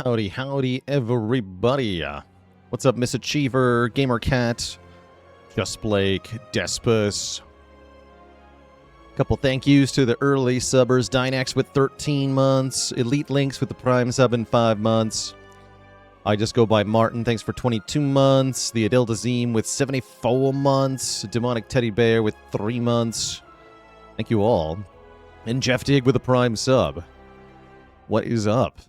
Howdy, howdy, everybody. What's up, Miss Achiever, Gamer Cat, Just Blake, Despus. Couple thank yous to the early subbers. Dynax with 13 months. Elite Links with the Prime sub in 5 months. I just go by Martin. Thanks for 22 months. The Adil Dazim with 74 months. Demonic Teddy Bear with 3 months. Thank you all. And Jeff Dig with a Prime sub. What is up?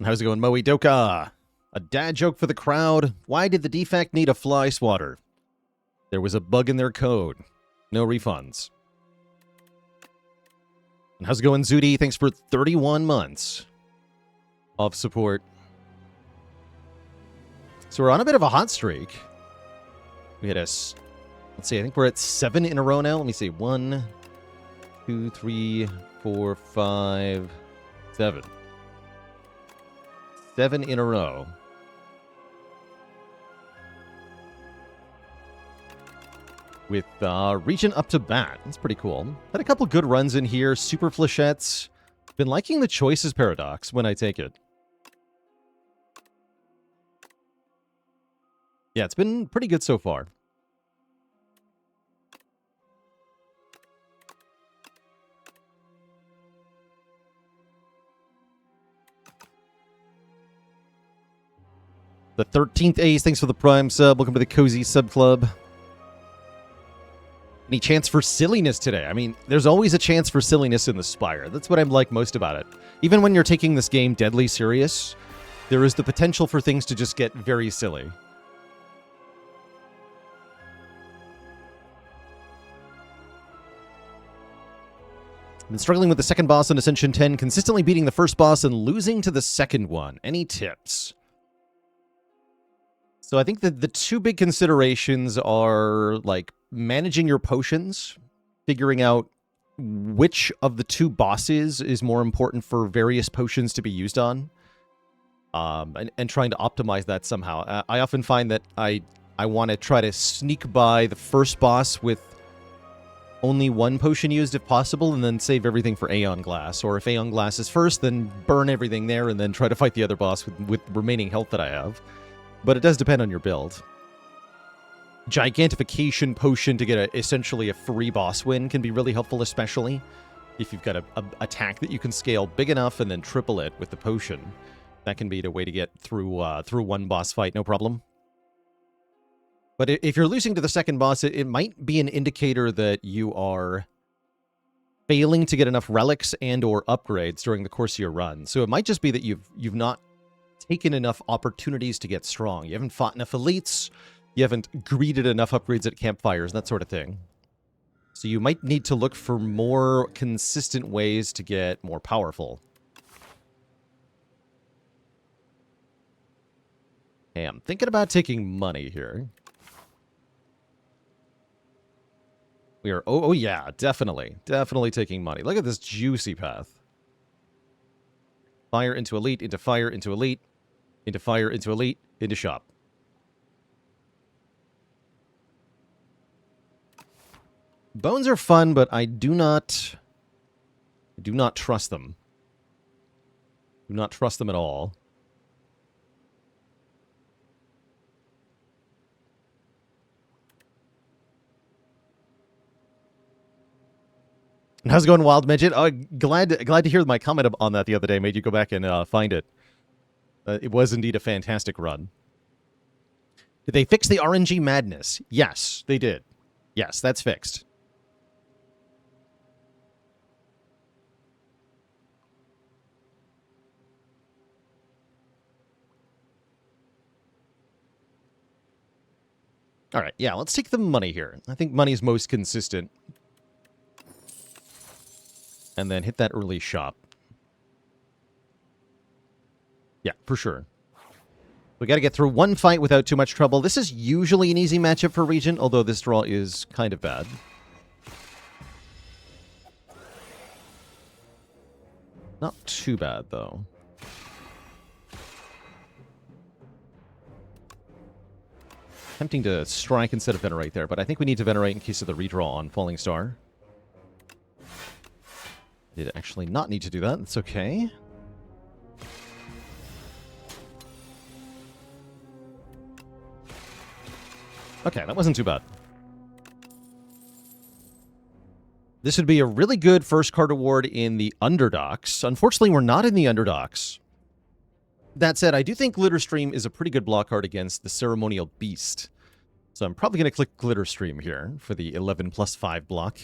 How's it going, Moe Doka? A dad joke for the crowd. Why did the defect need a fly swatter? There was a bug in their code. No refunds. And how's it going, Zudi? Thanks for 31 months of support. So we're on a bit of a hot streak. We had let's see, I think we're at 7 in a row now. Let me see. 1, 2, 3, 4, 5, 7. 7 in a row. With Regent up to bat. That's pretty cool. Had a couple good runs in here. Super Flechettes. Been liking the Choices Paradox when I take it. Yeah, it's been pretty good so far. The 13th Ace, thanks for the Prime sub. Welcome to the Cozy Sub Club. Any chance for silliness today? I mean, there's always a chance for silliness in the Spire. That's what I like most about it. Even when you're taking this game deadly serious, there is the potential for things to just get very silly. I've been struggling with the second boss on Ascension 10, consistently beating the first boss and losing to the second one. Any tips? So I think that the two big considerations are, like, managing your potions, figuring out which of the two bosses is more important for various potions to be used on, and trying to optimize that somehow. I often find that I want to try to sneak by the first boss with only one potion used if possible, and then save everything for Aeon Glass. Or if Aeon Glass is first, then burn everything there, and then try to fight the other boss with remaining health that I have. But it does depend on your build. Gigantification potion to get essentially a free boss win can be really helpful, especially if you've got a attack that you can scale big enough and then triple it with the potion. That can be the way to get through one boss fight, no problem. But if you're losing to the second boss, it might be an indicator that you are failing to get enough relics and or upgrades during the course of your run. So it might just be that you've not taken enough opportunities to get strong. You haven't fought enough elites. You haven't greeted enough upgrades at campfires, that sort of thing. So you might need to look for more consistent ways to get more powerful. Hey, I'm thinking about taking money here. We are... Oh, yeah, definitely. Definitely taking money. Look at this juicy path. Fire into elite, into fire, into elite, into fire, into elite, into shop. Bones are fun, but I do not trust them. Do not trust them at all. How's it going, Wild Midget? Oh, glad to hear my comment on that the other day. Made you go back and find it. It was indeed a fantastic run. Did they fix the RNG madness? Yes, they did. Yes, that's fixed. All right, yeah, let's take the money here. I think money's most consistent. And then hit that early shop. Yeah, for sure. We got to get through one fight without too much trouble. This is usually an easy matchup for Regent, although this draw is kind of bad. Not too bad, though. Tempting to strike instead of Venerate there, but I think we need to Venerate in case of the redraw on Falling Star. Did actually not need to do that. That's okay. Okay, that wasn't too bad. This would be a really good first card award in the Underdocs. Unfortunately, we're not in the Underdocs. That said, I do think Glitterstream is a pretty good block card against the Ceremonial Beast. So I'm probably going to click Glitterstream here for the 11+5 block.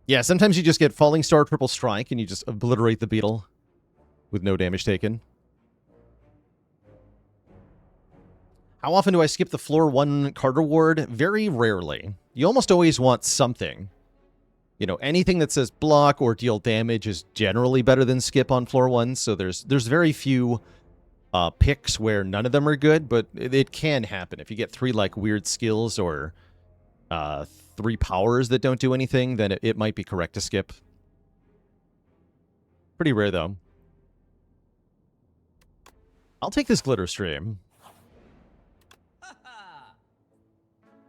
Yeah, sometimes you just get Falling Star Triple Strike and you just obliterate the beetle with no damage taken. How often do I skip the floor 1 card reward? Very rarely. You almost always want something. You know, anything that says block or deal damage is generally better than skip on floor 1, so there's very few picks where none of them are good, but it can happen. If you get 3 like weird skills or 3 powers that don't do anything, then it might be correct to skip. Pretty rare though. I'll take this Glitterstream.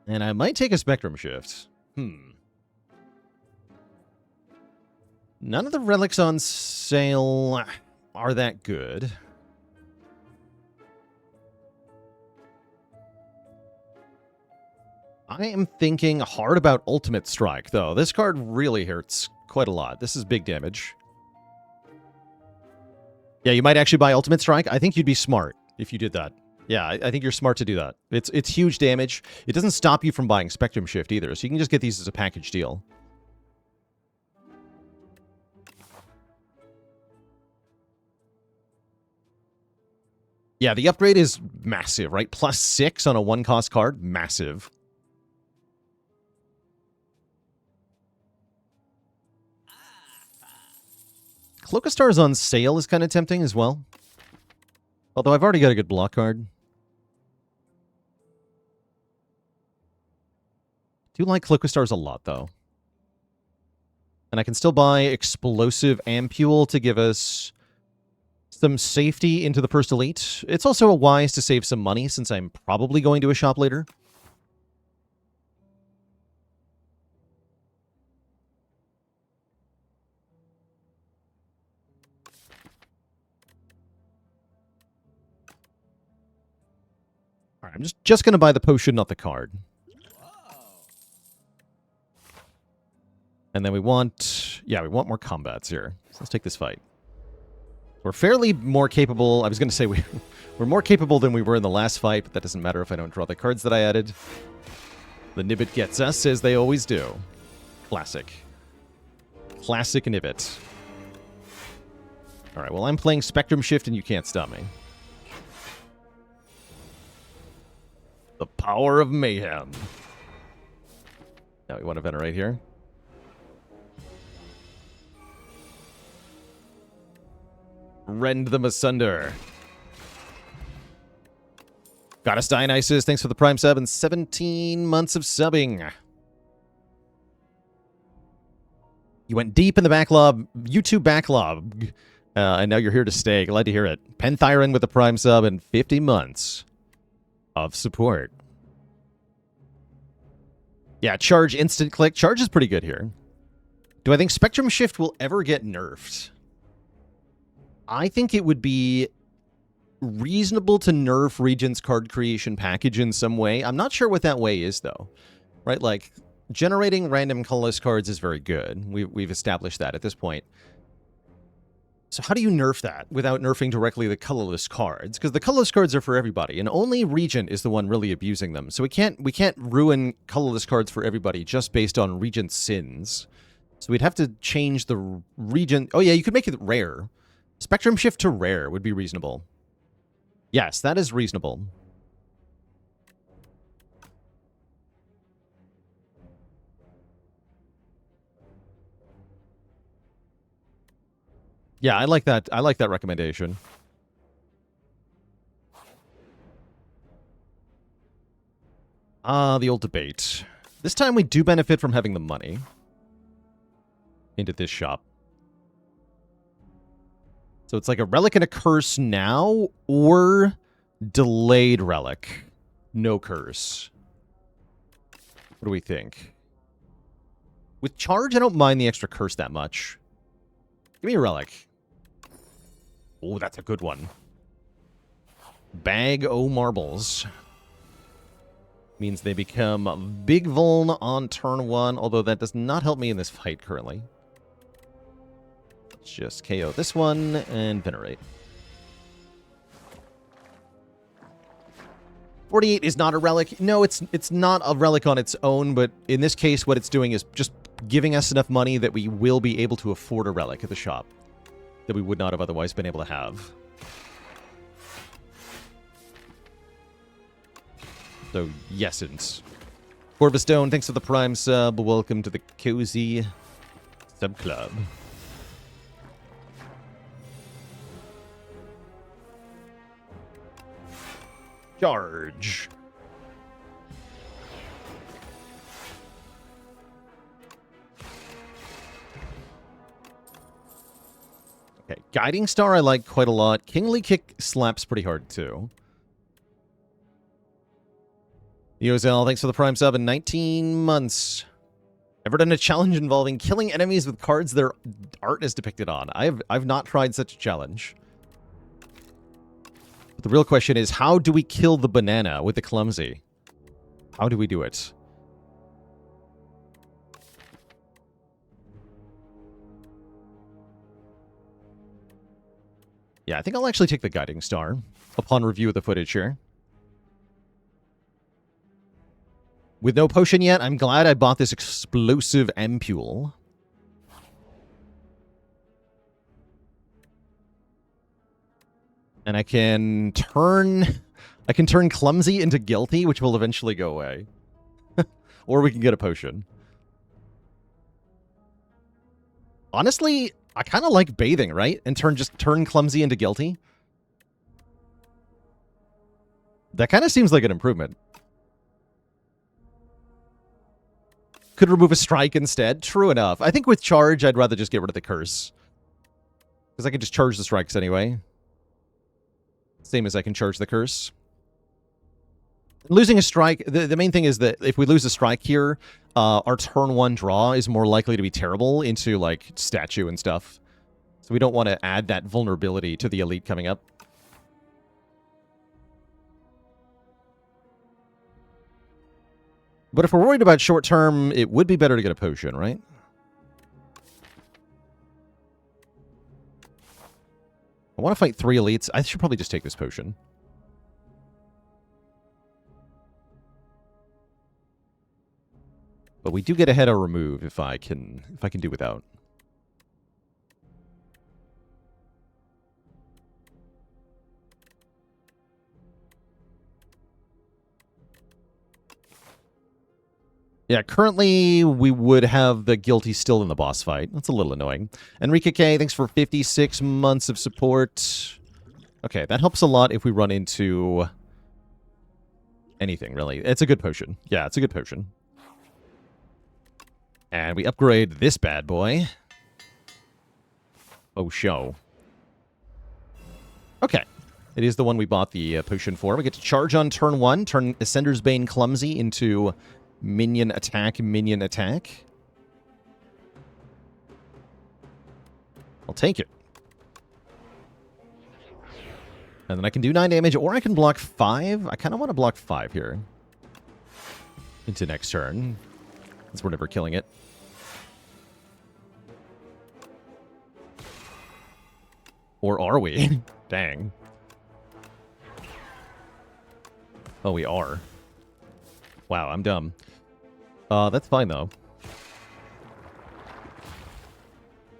And I might take a Spectrum Shift. None of the relics on sale are that good. I am thinking hard about Ultimate Strike, though. This card really hurts quite a lot. This is big damage. Yeah, you might actually buy Ultimate Strike. I think you'd be smart if you did that. Yeah, I think you're smart to do that. It's huge damage. It doesn't stop you from buying Spectrum Shift either, so you can just get these as a package deal. Yeah, the upgrade is massive, right? +6 on a 1-cost card. Massive. Cloak of Stars on sale is kind of tempting as well. Although I've already got a good block card. Do like Cloak of Stars a lot, though. And I can still buy Explosive Ampule to give us some safety into the first elite. It's also wise to save some money since I'm probably going to a shop later. All right, I'm just going to buy the potion, not the card. And then we want more combats here. So let's take this fight. We're fairly more capable. I was going to say we're more capable than we were in the last fight, but that doesn't matter if I don't draw the cards that I added. The Nibbit gets us, as they always do. Classic. Classic Nibbit. All right, well, I'm playing Spectrum Shift, and you can't stop me. The power of mayhem. Now we want to venerate here. Rend them asunder. Goddess Dionysus, thanks for the Prime sub and 17 months of subbing. You went deep in the backlog, YouTube backlog, and now you're here to stay. Glad to hear it. Penthyron with the Prime sub and 50 months of support. Yeah, charge, instant click. Charge is pretty good here. Do I think Spectrum Shift will ever get nerfed? I think it would be reasonable to nerf Regent's card creation package in some way. I'm not sure what that way is, though. Right? Like, generating random colorless cards is very good. We've established that at this point. So how do you nerf that without nerfing directly the colorless cards? Because the colorless cards are for everybody, and only Regent is the one really abusing them. So we can't ruin colorless cards for everybody just based on Regent's sins. So we'd have to change the Regent... Oh yeah, you could make it rare. Spectrum Shift to rare would be reasonable. Yes, that is reasonable. Yeah, I like that. I like that recommendation. The old debate. This time we do benefit from having the money into this shop. So it's like a relic and a curse now, or delayed relic. No curse. What do we think? With charge, I don't mind the extra curse that much. Give me a relic. Oh, that's a good one. Bag o' marbles. Means they become big vuln on turn 1, although that does not help me in this fight currently. Let's just KO this one and venerate. 48 is not a relic. No, it's not a relic on its own, but in this case, what it's doing is just giving us enough money that we will be able to afford a relic at the shop that we would not have otherwise been able to have. So, yesence. Corvustone, thanks for the Prime sub. Welcome to the Cozy Sub Club. Charge. Okay, Guiding Star I like quite a lot. Kingly Kick slaps pretty hard too. Yozel, thanks for the Prime sub in 19 months. Ever done a challenge involving killing enemies with cards their art is depicted on? I've not tried such a challenge. But the real question is, how do we kill the banana with the clumsy? How do we do it? Yeah, I think I'll actually take the Guiding Star upon review of the footage here. With no potion yet, I'm glad I bought this explosive ampule. And I can turn clumsy into guilty, which will eventually go away. Or we can get a potion. Honestly, I kind of like bathing, right? And just turn clumsy into guilty. That kind of seems like an improvement. Could remove a strike instead. True enough. I think with charge, I'd rather just get rid of the curse. Because I can just charge the strikes anyway. Same as I can charge the curse. Losing a strike, the main thing is that if we lose a strike here, our turn 1 draw is more likely to be terrible into, like, statue and stuff. So we don't want to add that vulnerability to the elite coming up. But if we're worried about short term, it would be better to get a potion, right? I want to fight 3 elites. I should probably just take this potion. But we do get ahead or remove if I can do without. Yeah, currently we would have the guilty still in the boss fight. That's a little annoying. Enrique K, thanks for 56 months of support. Okay, that helps a lot if we run into anything, really. It's a good potion. Yeah, it's a good potion. And we upgrade this bad boy. Oh, show. Okay. It is the one we bought the potion for. We get to charge on turn 1, turn Ascender's Bane Clumsy into minion attack, minion attack. I'll take it. And then I can do 9 damage, or I can block 5. I kind of want to block 5 here. Into next turn. Since we're never killing it. Or are we? Dang. Oh, we are. Wow, I'm dumb. That's fine, though.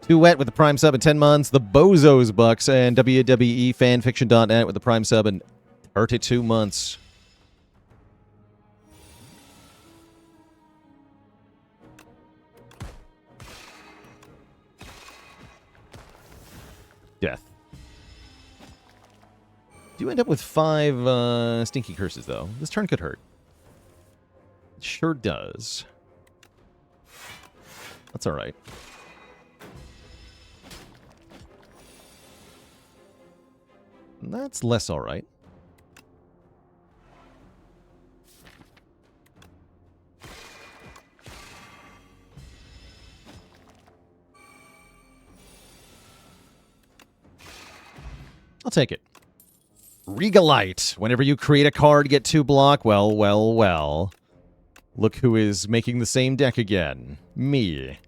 Too Wet with the Prime sub in 10 months. The Bozos Bucks and WWE Fanfiction.net with the Prime sub in 32 months. Death. Do end up with 5 stinky curses, though. This turn could hurt. It sure does. That's alright. That's less alright. I'll take it. Regalite. Whenever you create a card, get 2 block. Well, well, well. Look who is making the same deck again. Me.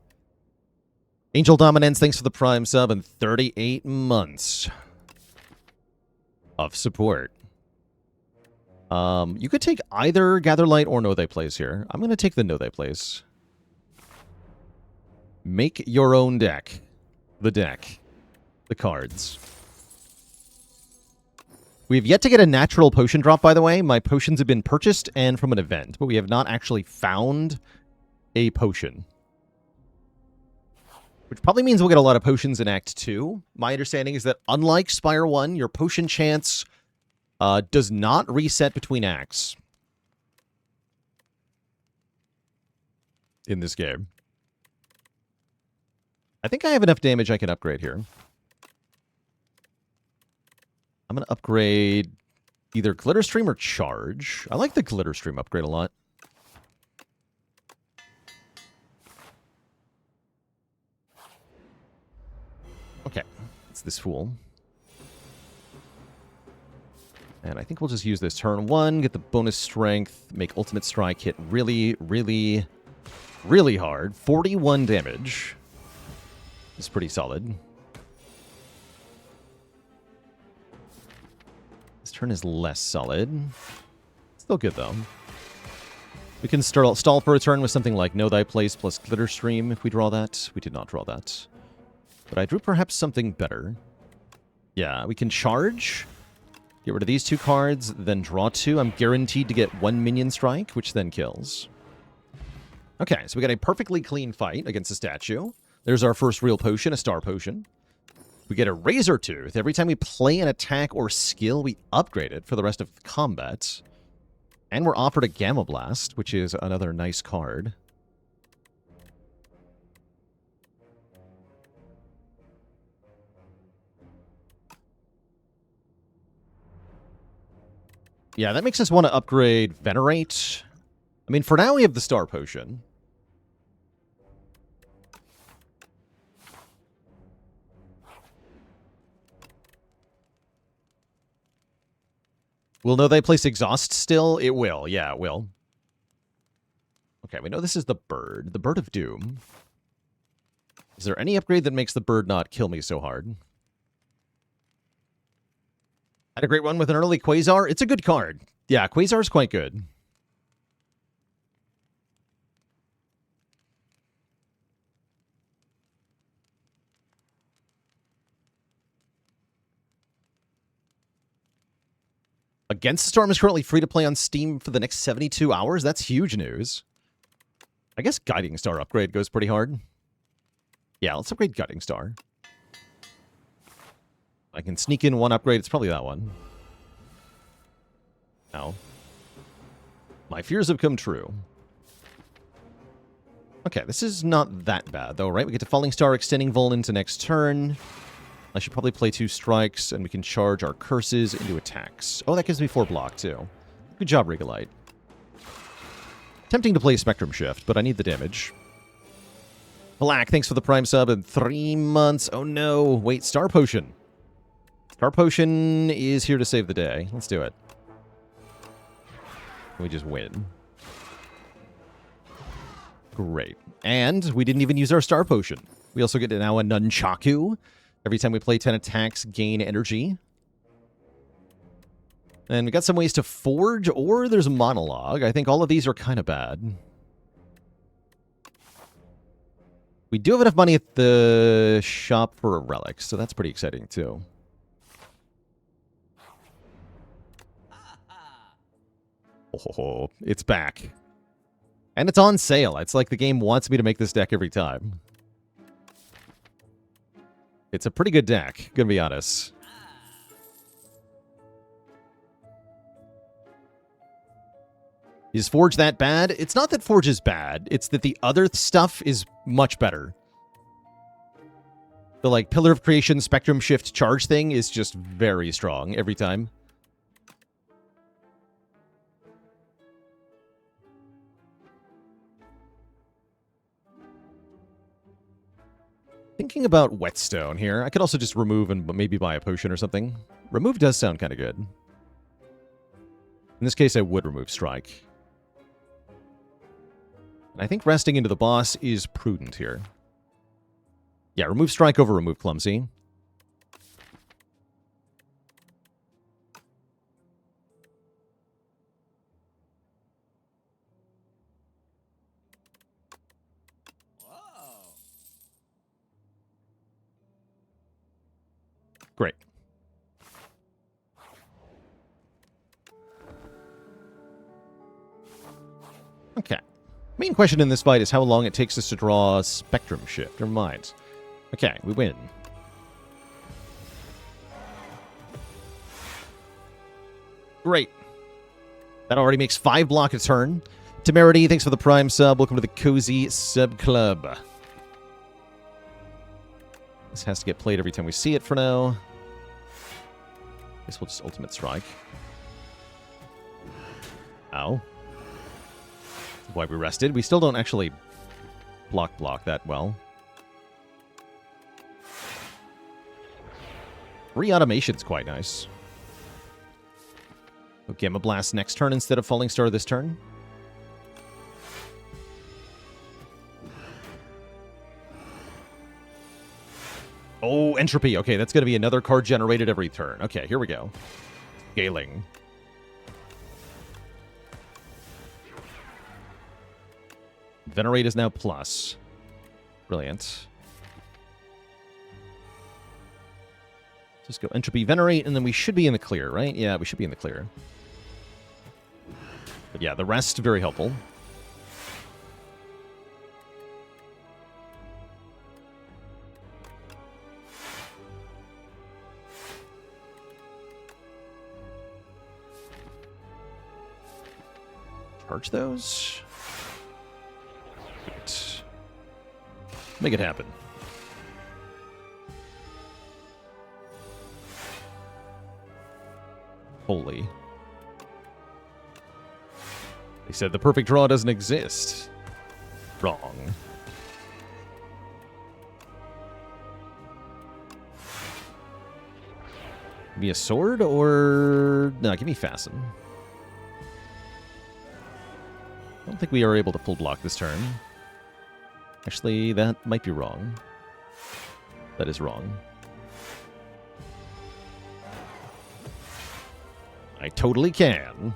Angel Dominance, thanks for the Prime sub and 38 months of support. You could take either Gatherlight or Know Thy Place here. I'm going to take the Know Thy Place. Make your own deck. The deck. The cards. We have yet to get a natural potion drop, by the way. My potions have been purchased and from an event, but we have not actually found a potion. Which probably means we'll get a lot of potions in Act 2. My understanding is that unlike Spire 1, your potion chance does not reset between acts in this game. I think I have enough damage I can upgrade here. I'm going to upgrade either Glitter Stream or Charge. I like the Glitter Stream upgrade a lot. Okay, it's this fool. And I think we'll just use this turn 1, get the bonus strength, make Ultimate Strike hit really, really, really hard. 41 damage. It's pretty solid. This turn is less solid. Still good, though. We can stall for a turn with something like Know Thy Place plus Glitter Stream if we draw that. We did not draw that. But I drew perhaps something better. Yeah, we can charge. Get rid of these 2 cards, then draw 2. I'm guaranteed to get 1 minion strike, which then kills. Okay, so we got a perfectly clean fight against a statue. There's our first real potion, a star potion. We get a Razor Tooth. Every time we play an attack or skill, we upgrade it for the rest of the combat. And we're offered a Gamma Blast, which is another nice card. Yeah, that makes us want to upgrade Venerate. I mean, for now we have the Star Potion. Will Know Thy Place exhaust still? It will. Yeah, it will. Okay, we know this is the bird. The Bird of Doom. Is there any upgrade that makes the bird not kill me so hard? Had a great one with an early Quasar. It's a good card. Yeah, Quasar's quite good. Against the Storm is currently free to play on Steam for the next 72 hours. That's huge news. I guess Guiding Star upgrade goes pretty hard. Yeah, let's upgrade Guiding Star. I can sneak in 1 upgrade. It's probably that one. Ow. My fears have come true. Okay, this is not that bad, though, right? We get to Falling Star, extending Vuln into next turn. I should probably play 2 strikes, and we can charge our curses into attacks. Oh, that gives me 4 block, too. Good job, Regalite. Tempting to play Spectrum Shift, but I need the damage. Black, thanks for the Prime sub in 3 months. Oh, no. Wait, Star Potion. Star Potion is here to save the day. Let's do it. We just win. Great. And we didn't even use our Star Potion. We also get now a Nunchaku. Every time we play 10 attacks, gain energy. And we got some ways to forge, or there's a monologue. I think all of these are kind of bad. We do have enough money at the shop for a relic, so that's pretty exciting, too. Oh, it's back. And it's on sale. It's like the game wants me to make this deck every time. It's a pretty good deck, gonna be honest. Is Forge that bad? It's not that Forge is bad. It's that the other stuff is much better. The, like, Pillar of Creation, Spectrum Shift, Charge thing is just very strong every time. Thinking about Whetstone here. I could also just remove and maybe buy a potion or something. Remove does sound kind of good. In this case, I would remove Strike. And I think resting into the boss is prudent here. Yeah, remove Strike over remove Clumsy. Great. Okay. Main question in this fight is how long it takes us to draw Spectrum Shift. Never mind. Okay, we win. Great. That already makes 5 block a turn. Temerity, thanks for the Prime sub. Welcome to the Cozy Sub Club. This has to get played every time we see it for now. Guess we'll just Ultimate Strike. Ow. That's why we rested. We still don't actually block that well. Re-automation's quite nice. So Gamma Blast next turn instead of Falling Star this turn. Oh, Entropy. Okay, that's going to be another card generated every turn. Okay, here we go. Scaling. Venerate is now plus. Brilliant. Just go Entropy, Venerate, and then we should be in the clear, right? Yeah, we should be in the clear. But yeah, the rest, very helpful. Charge those. Great. Make it happen. Holy. They said the perfect draw doesn't exist. Wrong. Give me a sword or... No, give me Fasten. I don't think we are able to full block this turn. Actually, that might be wrong. That is wrong. I totally can.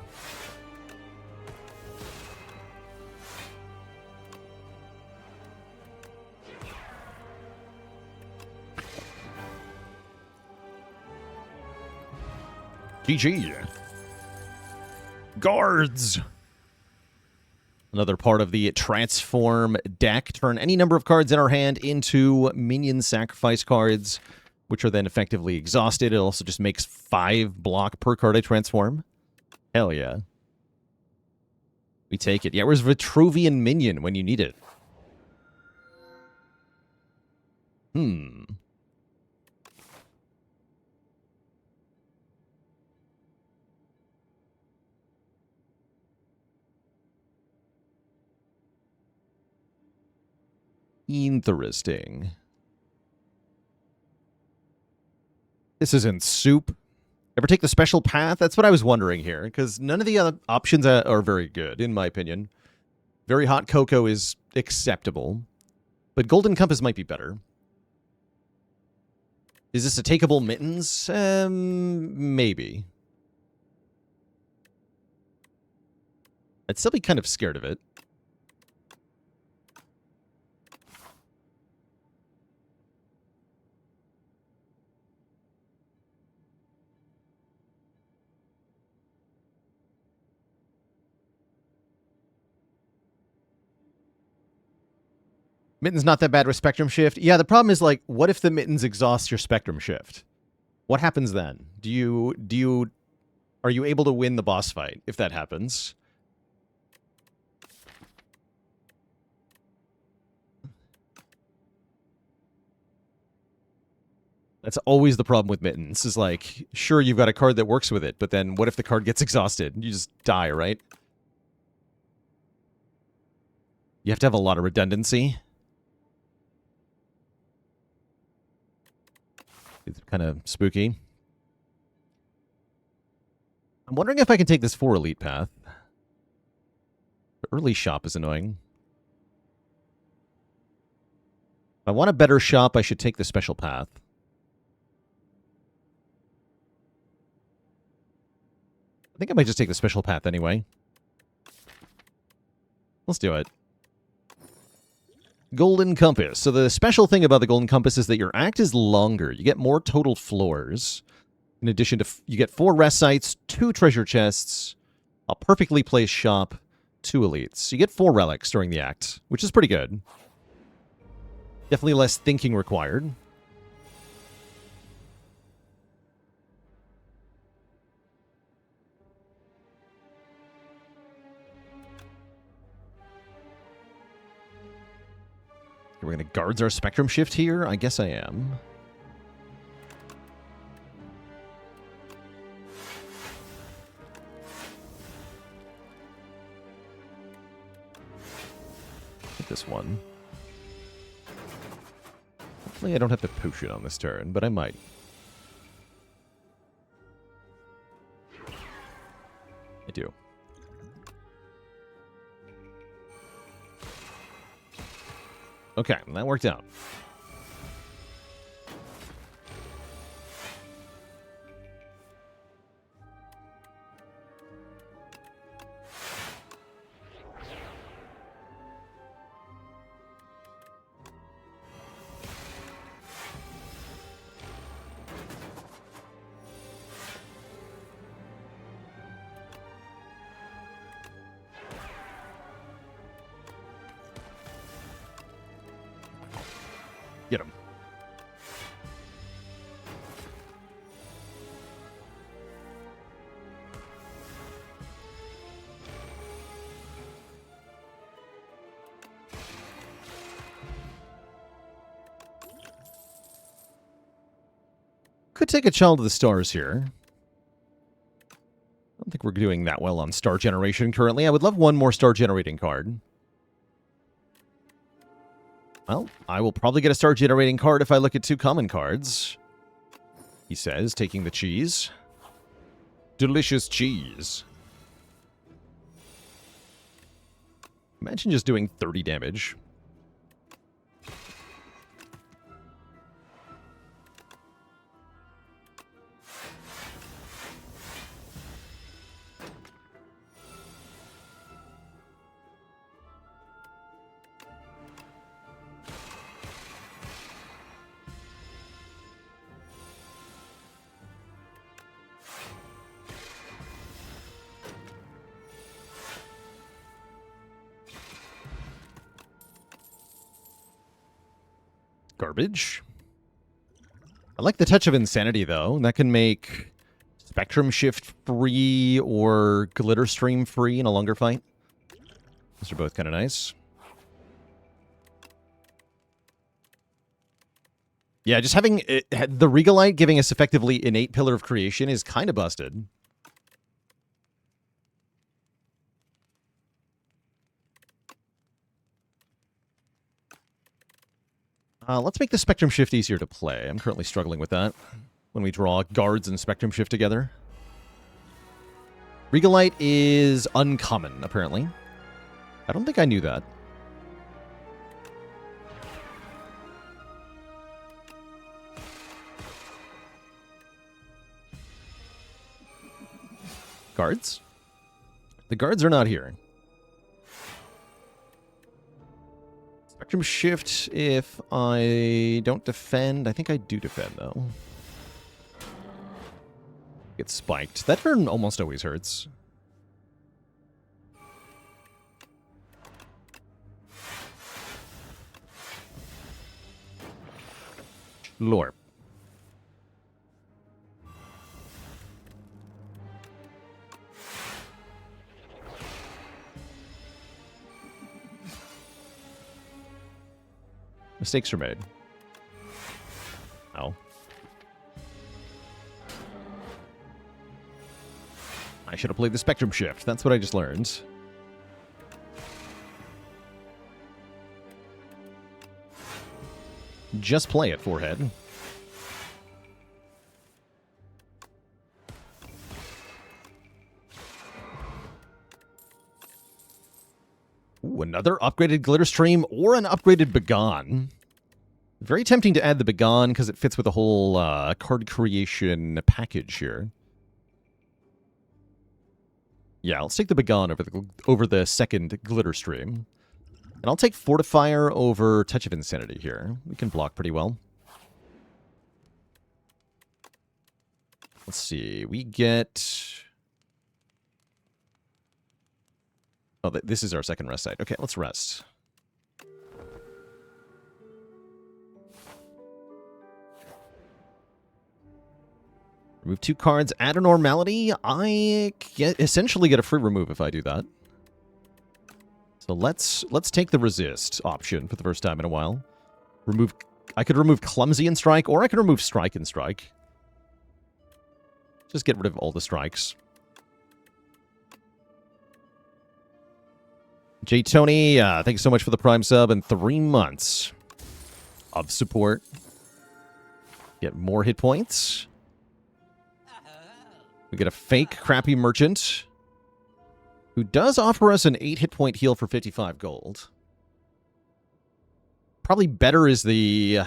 GG. Guards. Another part of the transform deck. Turn any number of cards in our hand into minion sacrifice cards, which are then effectively exhausted. It also just makes 5 block per card I transform. Hell yeah. We take it. Yeah, where's Vitruvian Minion when you need it? Interesting. This isn't soup. Ever take the special path? That's what I was wondering here, because none of the other options are very good, in my opinion. Very Hot Cocoa is acceptable, but Golden Compass might be better. Is this a takeable Mittens? Maybe. I'd still be kind of scared of it. Mittens not that bad with Spectrum Shift. Yeah, the problem is, like, what if the Mittens exhaust your Spectrum Shift? What happens then? Are you able to win the boss fight if that happens? That's always the problem with Mittens, is like, sure, you've got a card that works with it, but then what if the card gets exhausted? You just die, right? You have to have a lot of redundancy. It's kind of spooky. I'm wondering if I can take this 4 elite path. The early shop is annoying. If I want a better shop, I should take the special path. I think I might just take the special path anyway. Let's do it. Golden Compass. So the special thing about the Golden Compass is that your act is longer. You get more total floors. In addition to, you get 4 rest sites, 2 treasure chests, a perfectly placed shop, 2 elites. You get 4 relics during the act, which is pretty good. Definitely less thinking required. We're going to guards our spectrum shift here? I guess I am. Hit this one. Hopefully I don't have to potion on this turn, but I might. I do. Okay, that worked out. Get him. Could take a Child of the Stars here. I don't think we're doing that well on star generation currently. I would love one more star generating card. Well, I will probably get a star generating card if I look at 2 common cards. He says, taking the cheese. Delicious cheese. Imagine just doing 30 damage. Garbage. I like the touch of Insanity, though. That can make Spectrum Shift free or Glitter Stream free in a longer fight. Those are both kind of nice. Yeah, just having the Regalite giving us effectively innate Pillar of Creation is kind of busted. Let's make the Spectrum Shift easier to play. I'm currently struggling with that when we draw Guards and Spectrum Shift together. Regalite is uncommon, apparently. I don't think I knew that. Guards? The guards are not here. Spectrum Shift if I don't defend. I think I do defend, though. Get spiked. That turn almost always hurts. Lore. Mistakes are made. Oh. I should have played the Spectrum Shift. That's what I just learned. Just play it, Forehead. another upgraded Glitter Stream or an upgraded Begone. Very tempting to add the Begone because it fits with the whole card creation package here. Yeah, let's take the Begone over the second Glitter Stream. And I'll take Fortifier over Touch of Insanity here. We can block pretty well. Let's see. We get... Oh, this is our second rest site. Okay, let's rest. Remove 2 cards, add a normality. I essentially get a free remove if I do that. So let's take the resist option for the first time in a while. I could remove Clumsy and Strike, or I could remove Strike and Strike. Just get rid of all the strikes. J. Tony, thanks so much for the Prime sub and 3 months of support. Get more hit points. We get a fake crappy merchant who does offer us an 8 hit point heal for 55 gold. Probably better is the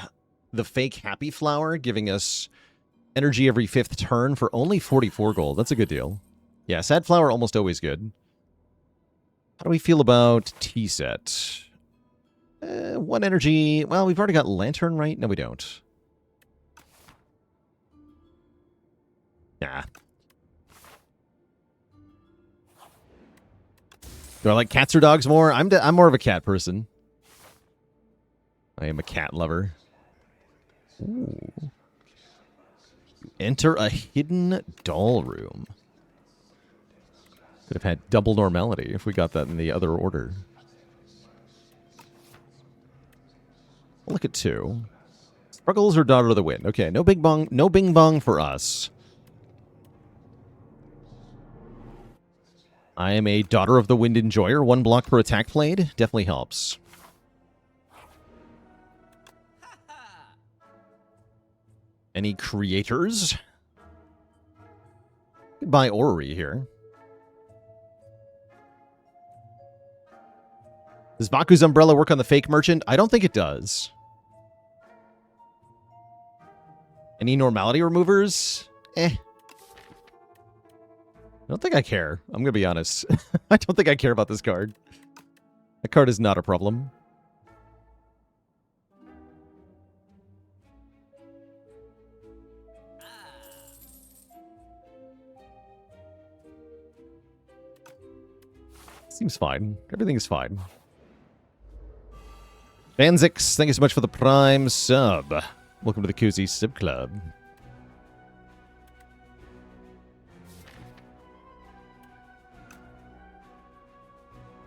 fake happy flower, giving us energy every 5th turn for only 44 gold. That's a good deal. Yeah, sad flower almost always good. How do we feel about T-set? 1 energy. Well, we've already got Lantern, right? No, we don't. Nah. Do I like cats or dogs more? I'm more of a cat person. I am a cat lover. Ooh. Enter a hidden doll room. Could have had double normality if we got that in the other order. We'll look at 2. Struggles or Daughter of the Wind. Okay, no bing bong for us. I am a Daughter of the Wind enjoyer. 1 block per attack played. Definitely helps. Any creators? Goodbye, Orrery here. Does Baku's Umbrella work on the fake merchant? I don't think it does. Any normality removers? I don't think I care. I'm going to be honest. I don't think I care about this card. That card is not a problem. Seems fine. Everything's fine. Banzix, thank you so much for the Prime sub. Welcome to the Cozy Sib Club.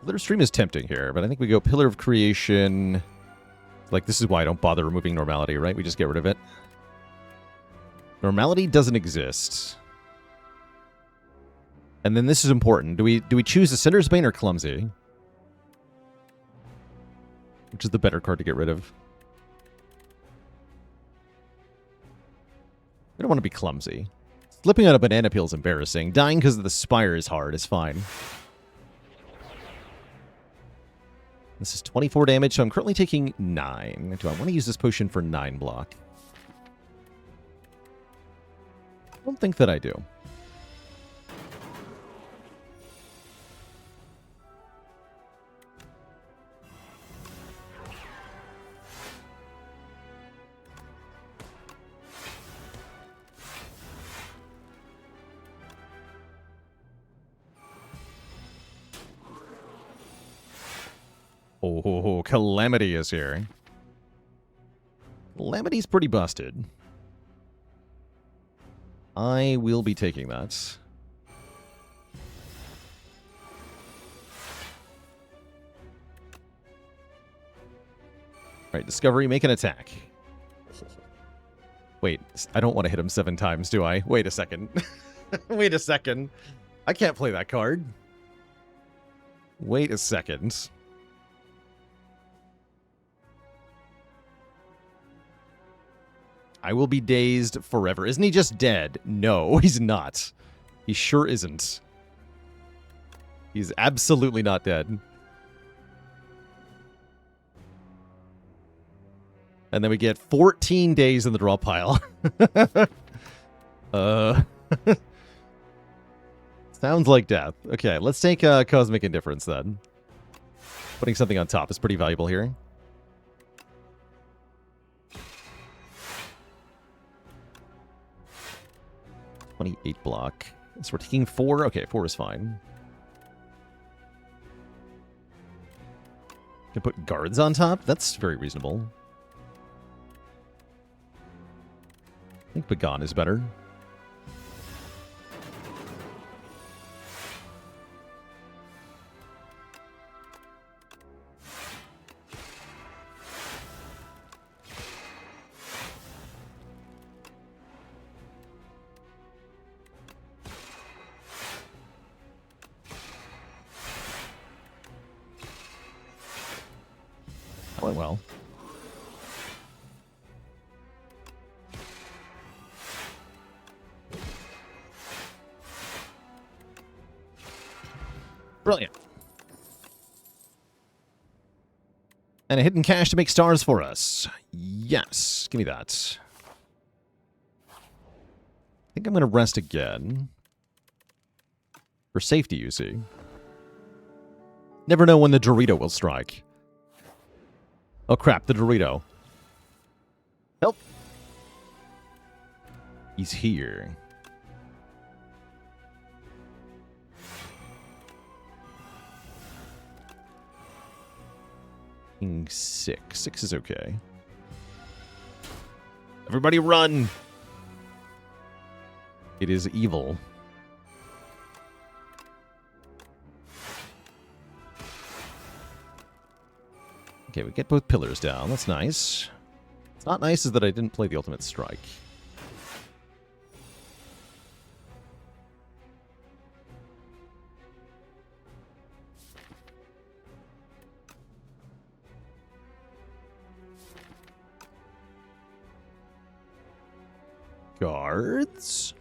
Glitter Stream is tempting here, but I think we go Pillar of Creation. Like, this is why I don't bother removing normality, right? We just get rid of it. Normality doesn't exist. And then this is important. Do we choose the Cinder's Bane or Clumsy? Which is the better card to get rid of? We don't want to be Clumsy. Slipping on a banana peel is embarrassing. Dying because of the Spire is hard is fine. This is 24 damage, so I'm currently taking 9. Do I want to use this potion for 9 block? I don't think that I do. Oh, Calamity is here. Calamity's pretty busted. I will be taking that. Alright, Discovery, make an attack. Wait, I don't want to hit him 7 times, do I? Wait a second. Wait a second. I can't play that card. Wait a second. I will be dazed forever. Isn't he just dead? No, he's not. He sure isn't. He's absolutely not dead. And then we get 14 days in the draw pile. Sounds like death. Okay, let's take Cosmic Indifference then. Putting something on top is pretty valuable here. $28 block. So we're taking 4. Okay, 4 is fine. Can put guards on top? That's very reasonable. I think Bagan is better. That went well. Brilliant. And a hidden cache to make stars for us. Yes. Give me that. I think I'm going to rest again. For safety, you see. Never know when the Dorito will strike. Oh crap, the Dorito. Help. He's here. King 6. 6 is okay. Everybody run! It is evil. Okay, we get both pillars down. That's nice. What's not nice is that I didn't play the ultimate strike. Guards?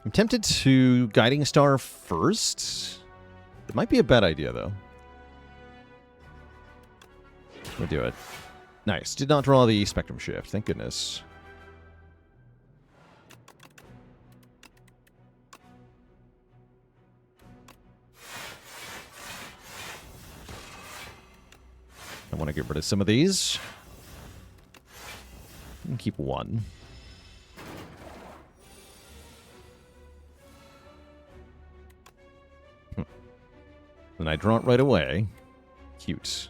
I'm tempted to Guiding Star first. It might be a bad idea, though. We'll do it. Nice. Did not draw the Spectrum Shift. Thank goodness. I want to get rid of some of these. And keep one. And I draw it right away. Cute.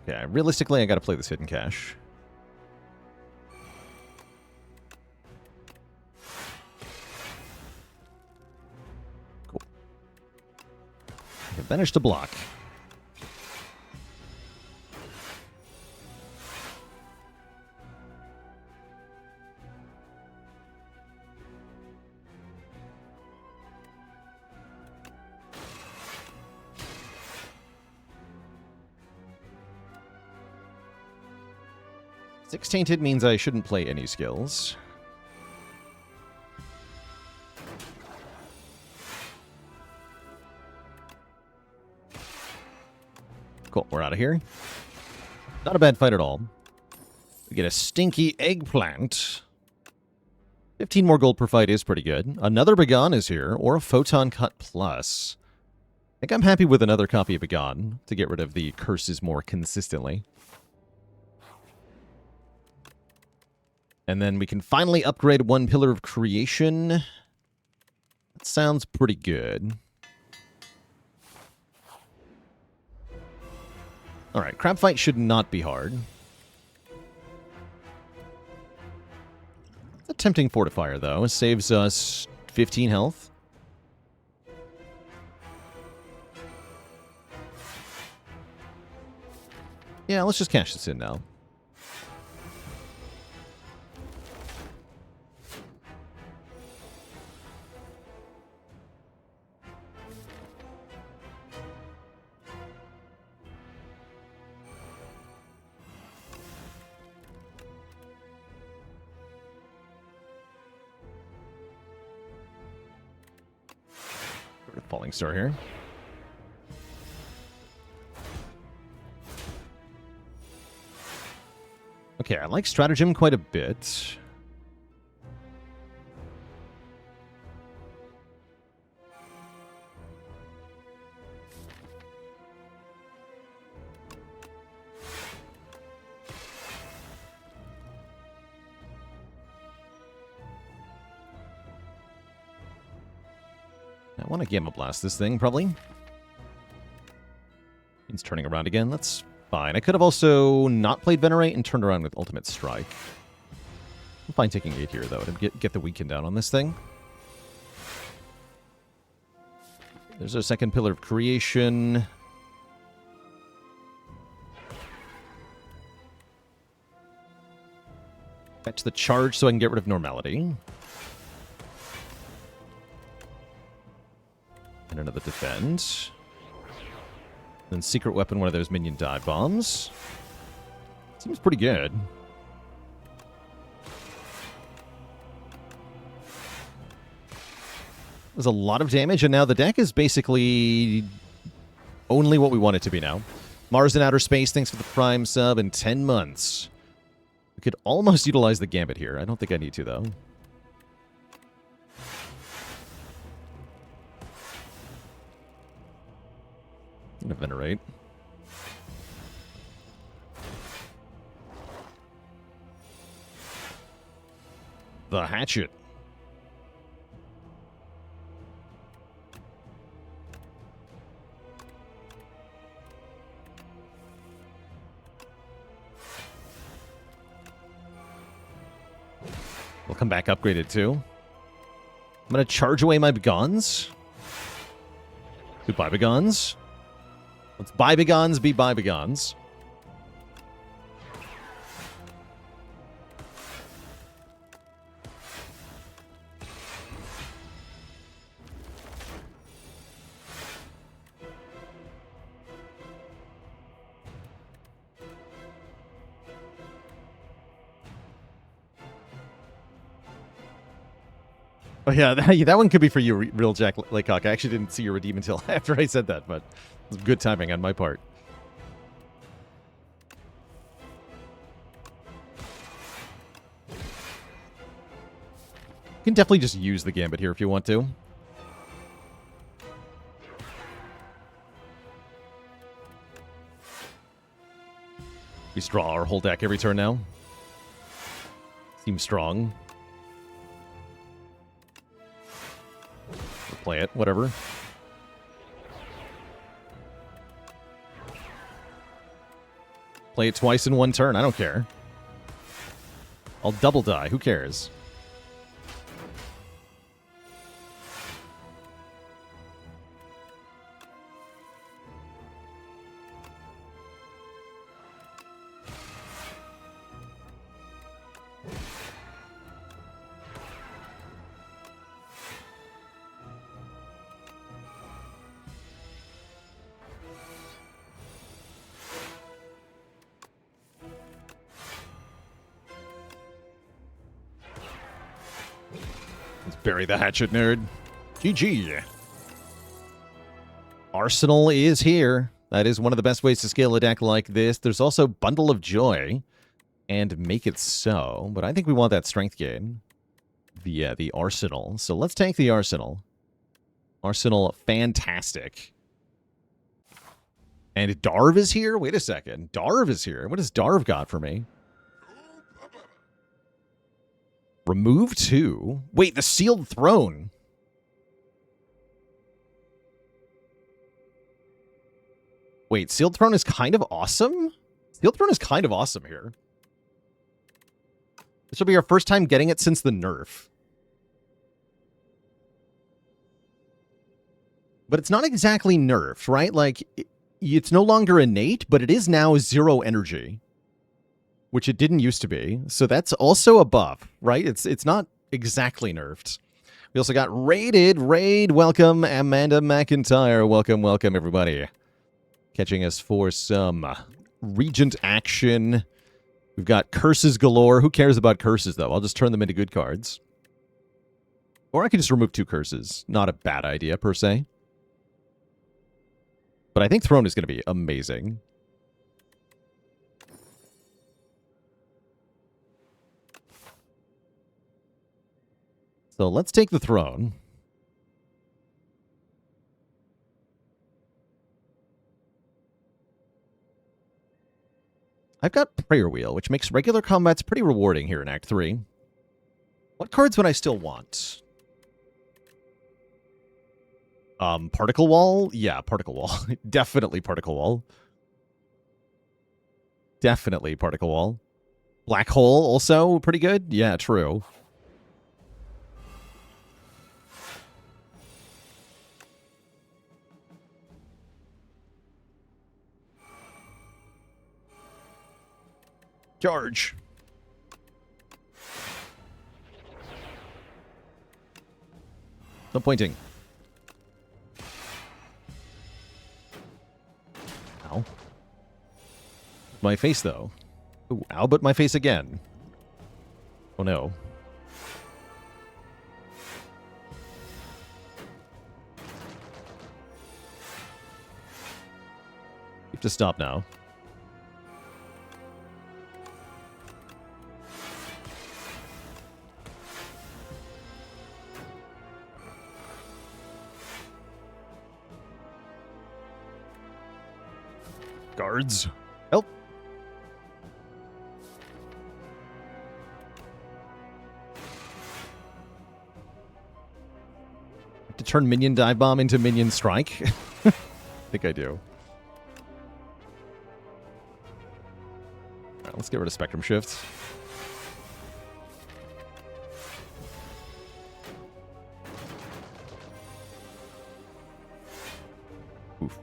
Okay, realistically, I gotta play this hidden cache. Cool. Okay, banish to block. Six Tainted means I shouldn't play any skills. Cool, we're out of here. Not a bad fight at all. We get a stinky eggplant. 15 more gold per fight is pretty good. Another Bagan is here, or a Photon Cut Plus. I think I'm happy with another copy of Bagan to get rid of the curses more consistently. And then we can finally upgrade one Pillar of Creation. That sounds pretty good. Alright, Crab Fight should not be hard. It's a tempting fortifier, though. It saves us 15 health. Yeah, let's just cash this in now. Falling Star here. Okay, I like Stratagem quite a bit. I want to Gamma Blast this thing, probably. It's turning around again. That's fine. I could have also not played Venerate and turned around with Ultimate Strike. I'm fine taking 8 here, though, to get the weaken down on this thing. There's our second Pillar of Creation. Fetch the charge so I can get rid of Normality. And another defend. Then secret weapon, one of those minion dive bombs. Seems pretty good. There's a lot of damage, and now the deck is basically only what we want it to be now. Mars in Outer Space, thanks for the Prime sub in 10 months. We could almost utilize the Gambit here. I don't think I need to, though. I'm gonna Venerate. The Hatchet. We'll come back upgraded too. I'm gonna charge away my Begons. Goodbye, Begons. Let's buy Begons, be buy Begons. Oh yeah, that one could be for you, Real Jack Laycock. I actually didn't see your redeem until after I said that, but it was good timing on my part. You can definitely just use the Gambit here if you want to. We draw our whole deck every turn now. Seems strong. Play it, whatever. Play it twice in one turn, I don't care. I'll double die, who cares? Bury the hatchet, nerd. GG. Arsenal is here. That is one of the best ways to scale a deck like this. There's also Bundle of Joy and Make It So, but I think we want that strength gain. The Arsenal. So let's take the Arsenal. Arsenal, fantastic. And Darv is here? Wait a second. Darv is here. What has Darv got for me? Remove 2. Wait, the Sealed Throne. Wait, Sealed Throne is kind of awesome? Sealed Throne is kind of awesome here. This will be our first time getting it since the nerf. But it's not exactly nerfed, right? Like, It's no longer innate, but it is now 0 energy, which it didn't used to be. So that's also a buff, right? It's not exactly nerfed. We also got Raid. Welcome, Amanda McIntyre. Welcome, everybody. Catching us for some Regent action. We've got curses galore. Who cares about curses, though? I'll just turn them into good cards. Or I could just remove 2 curses. Not a bad idea, per se. But I think Throne is going to be amazing. So let's take the Throne. I've got Prayer Wheel, which makes regular combats pretty rewarding here in Act 3. What cards would I still want? Particle Wall? Yeah, Particle Wall. Definitely Particle Wall. Definitely Particle Wall. Black Hole also pretty good? Yeah, true. Charge. No pointing. Ow. My face, though. Ooh, ow, but my face again. Oh, no. You have to stop now. Guards. Help. To turn Minion Dive Bomb into Minion Strike? I think I do. Alright, let's get rid of Spectrum Shift. Oof.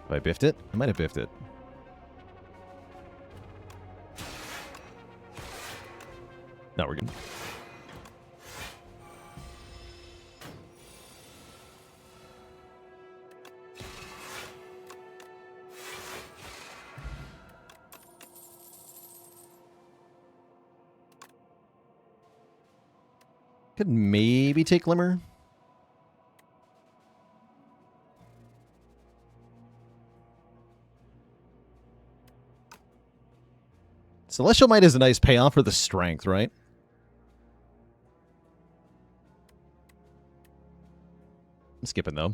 Have I biffed it? I might have biffed it. No, we're good. Could maybe take Glimmer. Celestial Might is a nice payoff for the strength, right? I'm skipping, though.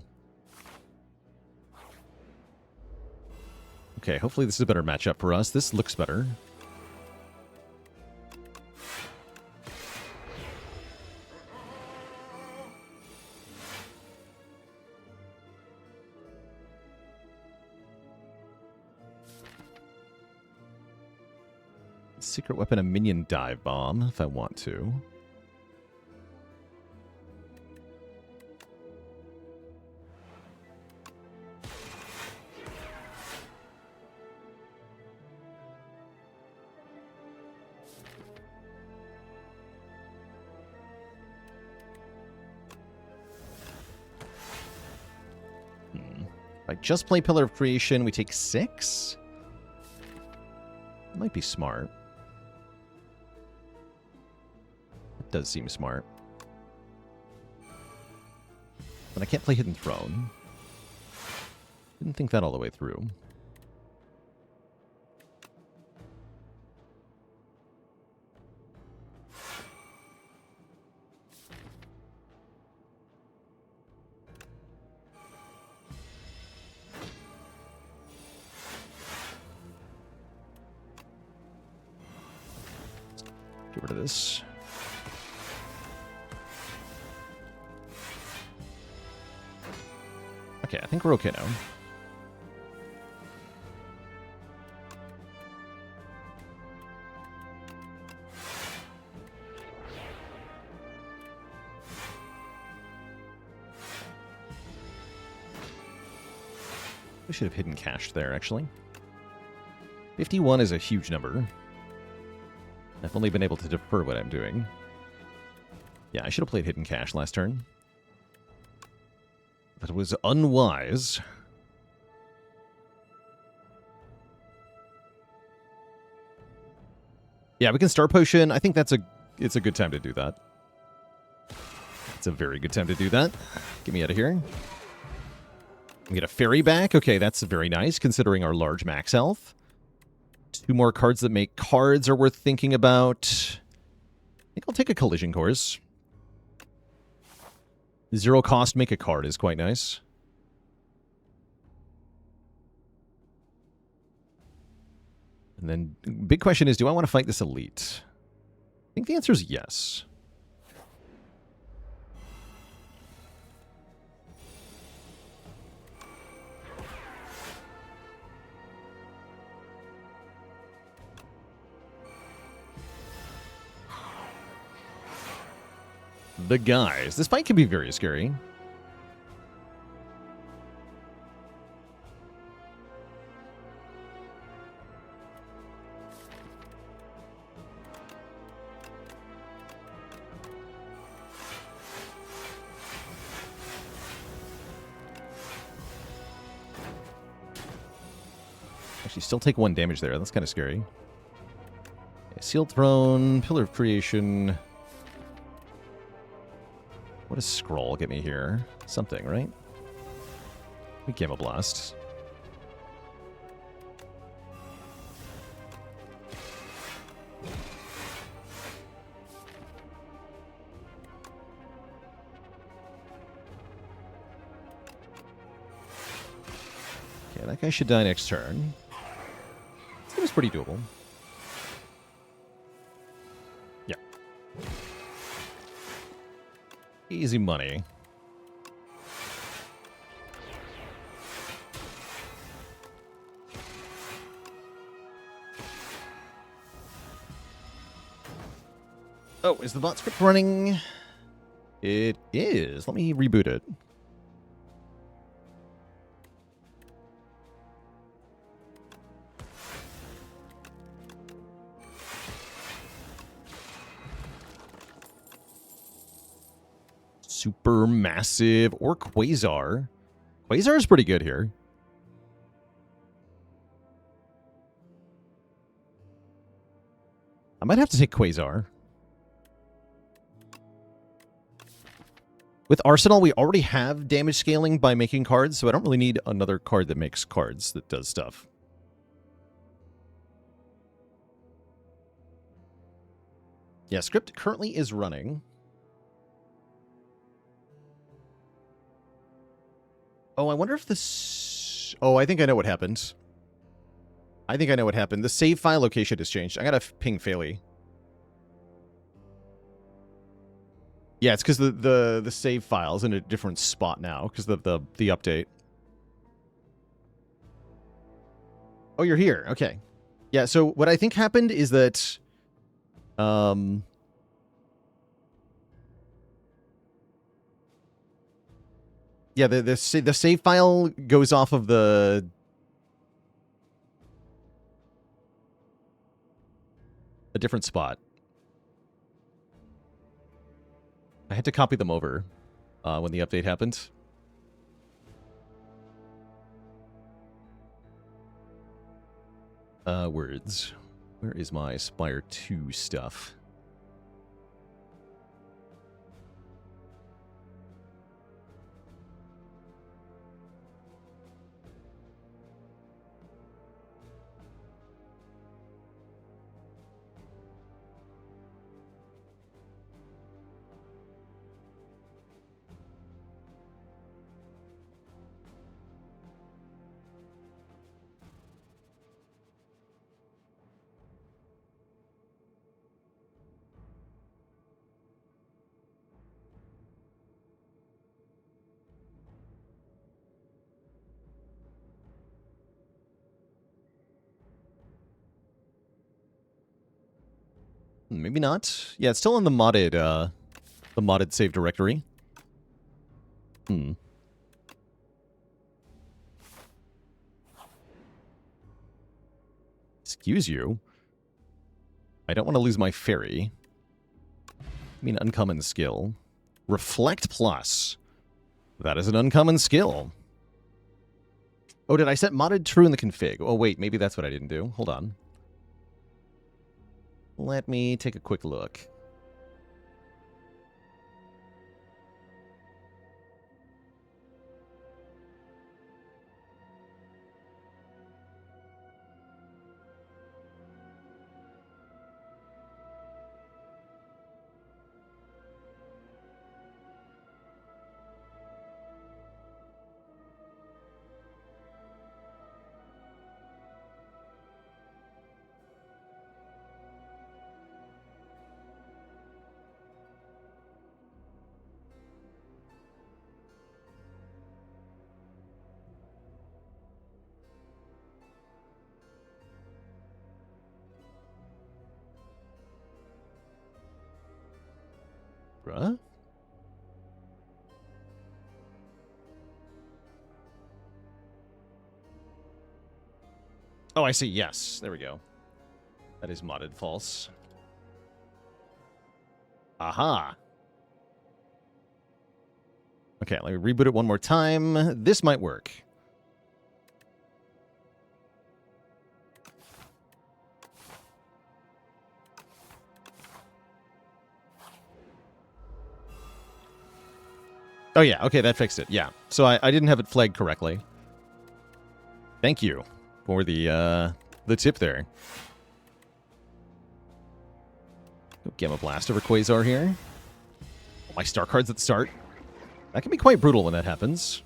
Okay, hopefully this is a better matchup for us. This looks better. Secret weapon, a Minion Dive Bomb, if I want to. If I just play Pillar of Creation, we take 6? Might be smart. It does seem smart. But I can't play Hidden Throne. Didn't think that all the way through. Get rid of this. Okay, I think we're okay now. We should have hidden cached there, actually. 51 is a huge number. I've only been able to defer what I'm doing. Yeah, I should have played hidden cache last turn. That was unwise. Yeah, we can Star Potion. I think it's a good time to do that. It's a very good time to do that. Get me out of here. We get a fairy back. Okay, that's very nice, considering our large max health. 2 more cards that make cards are worth thinking about. I think I'll take a collision course. 0 cost, make a card is quite nice. And then, big question is, do I want to fight this elite? I think the answer is yes. The guys. This fight can be very scary. Actually, still take 1 damage there. That's kind of scary. Okay, Sealed Throne, Pillar of Creation. What does Scroll get me here? Something, right? Gamma Blast. Okay, that guy should die next turn. Seems pretty doable. Yeah. Easy money. Oh, is the bot script running? It is. Let me reboot it. Supermassive or Quasar. Quasar is pretty good here. I might have to take Quasar. With Arsenal, we already have damage scaling by making cards, so I don't really need another card that makes cards that does stuff. Yeah, script currently is running. Oh, I wonder if this... Oh, I think I know what happened. I think I know what happened. The save file location has changed. I gotta ping Phaley. Yeah, it's because the save file's in a different spot now because of the update. Oh, you're here. Okay. Yeah, so what I think happened is that... Yeah, the save file goes off of a different spot. I had to copy them over when the update happened. Words. Where is my Spire 2 stuff? Maybe not. Yeah, it's still in the modded save directory. Excuse you? I don't want to lose my fairy. I mean, uncommon skill. Reflect Plus. That is an uncommon skill. Oh, did I set modded true in the config? Oh, wait, maybe that's what I didn't do. Hold on. Let me take a quick look. Bruh? Oh, I see. Yes. There we go. That is modded false. Aha. Okay, let me reboot it one more time. This might work. Oh, yeah. Okay, that fixed it. Yeah. So I didn't have it flagged correctly. Thank you for the tip there. Gamma Blast over Quasar here. All my star cards at the start. That can be quite brutal when that happens.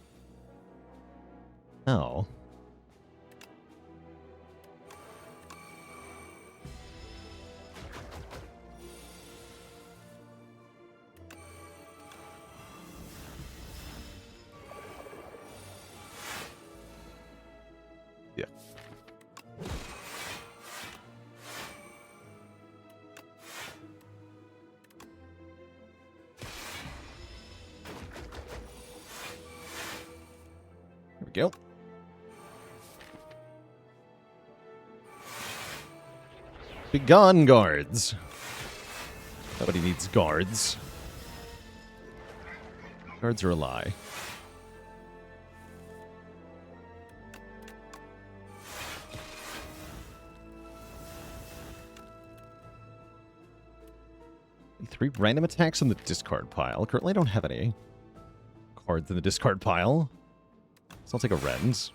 Oh. Yeah. There we go. Begone, guards. Nobody needs guards. Guards are a lie. Three random attacks in the discard pile. Currently I don't have any cards in the discard pile. So I'll take a Rens.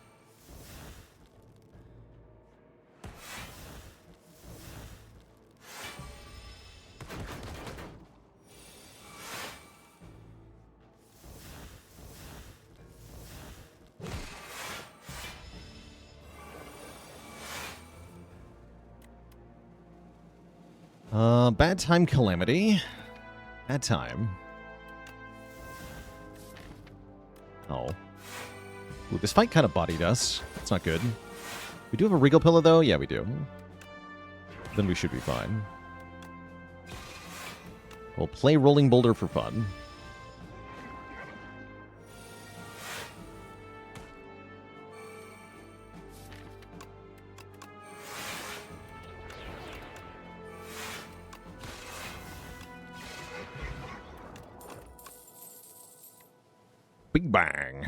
Bad time Calamity. Bad time. Oh. Ooh, this fight kind of bodied us. That's not good. We do have a Regal Pillow, though? Yeah, we do. Then we should be fine. We'll play Rolling Boulder for fun. Big Bang.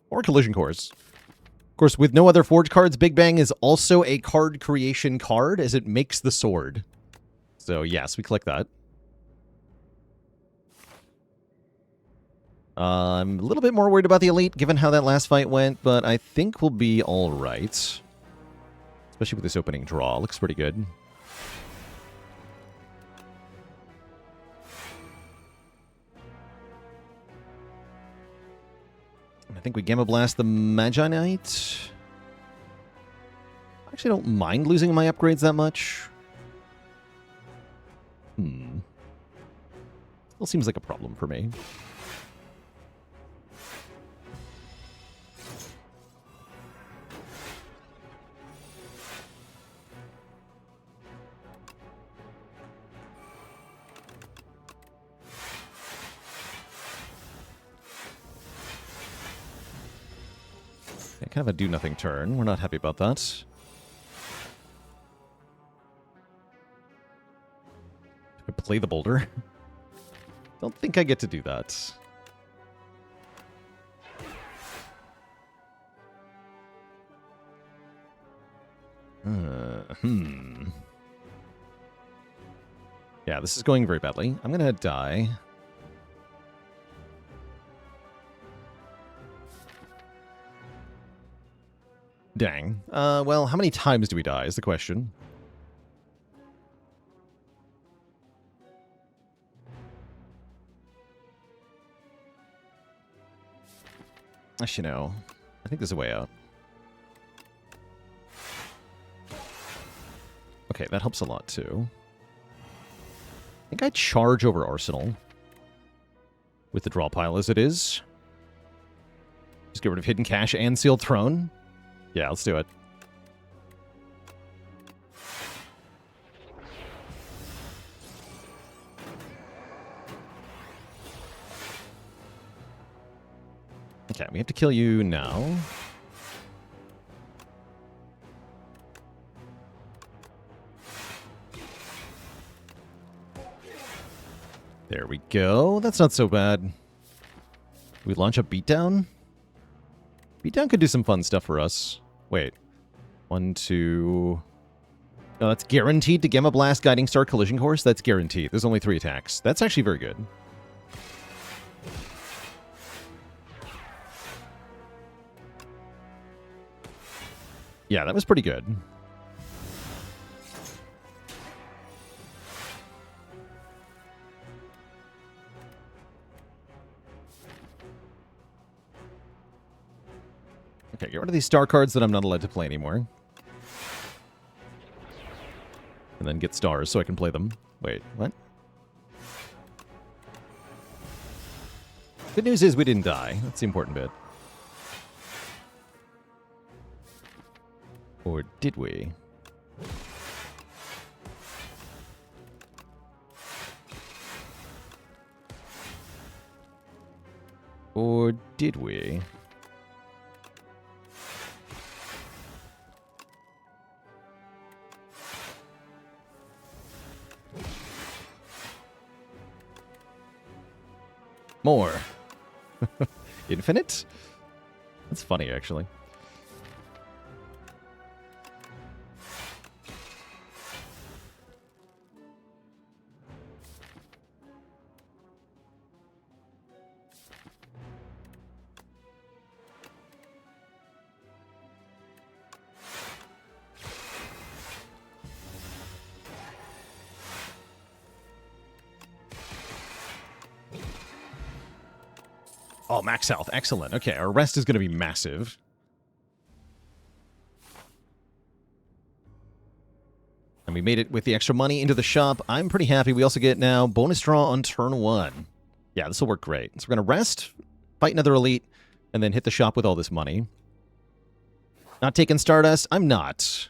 Or Collision Course. Of course, with no other Forge cards, Big Bang is also a card creation card, as it makes the sword. So, yes, we click that. I'm a little bit more worried about the Elite, given how that last fight went, but I think we'll be alright. Especially with this opening draw. Looks pretty good. I think we Gamma Blast the Magi Knight. I actually don't mind losing my upgrades that much. Still seems like a problem for me. Kind of a do-nothing turn. We're not happy about that. play the boulder. Don't think I get to do that. Yeah, this is going very badly. I'm gonna die. Dang. Well, how many times do we die is the question. Actually, no. I think there's a way out. Okay, that helps a lot, too. I think I charge over Arsenal. With the draw pile as it is. Just get rid of Hidden Cache and Sealed Throne. Yeah, let's do it. Okay, we have to kill you now. There we go. That's not so bad. We launch a beatdown? Beatdown could do some fun stuff for us. Wait. 1, 2... No, that's guaranteed to Gamma Blast, Guiding Star, Collision Course. That's guaranteed. There's only 3 attacks. That's actually very good. Yeah, that was pretty good. Okay, get rid of these star cards that I'm not allowed to play anymore. And then get stars so I can play them. Wait, what? Good news is we didn't die. That's the important bit. Or did we? Or did we? More. Infinite? That's funny, actually. Oh, max health. Excellent. Okay, our rest is going to be massive. And we made it with the extra money into the shop. I'm pretty happy. We also get now bonus draw on turn 1. Yeah, this will work great. So we're going to rest, fight another elite, and then hit the shop with all this money. Not taking Stardust? I'm not.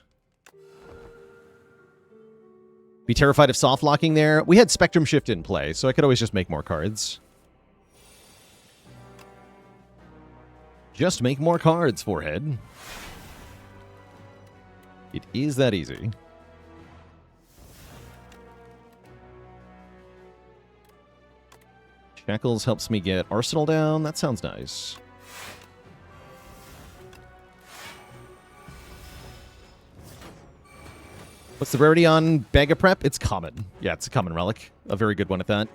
Be terrified of soft locking there. We had Spectrum Shift in play, so I could always just make more cards. Just make more cards, Forehead. It is that easy. Shackles helps me get Arsenal down. That sounds nice. What's the rarity on Bag of Prep? It's common. Yeah, it's a common relic. A very good one at that.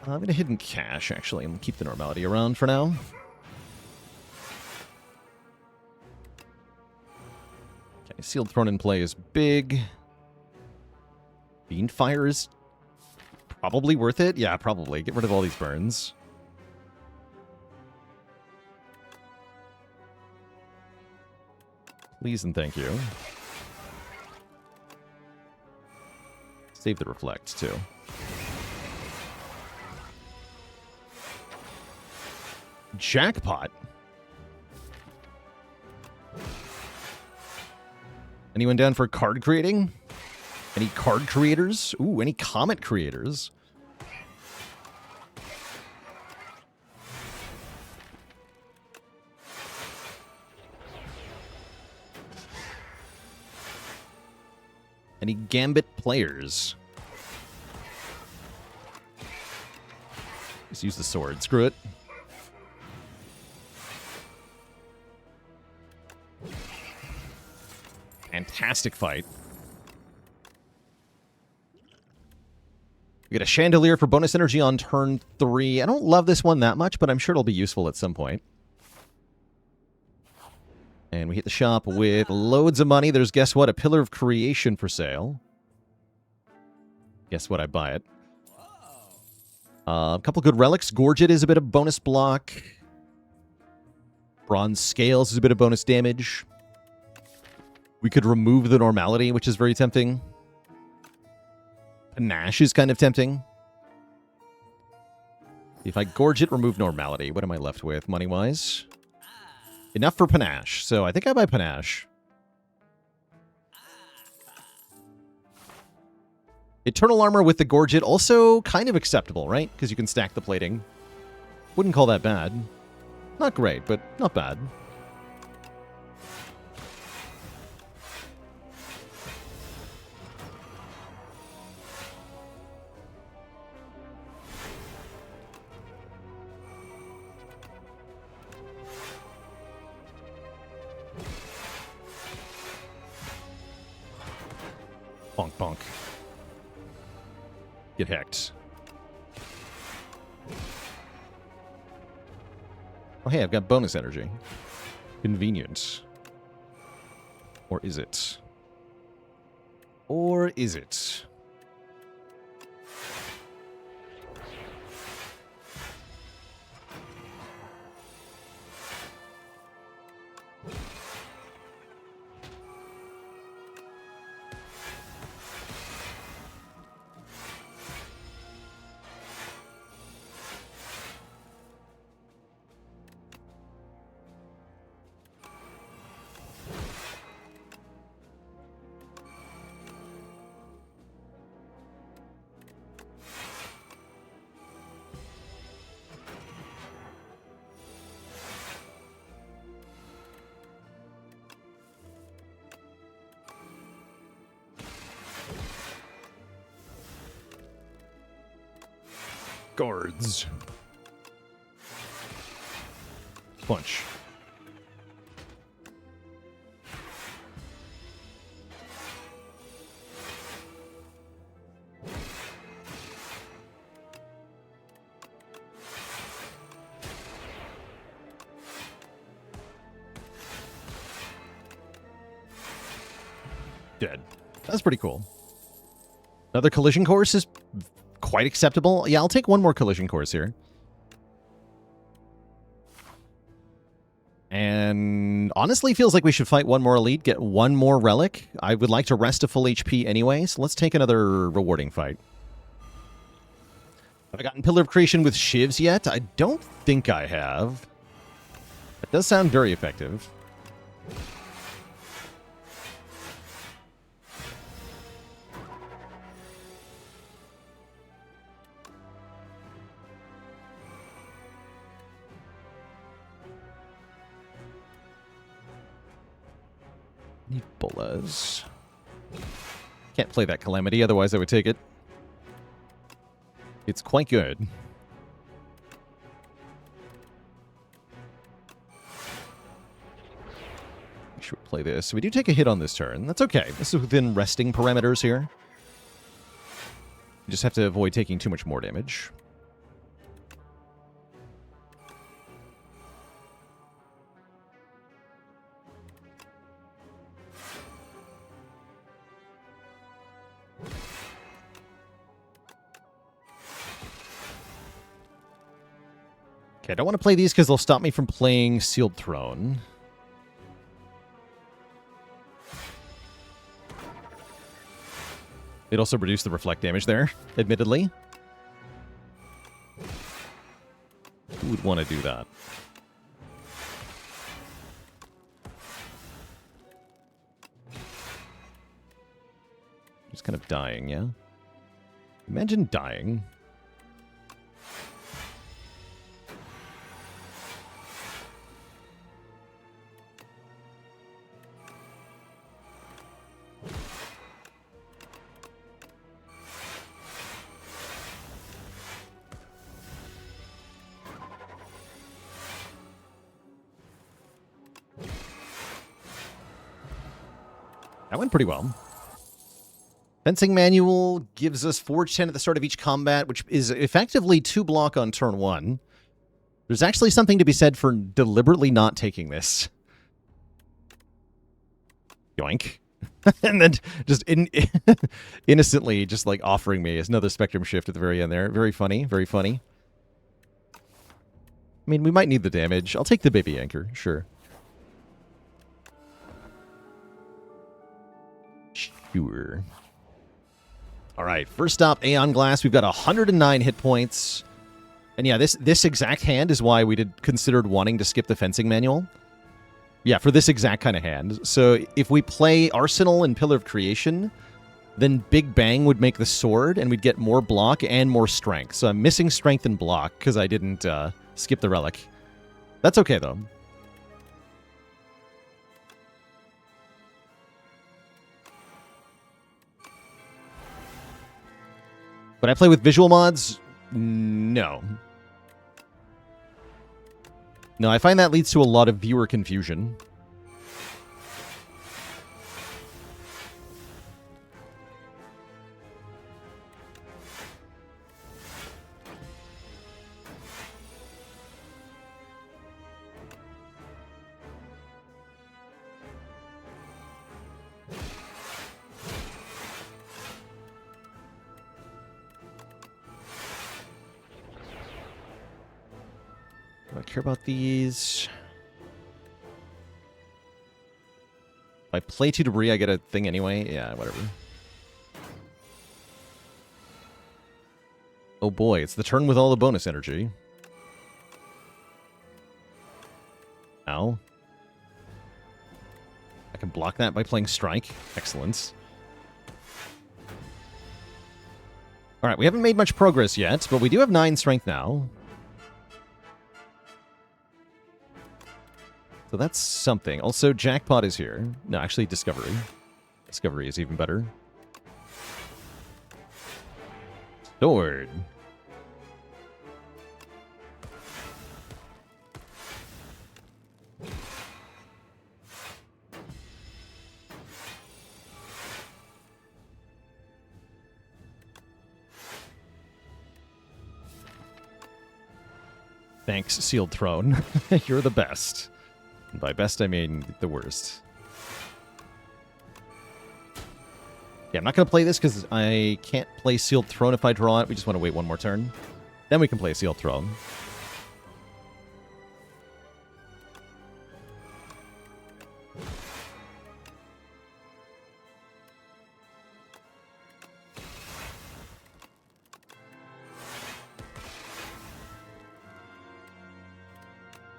I'm going to Hidden Cache, actually, and keep the normality around for now. Okay, Sealed Throne in play is big. Beanfire is probably worth it. Yeah, probably. Get rid of all these burns. Please and thank you. Save the Reflect, too. Jackpot. Anyone down for card creating? Any card creators? Ooh, any comet creators? Any Gambit players? Just use the sword. Screw it. Fantastic fight. We get a Chandelier for bonus energy on turn 3. I don't love this one that much, but I'm sure it'll be useful at some point. And we hit the shop with loads of money. There's, guess what, a Pillar of Creation for sale. Guess what, I buy it. A couple good relics. Gorget is a bit of bonus block. Bronze Scales is a bit of bonus damage. We could remove the Normality, which is very tempting. Panache is kind of tempting. If I Gorget, remove Normality, what am I left with money-wise? Enough for Panache, so I think I buy Panache. Eternal Armor with the Gorget, also kind of acceptable, right? Because you can stack the plating. Wouldn't call that bad. Not great, but not bad. Bonk, bonk. Get hacked. Oh, hey, I've got bonus energy. Convenient. Or is it? Or is it? Guards. Punch. Dead. That's pretty cool. Another collision course is quite acceptable. Yeah, I'll take one more collision course here. And honestly, feels like we should fight one more elite, get one more relic. I would like to rest a full HP anyway, so let's take another rewarding fight. Have I gotten Pillar of Creation with shivs yet? I don't think I have. It does sound very effective. Need bolas. Can't play that Calamity, otherwise I would take it. It's quite good. We should play this. We do take a hit on this turn. That's okay. This is within resting parameters here. You just have to avoid taking too much more damage. Okay, I don't want to play these because they'll stop me from playing Sealed Throne. It also reduced the reflect damage there, admittedly. Who would want to do that? Just kind of dying, yeah? Imagine dying. That went pretty well. Fencing Manual gives us Forge 10 at the start of each combat, which is effectively 2 block on turn 1. There's actually something to be said for deliberately not taking this. Yoink. And then just innocently just like offering me as another Spectrum Shift at the very end there. Very funny, very funny. I mean, we might need the damage. I'll take the Baby Anchor, sure. Sure. All right, first up, Aeon Glass. We've got 109 hit points. And yeah, this exact hand is why we considered wanting to skip the Fencing Manual. Yeah, for this exact kind of hand. So if we play Arsenal and Pillar of Creation, then Big Bang would make the sword, and we'd get more block and more strength. So I'm missing strength and block because I didn't skip the Relic. That's okay, though. Would I play with visual mods? No. No, I find that leads to a lot of viewer confusion. Do I care about these? If I play 2 Debris, I get a thing anyway? Yeah, whatever. Oh boy, it's the turn with all the bonus energy. Ow. I can block that by playing Strike. Excellent. Alright, we haven't made much progress yet, but we do have 9 strength now. So that's something. Also, Jackpot is here. No, actually, Discovery. Discovery is even better. Sword. Thanks, Sealed Throne. You're the best. And by best, I mean the worst. Yeah, I'm not going to play this because I can't play Sealed Throne if I draw it. We just want to wait one more turn. Then we can play Sealed Throne.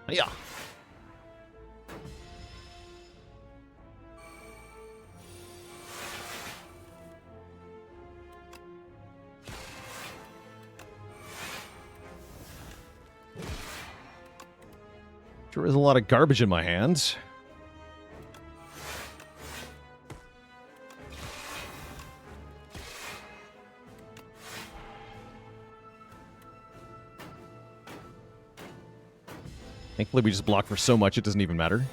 Yeah. Sure is a lot of garbage in my hands. Thankfully, we just block for so much it doesn't even matter.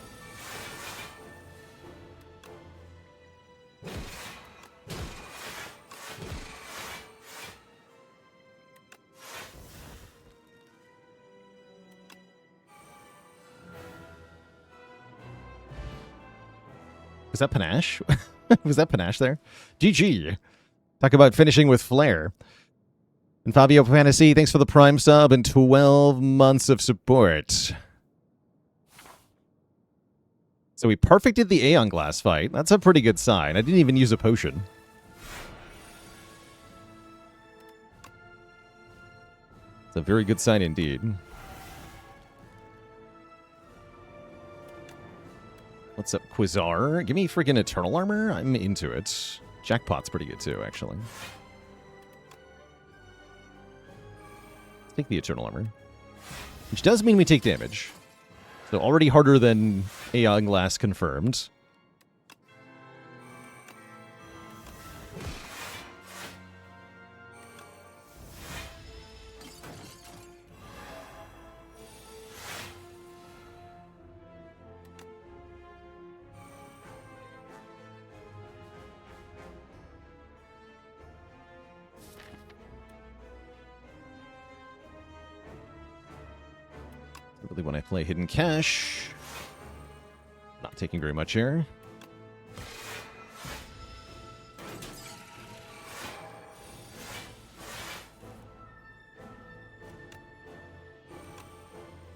Was that Panache? Was that Panache there? GG. Talk about finishing with flair. And Fabio Fantasy, thanks for the Prime sub and 12 months of support. So we perfected the Aeon Glass fight. That's a pretty good sign. I didn't even use a potion. It's a very good sign indeed. What's up, Quasar? Give me freaking Eternal Armor? I'm into it. Jackpot's pretty good too, actually. Let's take the Eternal Armor. Which does mean we take damage. So already harder than Aeon Glass confirmed. Really want to play Hidden Cache. Not taking very much here.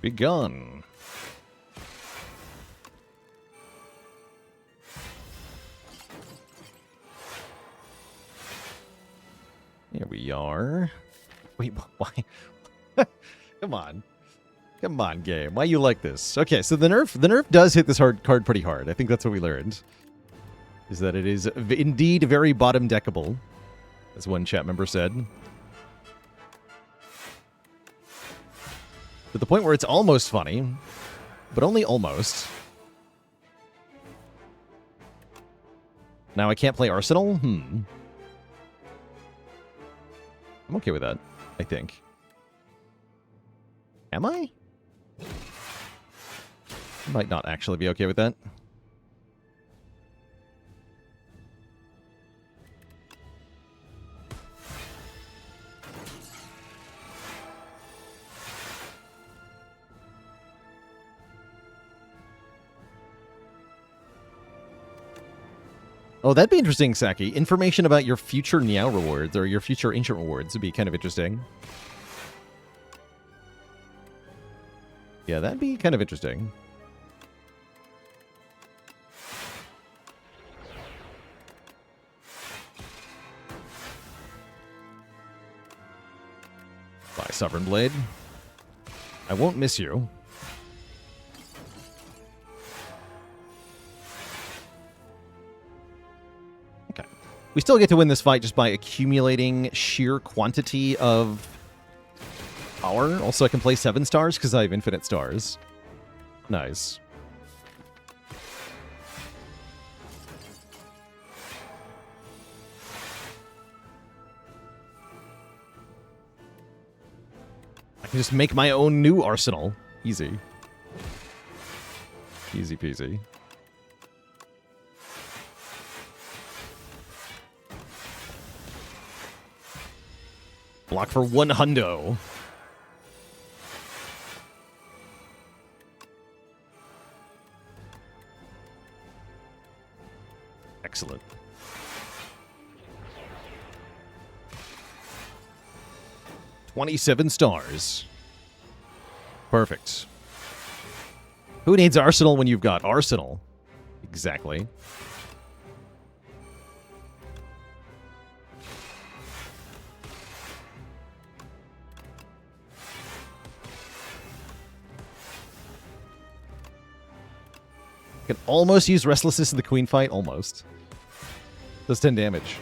Begun. Here we are. Wait, why? Come on. Come on, game. Why you like this? Okay, so the nerf does hit this card pretty hard. I think that's what we learned. Is that it is indeed very bottom deckable, as one chat member said. To the point where it's almost funny, but only almost. Now I can't play Arsenal? I'm okay with that, I think. Am I? Might not actually be okay with that. Oh, that'd be interesting, Saki. Information about your future Niao rewards or your future Ancient rewards would be kind of interesting. Yeah, that'd be kind of interesting. Bye, Sovereign Blade. I won't miss you. Okay. We still get to win this fight just by accumulating sheer quantity of power. Also, I can play 7 stars because I have infinite stars. Nice. I can just make my own new arsenal. Easy. Easy peasy. Block for 1 hundo. Excellent. $27 stars. Perfect. Who needs Arsenal when you've got Arsenal? Exactly. Can almost use Restlessness in the Queen fight. Almost. Does 10 damage.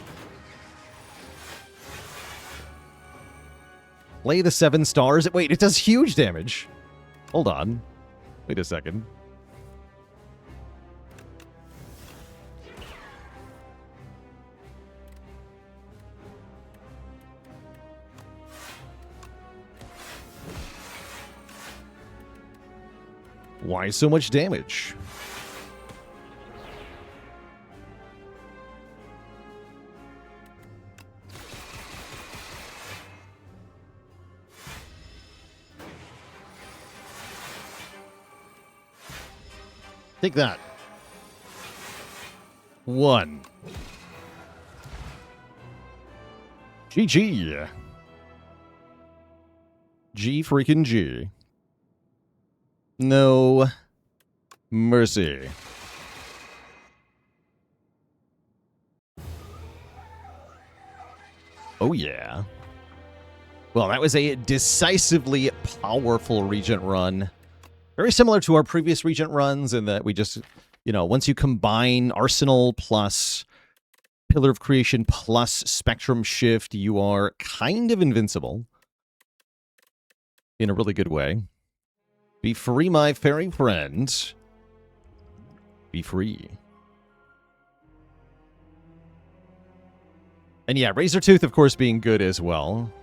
Play the 7 stars. Wait, it does huge damage. Hold on. Wait a second. Why so much damage? Take that. 1. GG. G freaking G. No mercy. Oh yeah. Well, that was a decisively powerful Regent run. Very similar to our previous Regent runs in that we just, you know, once you combine Arsenal plus Pillar of Creation plus Spectrum Shift, you are kind of invincible. In a really good way. Be free, my fairy friend. Be free. And yeah, Razortooth, of course, being good as well.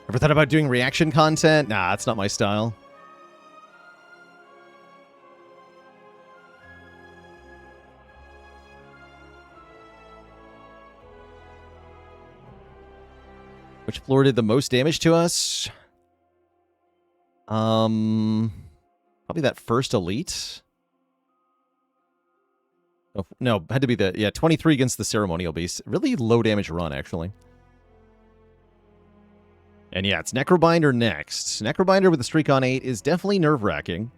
Ever thought about doing reaction content? Nah, that's not my style. Which floor did the most damage to us? Probably that first elite. Oh, no, had to be the 23 against the ceremonial beast. Really low damage run, actually. And yeah, it's Necrobinder next. Necrobinder with a streak on 8 is definitely nerve-wracking.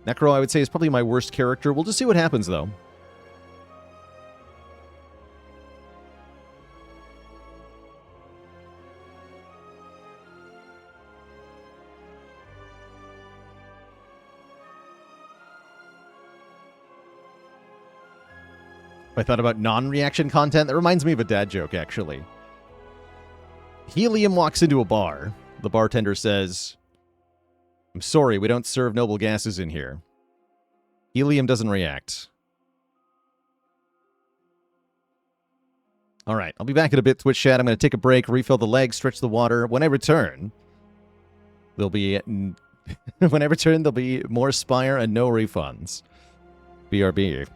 Necro, I would say, is probably my worst character. We'll just see what happens, though. I thought about non-reaction content. That reminds me of a dad joke, actually. Helium walks into a bar. The bartender says, "I'm sorry, we don't serve noble gases in here." Helium doesn't react. All right, I'll be back in a bit, Twitch chat. I'm going to take a break, refill the legs, stretch the water. When I return, there'll be more Spire and no refunds. BRB.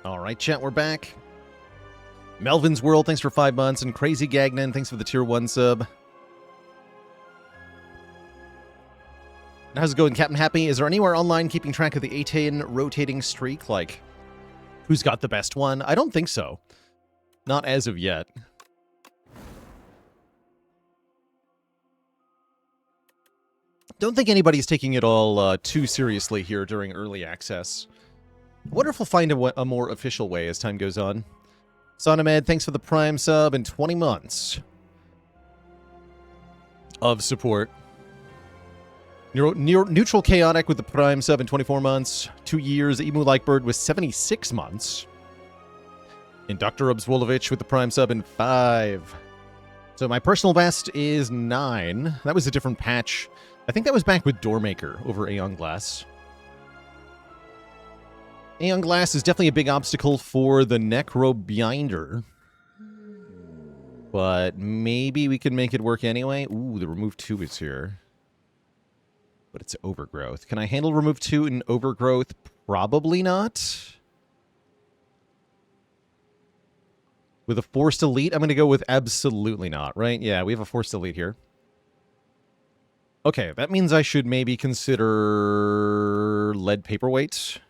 All right, chat, we're back. Melvin's World, thanks for 5 months. And Crazy Gagnon, thanks for the tier 1 sub. How's it going, Captain Happy? Is there anywhere online keeping track of the 18 rotating streak? Like, who's got the best one? I don't think so. Not as of yet. Don't think anybody's taking it all too seriously here during early access. I wonder if we'll find a more official way as time goes on. Sonamed, thanks for the Prime sub and 20 months of support. Neutral Chaotic with the Prime sub in 24 months. 2 years. Emu Likebird with 76 months. And Dr. Obzwolovich with the Prime sub in 5. So my personal best is 9. That was a different patch. I think that was back with Doormaker over Aeon Glass. Aeon Glass is definitely a big obstacle for the Necrobinder. But maybe we can make it work anyway. Ooh, the Remove 2 is here. But it's Overgrowth. Can I handle Remove 2 in Overgrowth? Probably not. With a Forced Elite, I'm going to go with absolutely not, right? Yeah, we have a Forced Elite here. Okay, that means I should maybe consider Lead Paperweight.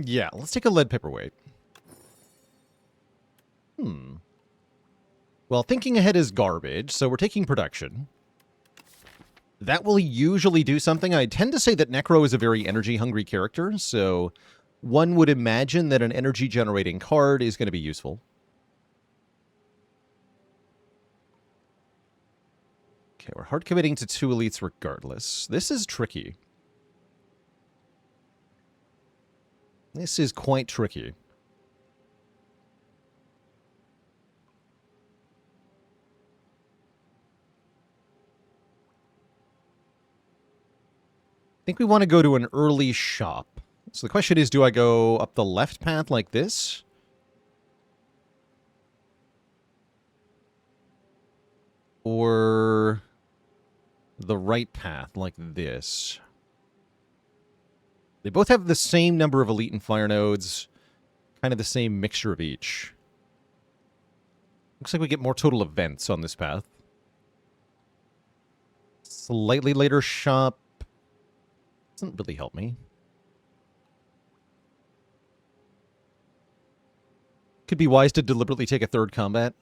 Yeah, let's take a Lead Paperweight. Well, thinking ahead is garbage, so we're taking production. That will usually do something. I tend to say that Necro is a very energy-hungry character, so one would imagine that an energy-generating card is going to be useful. Okay, we're hard committing to 2 elites regardless. This is tricky. This is quite tricky. I think we want to go to an early shop. So the question is, do I go up the left path like this? Or the right path like this? They both have the same number of elite and fire nodes. Kind of the same mixture of each. Looks like we get more total events on this path. Slightly later shop. Doesn't really help me. Could be wise to deliberately take a third combat.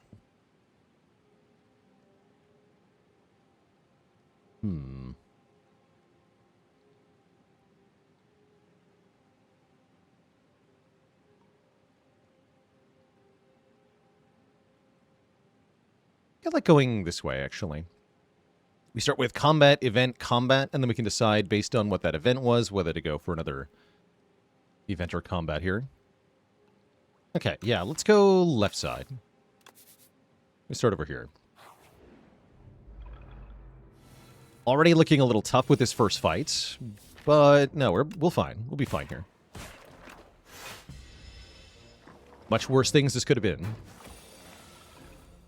I like going this way, actually. We start with combat, event, combat, and then we can decide based on what that event was, whether to go for another event or combat here. Okay, yeah, let's go left side. We start over here. Already looking a little tough with this first fight, but no, we'll fine. We'll be fine here. Much worse things this could have been.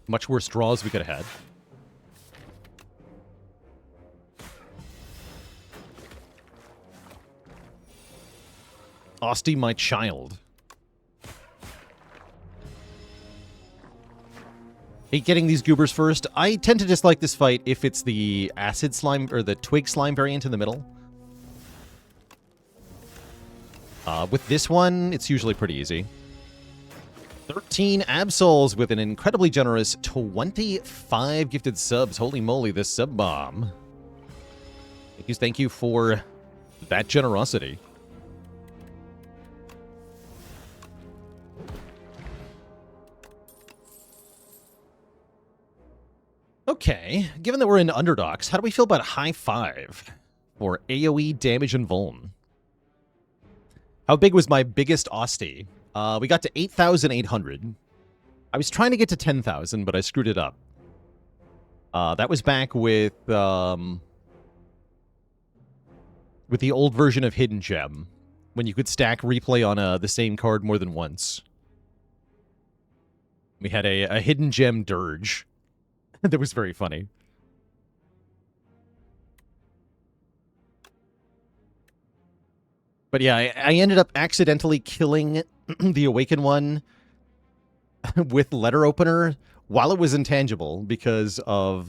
Much worse draws we could have had. Osti, my child. Hate getting these goobers first. I tend to dislike this fight if it's the acid slime or the twig slime variant in the middle. With this one, it's usually pretty easy. 13 Absols with an incredibly generous 25 gifted subs. Holy moly, this sub bomb. Thank you for that generosity. Okay, given that we're in underdogs, how do we feel about high 5 for AoE damage and vuln? How big was my biggest Osti? We got to 8,800. I was trying to get to 10,000, but I screwed it up. That was back with the old version of Hidden Gem, when you could stack replay on the same card more than once. We had a Hidden Gem Dirge. That was very funny. But yeah, I ended up accidentally killing the Awakened one with Letter Opener while it was intangible because I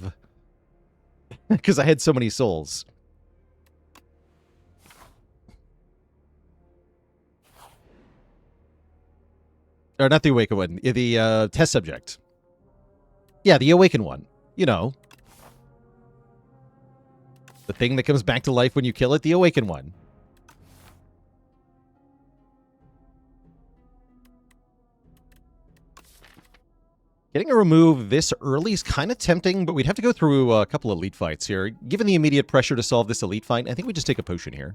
had so many souls. Or not the Awakened one, the test subject. Yeah, the Awakened one. You know. The thing that comes back to life when you kill it, the Awakened one. Getting a remove this early is kind of tempting, but we'd have to go through a couple elite fights here. Given the immediate pressure to solve this elite fight, I think we just take a potion here.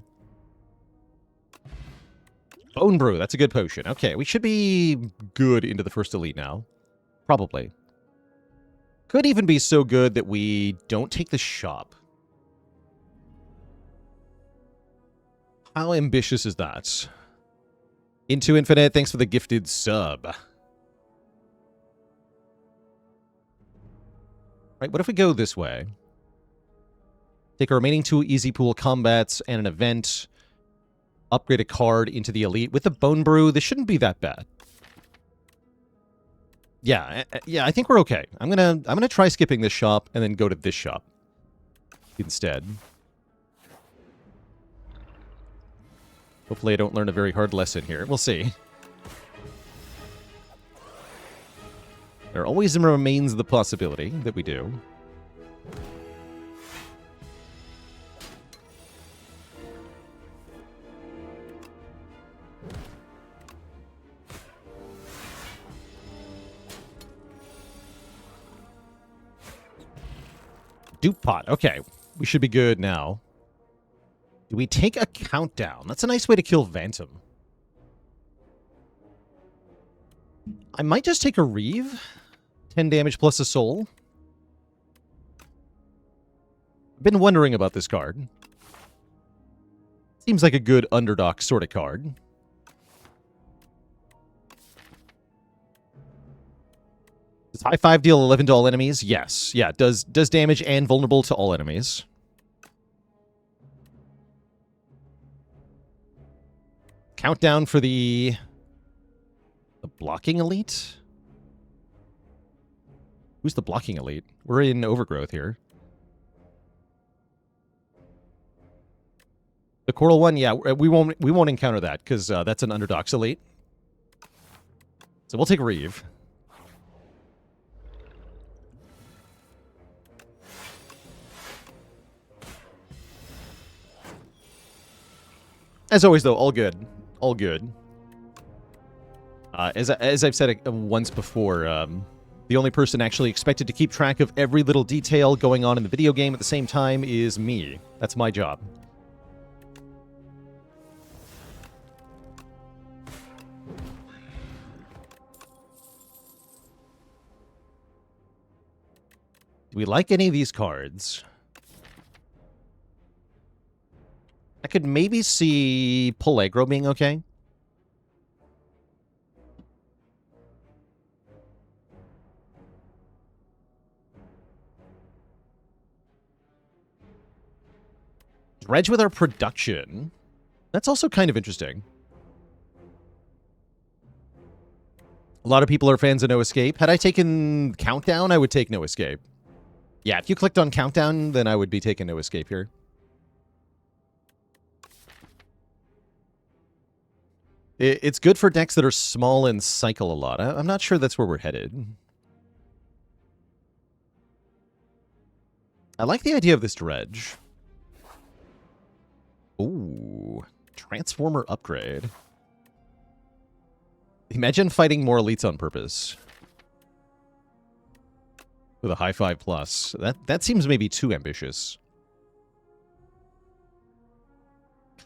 Bone Brew, that's a good potion. Okay, we should be good into the first elite now. Probably. Could even be so good that we don't take the shop. How ambitious is that? Into Infinite, thanks for the gifted sub. Right, what if we go this way? Take our remaining 2 easy pool combats and an event. Upgrade a card into the elite. With the Bone Brew, this shouldn't be that bad. Yeah, I think we're okay. I'm gonna try skipping this shop and then go to this shop instead. Hopefully I don't learn a very hard lesson here. We'll see. There always remains the possibility that we do. Dupe pot. Okay, we should be good now. Do we take a countdown? That's a nice way to kill Vantum. I might just take a Reeve. 10 damage plus a soul. I've been wondering about this card. Seems like a good underdog sort of card. Does High Five deal 11 to all enemies? Yes. Yeah, does damage and vulnerable to all enemies. Countdown for the blocking elite? Who's the blocking elite? We're in Overgrowth here. The Coral one, yeah, we won't encounter that because that's an Underdox elite. So we'll take Reeve. As always, though, all good. All good. As I've said once before, the only person actually expected to keep track of every little detail going on in the video game at the same time is me. That's my job. Do we like any of these cards? I could maybe see Peligro being okay. Dredge with our production. That's also kind of interesting. A lot of people are fans of No Escape. Had I taken Countdown, I would take No Escape. Yeah, if you clicked on Countdown, then I would be taking No Escape here. It's good for decks that are small and cycle a lot. I'm not sure that's where we're headed. I like the idea of this Dredge. Ooh, Transformer upgrade. Imagine fighting more elites on purpose. With a High Five plus. That seems maybe too ambitious.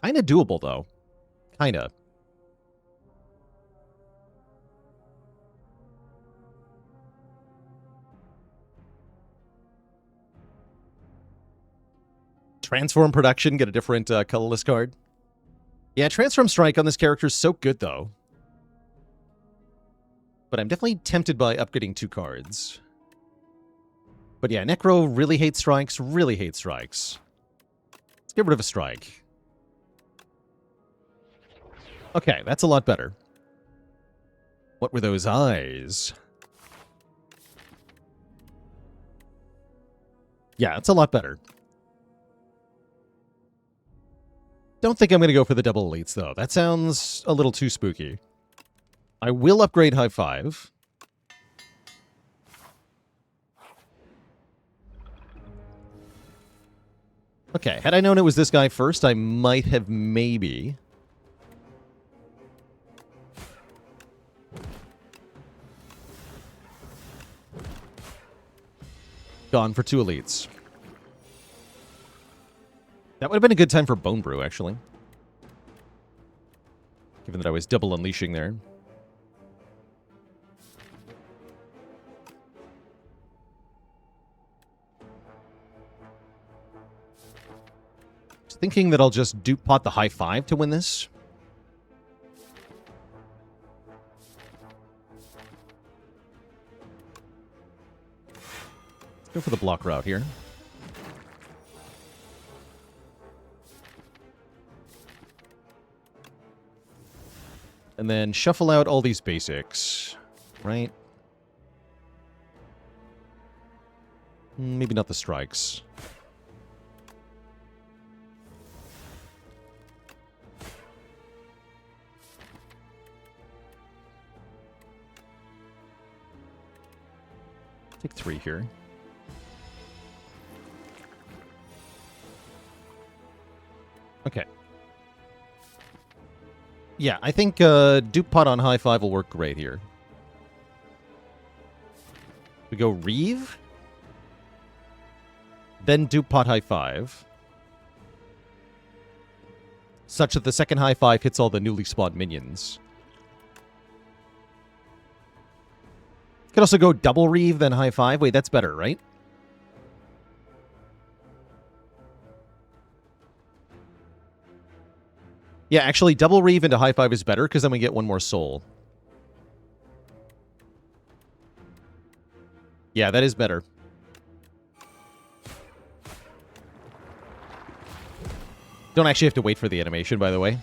Kinda doable, though. Kinda. Transform production, get a different colorless card. Yeah, Transform Strike on this character is so good, though. But I'm definitely tempted by upgrading 2 cards. But yeah, Necro really hates strikes, really hates strikes. Let's get rid of a strike. Okay, that's a lot better. What were those eyes? Yeah, it's a lot better. Don't think I'm going to go for the double elites, though. That sounds a little too spooky. I will upgrade High Five. Okay, had I known it was this guy first, I might have maybe... gone for 2 elites. That would have been a good time for Bone Brew, actually. Given that I was double unleashing there. Just thinking that I'll just dupe pot the High Five to win this. Let's go for the block route here. And then shuffle out all these basics, right? Maybe not the strikes. Take 3 here. Okay. Yeah, I think dupe pot on High Five will work great here. We go Reeve. Then dupe pot High Five. Such that the second High Five hits all the newly spawned minions. Could also go double Reeve, then High Five. Wait, that's better, right? Yeah, actually, double Reeve into High Five is better, because then we get 1 more soul. Yeah, that is better. Don't actually have to wait for the animation, by the way.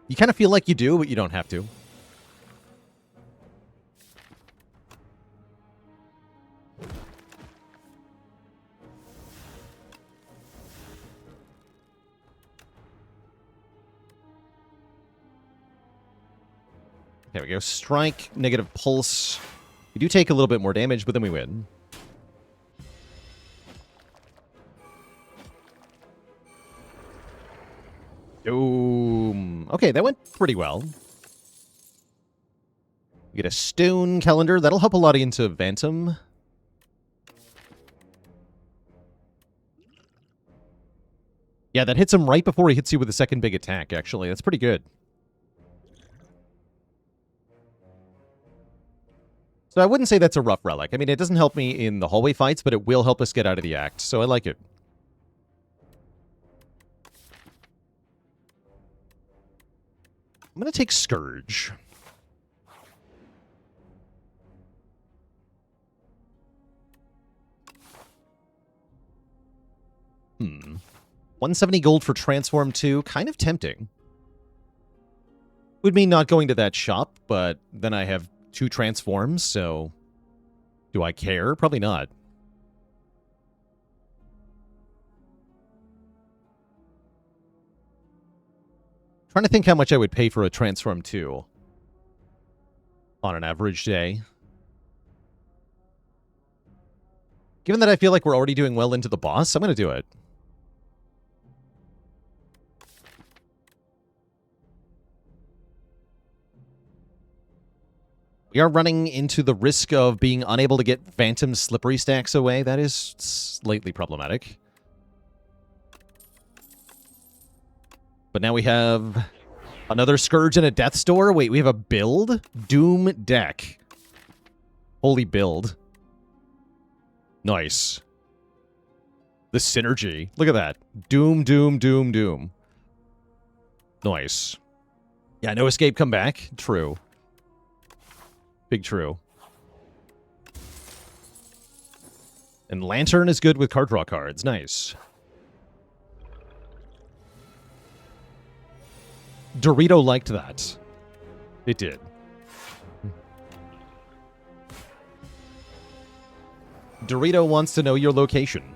You kind of feel like you do, but you don't have to. There we go. Strike, negative pulse. We do take a little bit more damage, but then we win. Doom. Okay, that went pretty well. We get a stone calendar. That'll help a lot into Phantom. Yeah, that hits him right before he hits you with the second big attack, actually. That's pretty good. So I wouldn't say that's a rough relic. I mean, it doesn't help me in the hallway fights, but it will help us get out of the act, so I like it. I'm going to take Scourge. Hmm. 170 gold for Transform 2. Kind of tempting. Would mean not going to that shop, but then I have 2 transforms, so do I care? Probably not. Trying to think how much I would pay for a Transform 2 on an average day. Given that I feel like we're already doing well into the boss, I'm going to do it. We are running into the risk of being unable to get Phantom Slippery Stacks away. That is slightly problematic. But now we have another Scourge and a Death's Door. Wait, we have a build? Doom deck. Holy build. Nice. The synergy. Look at that. Doom, doom, doom, doom. Nice. Yeah, no escape, come back. True. Big true. And Lantern is good with card draw cards. Nice. Dorito liked that. It did. Dorito wants to know your location.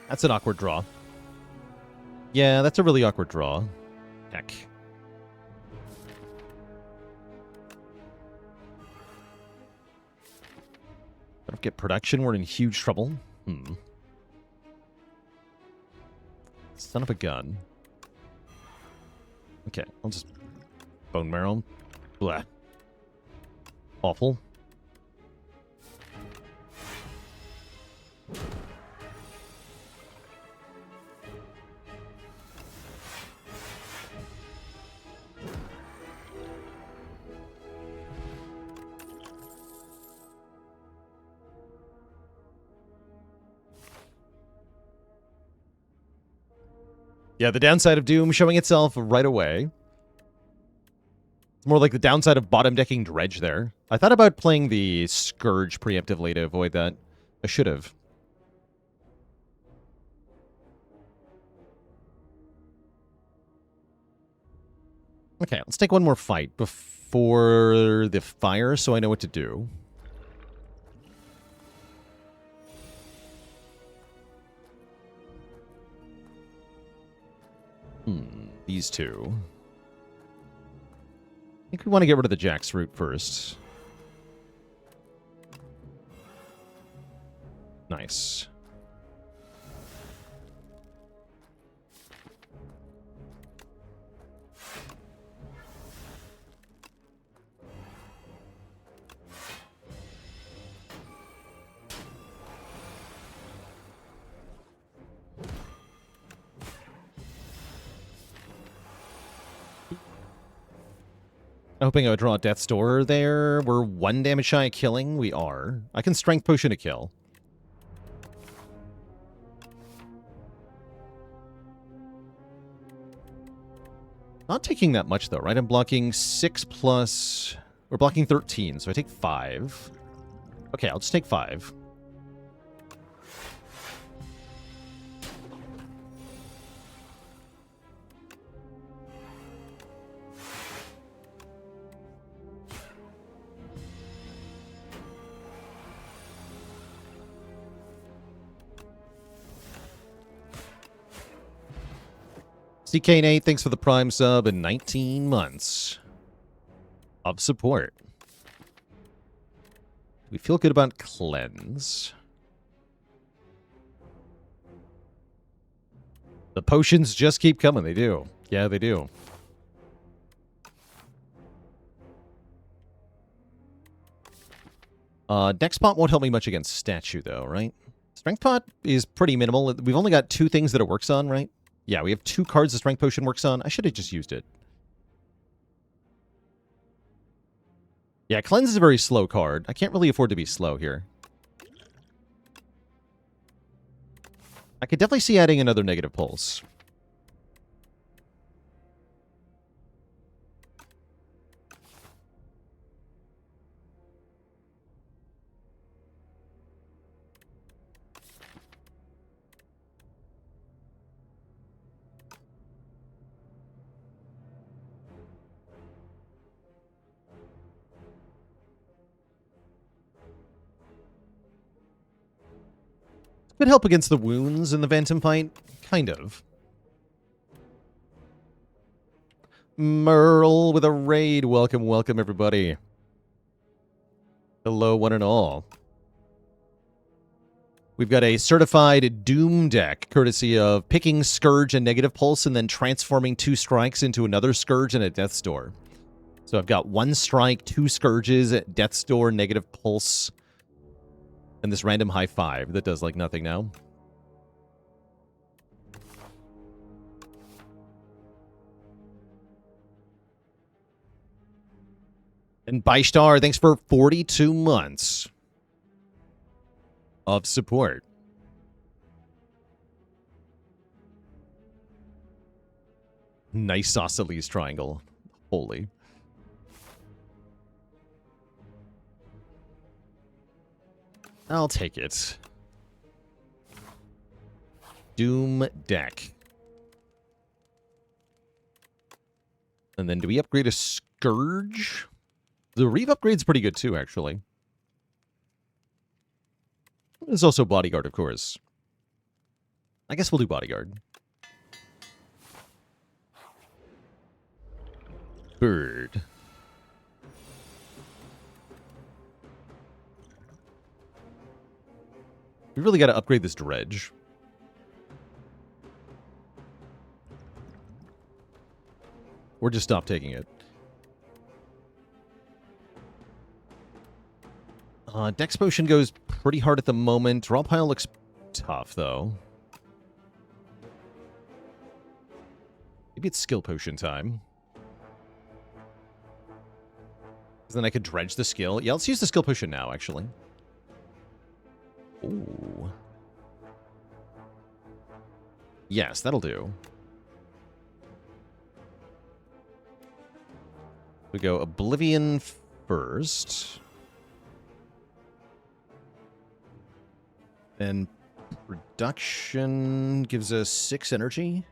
That's an awkward draw. Yeah, that's a really awkward draw. Heck. Don't get production, we're in huge trouble. Son of a gun. Okay, I'll just... Bone marrow. Blah. Awful. Yeah, the downside of Doom showing itself right away. It's more like the downside of bottom decking Dredge there. I thought about playing the Scourge preemptively to avoid that. I should have. Okay, let's take one more fight before the fire so I know what to do. These two. I think we want to get rid of the Jack's-Root first. Nice. Hoping I would draw a Death's Door there. We're 1 damage shy of killing. We are. I can Strength Potion to kill. Not taking that much, though, right? I'm blocking 6 plus... We're blocking 13, so I take 5. Okay, I'll just take 5. CK8, thanks for the Prime sub and 19 months of support. We feel good about Cleanse. The potions just keep coming. They do. Yeah, they do. Dex Pot won't help me much against Statue, though, right? Strength Pot is pretty minimal. We've only got 2 things that it works on, right? Yeah, we have 2 cards the Strength Potion works on. I should have just used it. Yeah, Cleanse is a very slow card. I can't really afford to be slow here. I could definitely see adding another negative pulse. Could help against the wounds in the Phantom fight. Kind of. Merle with a raid. Welcome, welcome, everybody. Hello, one and all. We've got a certified Doom deck, courtesy of picking Scourge and Negative Pulse and then transforming 2 strikes into another Scourge and a Death's Door. So I've got 1 strike, 2 Scourges, Death's Door, Negative Pulse, and this random high 5 that does like nothing now. And Baishtar, thanks for 42 months of support. Nice Isosceles triangle. Holy. I'll take it. Doom deck. And then do we upgrade a Scourge? The Reeve upgrade's pretty good too, actually. There's also Bodyguard, of course. I guess we'll do Bodyguard. Bird. We really got to upgrade this Dredge. Or just stop taking it. Dex Potion goes pretty hard at the moment. Draw Pile looks tough, though. Maybe it's Skill Potion time. Then I could dredge the skill. Yeah, let's use the Skill Potion now, actually. Ooh. Yes, that'll do. We go Oblivion first. And production gives us 6 energy.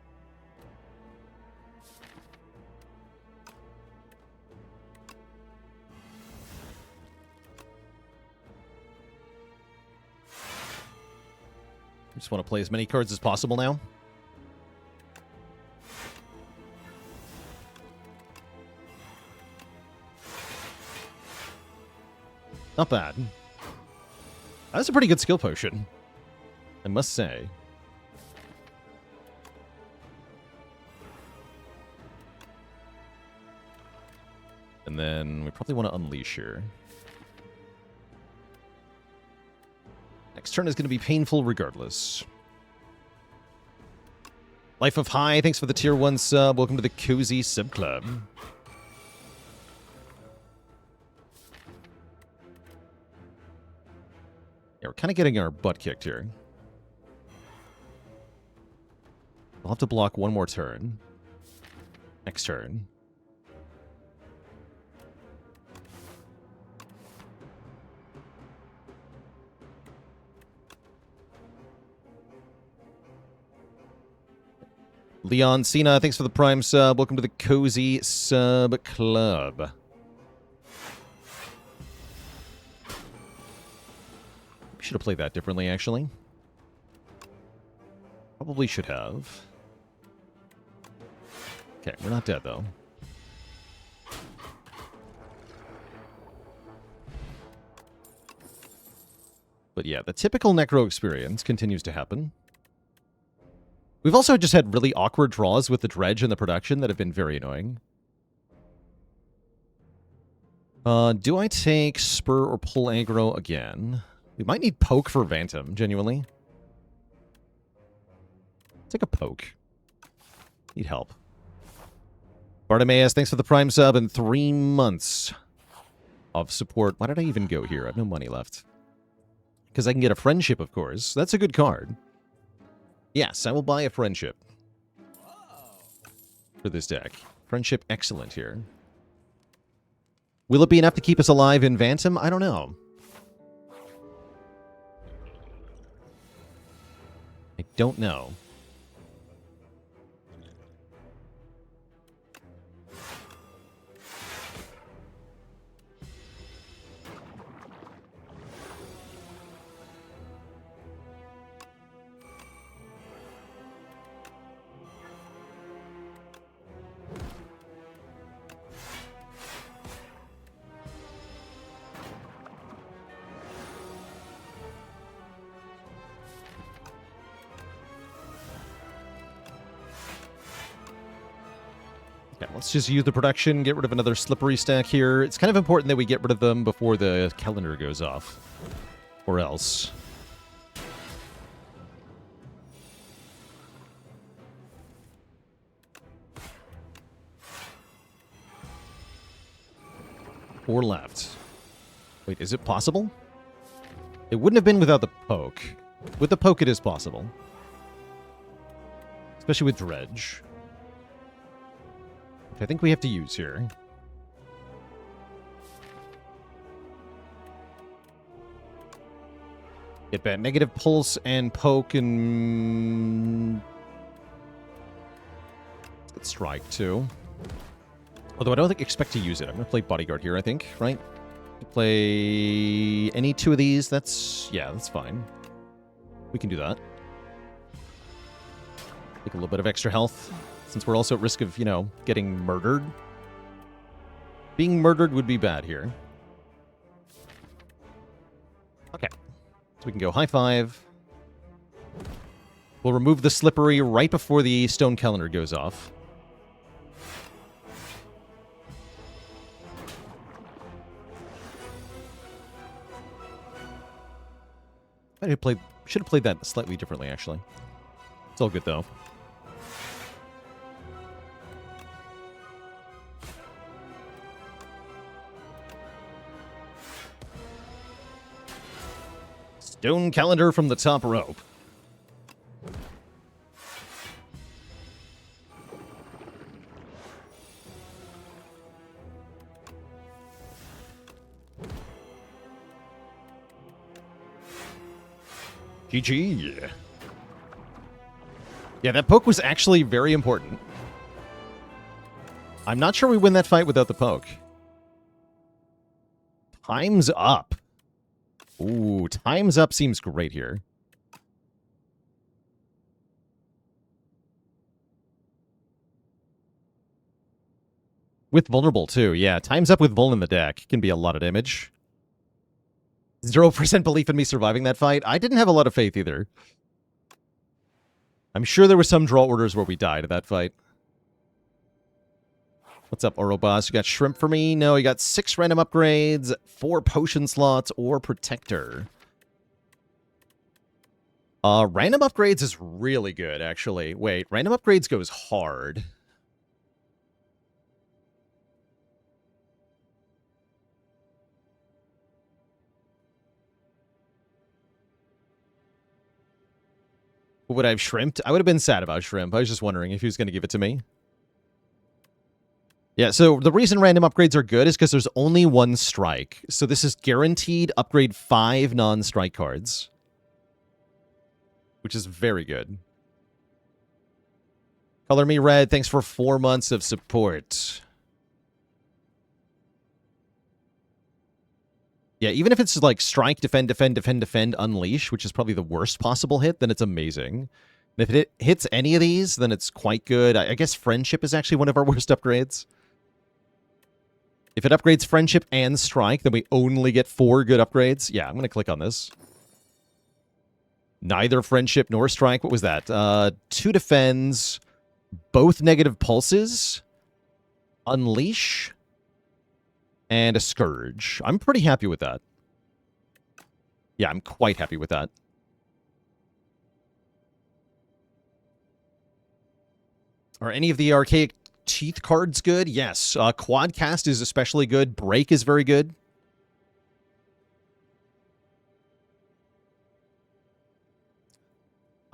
I just want to play as many cards as possible now. Not bad. That's a pretty good skill potion, I must say. And then we probably want to unleash here. Next turn is going to be painful regardless. Life of High, thanks for the tier 1 sub. Welcome to the Cozy Sub Club. Yeah, we're kind of getting our butt kicked here. We'll have to block 1 more turn. Next turn. Leon Cena, thanks for the Prime sub. Welcome to the Cozy Sub Club. We should have played that differently, actually. Probably should have. Okay, we're not dead, though. But yeah, the typical Necro experience continues to happen. We've also just had really awkward draws with the Dredge and the production that have been very annoying. Do I take Spur or Pull Aggro again? We might need Poke for Phantom, genuinely. Take a Poke. Need help. Bartimaeus, thanks for the Prime sub and 3 months of support. Why did I even go here? I have no money left. Because I can get a Friendship, of course. That's a good card. Yes, I will buy a Friendship for this deck. Friendship, excellent here. Will it be enough to keep us alive in Phantom? I don't know. I don't know. Okay, let's just use the production, get rid of another slippery stack here. It's kind of important that we get rid of them before the calendar goes off. Or else. Or left. Wait, is it possible? It wouldn't have been without the poke. With the poke, it is possible. Especially with Dredge. Which I think we have to use here. Get back negative pulse and poke and... Let's strike too. Although I don't expect to use it. I'm going to play Bodyguard here, I think, right? Play any two of these. That's fine. We can do that. Take a little bit of extra health, since we're also at risk of, getting murdered. Being murdered would be bad here. Okay. So we can go high five. We'll remove the slippery right before the stone calendar goes off. I should have played that slightly differently, actually. It's all good, though. Stone calendar from the top rope. GG. Yeah, that poke was actually very important. I'm not sure we win that fight without the poke. Time's up. Ooh, time's up seems great here. With vulnerable, too. Yeah, time's up with Vul in the deck. Can be a lot of damage. 0% belief in me surviving that fight. I didn't have a lot of faith either. I'm sure there were some draw orders where we died at that fight. What's up, Orobas? You got shrimp for me? No, you got 6 random upgrades, 4 potion slots, or protector. Random upgrades is really good, actually. Wait, random upgrades goes hard. Would I have shrimped? I would have been sad about shrimp. I was just wondering if he was going to give it to me. Yeah, so the reason random upgrades are good is because there's only 1 strike. So this is guaranteed upgrade 5 non-strike cards. Which is very good. Color me red. Thanks for 4 months of support. Yeah, even if it's like strike, defend, defend, defend, defend, unleash, which is probably the worst possible hit, then it's amazing. And if it hits any of these, then it's quite good. I guess friendship is actually one of our worst upgrades. If it upgrades friendship and strike, then we only get 4 good upgrades. Yeah, I'm going to click on this. Neither friendship nor strike. What was that? 2 defends, both negative pulses, unleash, and a scourge. I'm pretty happy with that. Yeah, I'm quite happy with that. Are any of the archaic teeth cards good? Yes. Quadcast is especially good. Break is very good.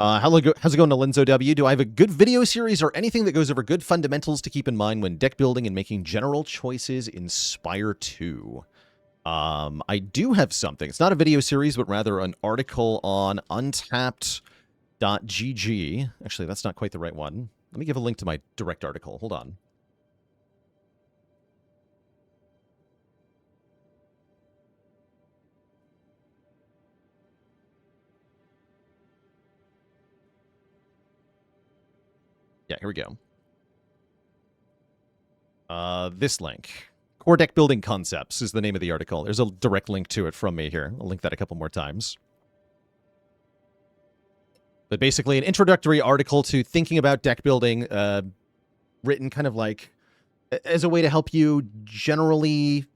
How's it going, Alenzo W? Do I have a good video series or anything that goes over good fundamentals to keep in mind when deck building and making general choices in Spire 2? I do have something. It's not a video series, but rather an article on untapped.gg. Actually, that's not quite the right one. Let me give a link to my direct article. Hold on. Yeah, here we go. This link. Core Deck Building Concepts is the name of the article. There's a direct link to it from me here. I'll link that a couple more times. But basically, an introductory article to thinking about deck building, written kind of like as a way to help you generally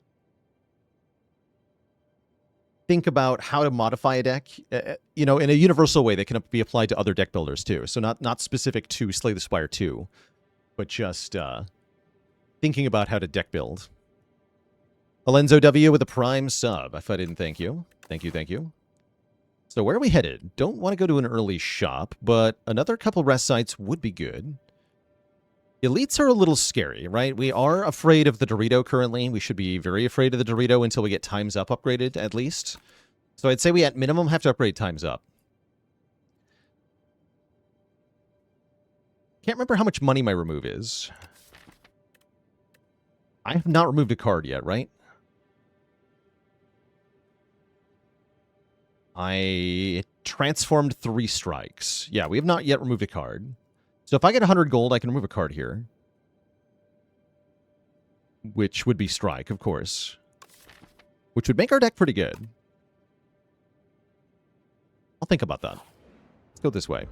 think about how to modify a deck, in a universal way that can be applied to other deck builders too. So not specific to Slay the Spire 2, but just thinking about how to deck build. Alenzo W with a prime sub. If I didn't thank you. Thank you, thank you. So where are we headed? Don't want to go to an early shop, but another couple rest sites would be good. Elites are a little scary, right? We are afraid of the Dorito currently. We should be very afraid of the Dorito until we get Time's Up upgraded, at least. So I'd say we at minimum have to upgrade Time's Up. Can't remember how much money my remove is. I have not removed a card yet, right? I transformed 3 strikes. Yeah, we have not yet removed a card. So if I get 100 gold, I can remove a card here. Which would be Strike, of course. Which would make our deck pretty good. I'll think about that. Let's go this way.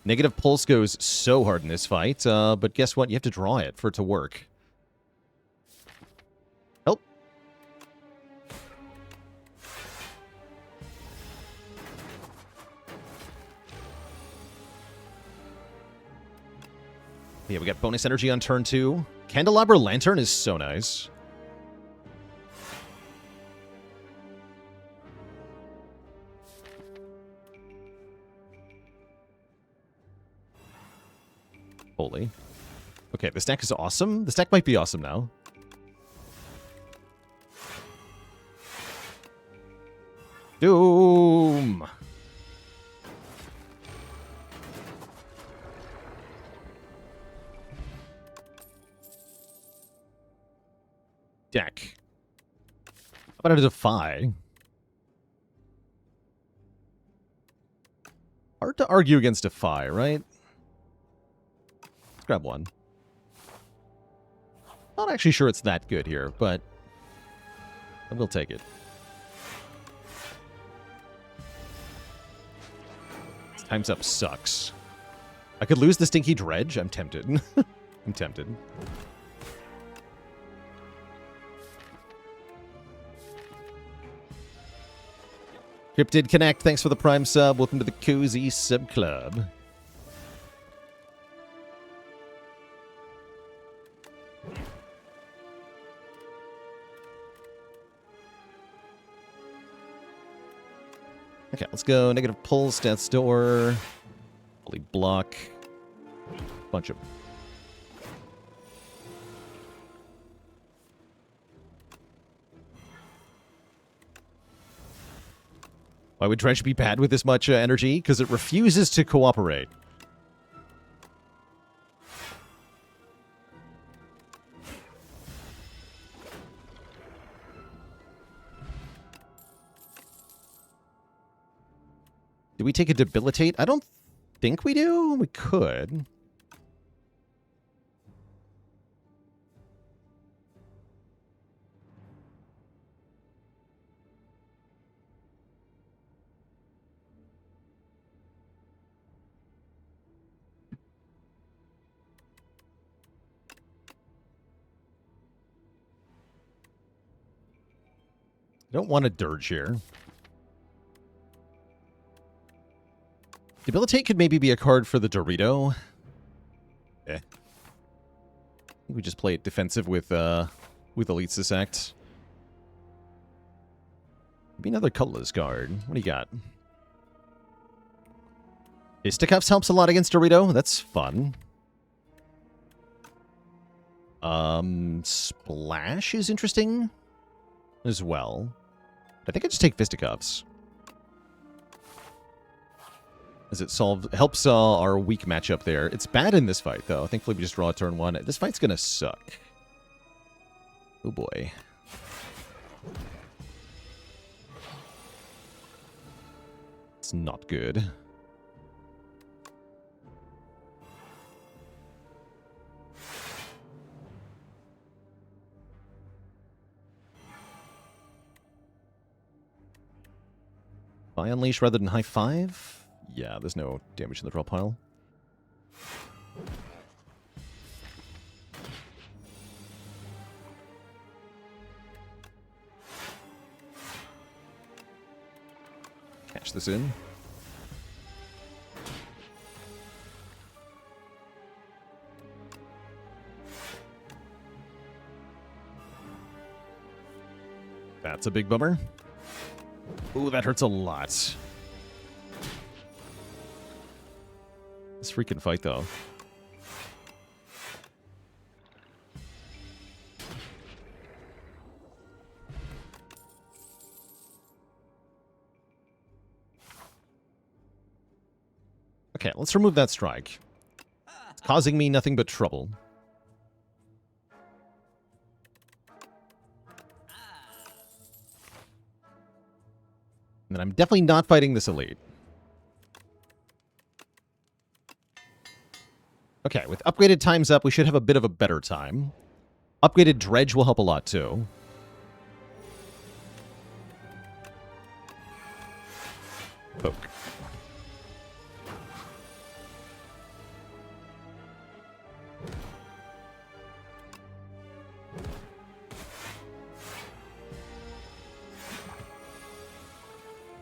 Negative Pulse goes so hard in this fight, but guess what? You have to draw it for it to work. Help. Yeah, we got bonus energy on turn 2. Candelabra Lantern is so nice. Holy. Okay, this deck is awesome. This deck might be awesome now. Doom! Deck. How about a Defy? Hard to argue against Defy, right? Let's grab one. Not actually sure it's that good here, but I will take it. Time's Up sucks. I could lose the Stinky Dredge. I'm tempted. I'm tempted. Cryptid Connect, thanks for the Prime sub. Welcome to the Cozy Sub Club. Okay, let's go. Negative Pulse, Death's Door. Holy Block. Bunch of... Why would Dredge be bad with this much energy? Because it refuses to cooperate. Do we take a Debilitate? I don't think we do. We could. I don't want a Dirge here. Debilitate could maybe be a card for the Dorito. I think we just play it defensive with Elite's Dissect. Maybe another Cutlass card. What do you got? Fisticuffs helps a lot against Dorito. That's fun. Splash is interesting as well. I think I just take Fisticuffs. As it helps our weak matchup there. It's bad in this fight, though. Thankfully, we just draw a turn 1. This fight's gonna suck. Oh, boy. It's not good. Buy Unleash rather than High Five? Yeah, there's no damage in the draw pile. patch this in. That's a big bummer. Ooh, that hurts a lot. This freaking fight, though. Okay, let's remove that strike. It's causing me nothing but trouble. And I'm definitely not fighting this elite. Okay, with upgraded times up, we should have a bit of a better time. Upgraded dredge will help a lot, too. Poke.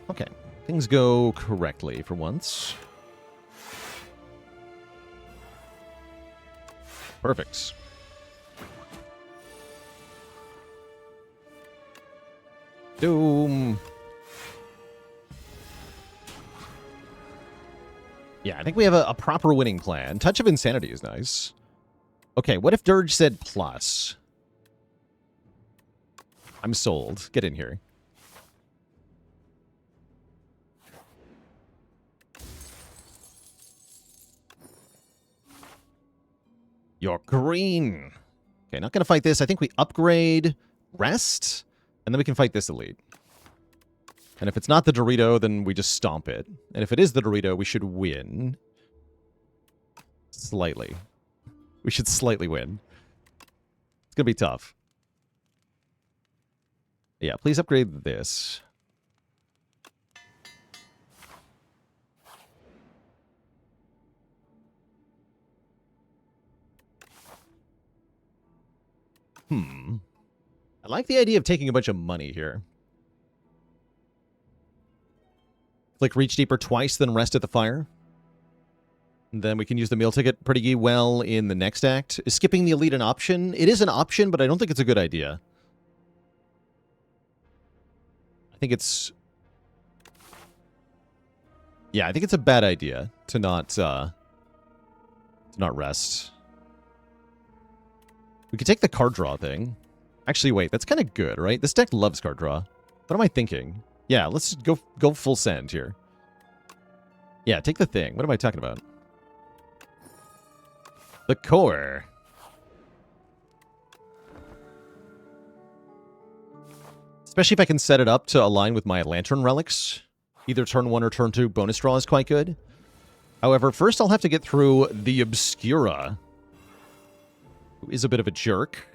Okay, things go correctly for once. Perfect. Doom. Yeah, I think we have a proper winning plan. Touch of Insanity is nice. Okay, what if Dirge said plus? I'm sold. Get in here. You're green. Okay, not going to fight this. I think we upgrade rest, and then we can fight this elite. And if it's not the Dorito, then we just stomp it. And if it is the Dorito, we should win. Slightly. We should slightly win. It's going to be tough. Yeah, please upgrade this. I like the idea of taking a bunch of money here. Click Reach Deeper twice, then rest at the fire. And then we can use the meal ticket pretty well in the next act. Is skipping the elite an option? It is an option, but I don't think it's a good idea. I think it's... Yeah, I think it's a bad idea to not rest. We could take the card draw thing. Actually, wait, that's kind of good, right? This deck loves card draw. What am I thinking? Yeah, let's go full send here. Yeah, take the thing. What am I talking about? The core. Especially if I can set it up to align with my Lantern Relics. Either turn 1 or turn 2 bonus draw is quite good. However, first I'll have to get through the Obscura, who is a bit of a jerk.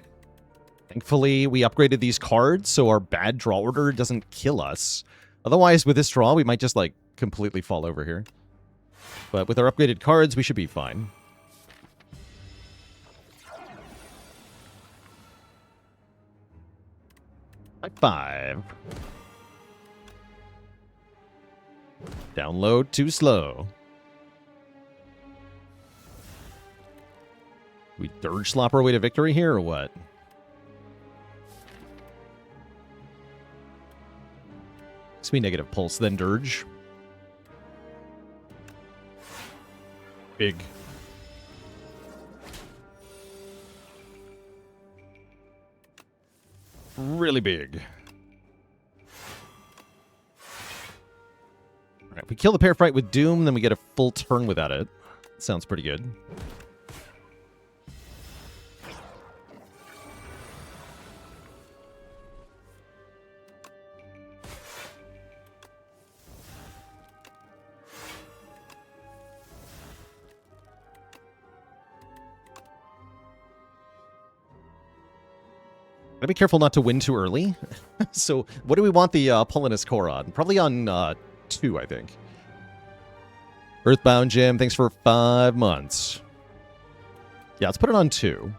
Thankfully, we upgraded these cards, so our bad draw order doesn't kill us. Otherwise, with this draw, we might just, like, completely fall over here. But with our upgraded cards, we should be fine. High five. Download too slow. We Dirge slop our way to victory here, or what? Makes me negative pulse, then Dirge. Big. Really big. Alright, if we kill the Parafrite with Doom, then we get a full turn without it. Sounds pretty good. Gotta be careful not to win too early. So, what do we want the Polinus core on? Probably on 2, I think. Earthbound Jim, thanks for 5 months. Yeah, let's put it on 2.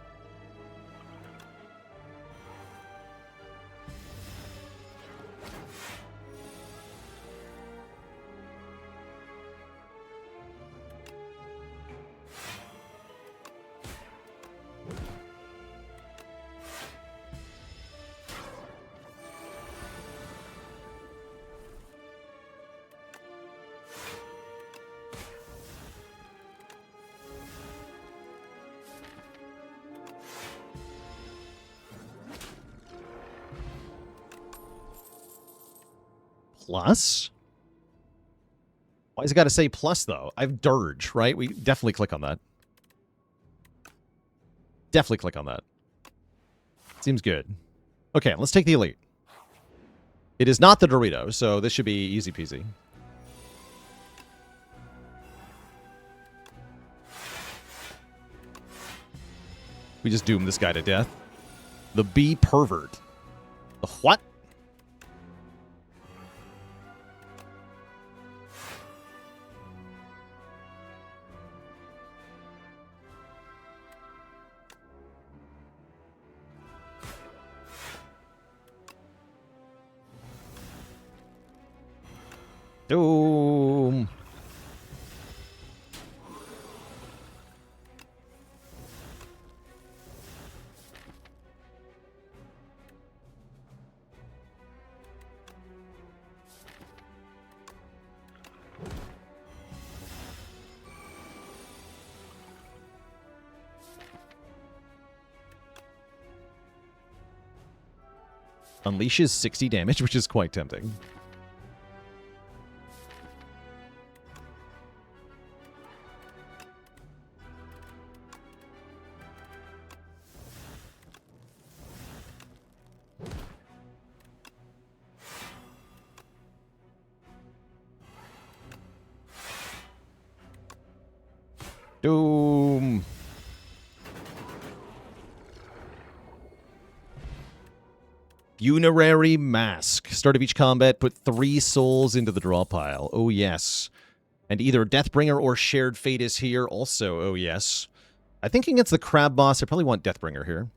plus? Why's it got to say plus, though? I have Dirge, right? We definitely click on that. Definitely click on that. Seems good. Okay, let's take the Elite. It is not the Dorito, so this should be easy peasy. We just doom this guy to death. The bee pervert. The what? Doom. Unleashes 60 damage, which is quite tempting. Doom. Funerary Mask. Start of each combat, put 3 souls into the draw pile. Oh, yes. And either Deathbringer or Shared Fate is here. Also, oh, yes. I think against the Crab boss, I probably want Deathbringer here.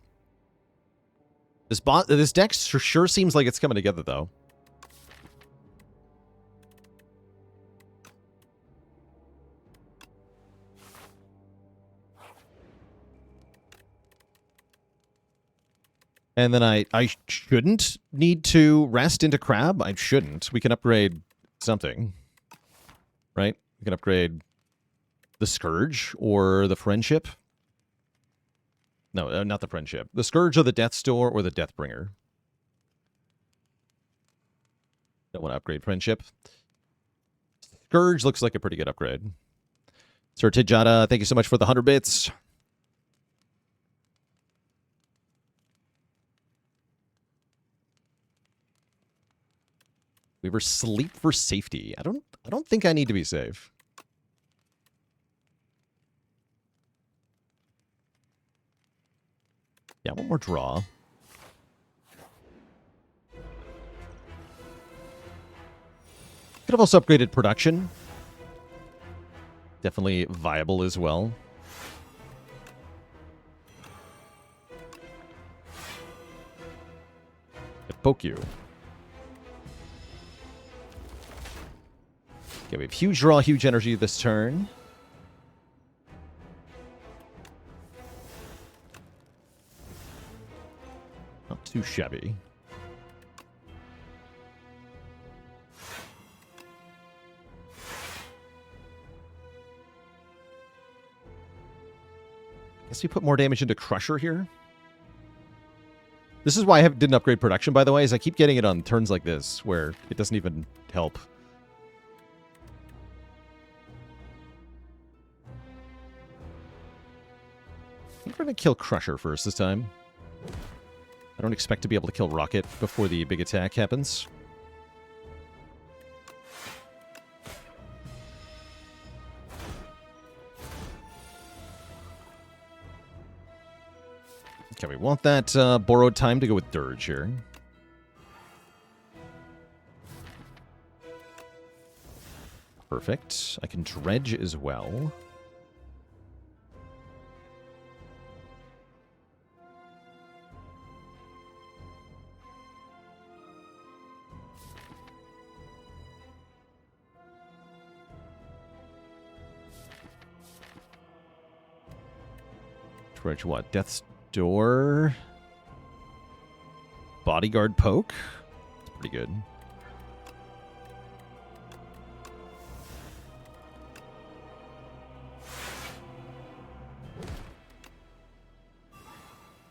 This deck sure seems like it's coming together, though. And then I shouldn't need to rest into Crab. I shouldn't. We can upgrade something. Right? We can upgrade the Scourge or the Friendship. No, not the Friendship. The Scourge or the Death's Door or the Deathbringer. Don't want to upgrade Friendship. Scourge looks like a pretty good upgrade. Sir Tijada, thank you so much for the 100 bits. Weaver, sleep for safety. I don't think I need to be safe. Yeah, one more draw. Could have also upgraded production. Definitely viable as well. Poke you. Okay, we have huge draw, huge energy this turn. Not too shabby. Guess we put more damage into Crusher here. This is why I didn't upgrade production, by the way, is I keep getting it on turns like this, where it doesn't even help. I think we're going to kill Crusher first this time. I don't expect to be able to kill Rocket before the big attack happens. Okay, we want that borrowed time to go with Dirge here. Perfect. I can Dredge as well. Dredge what? Death's Door? Bodyguard Poke? That's pretty good.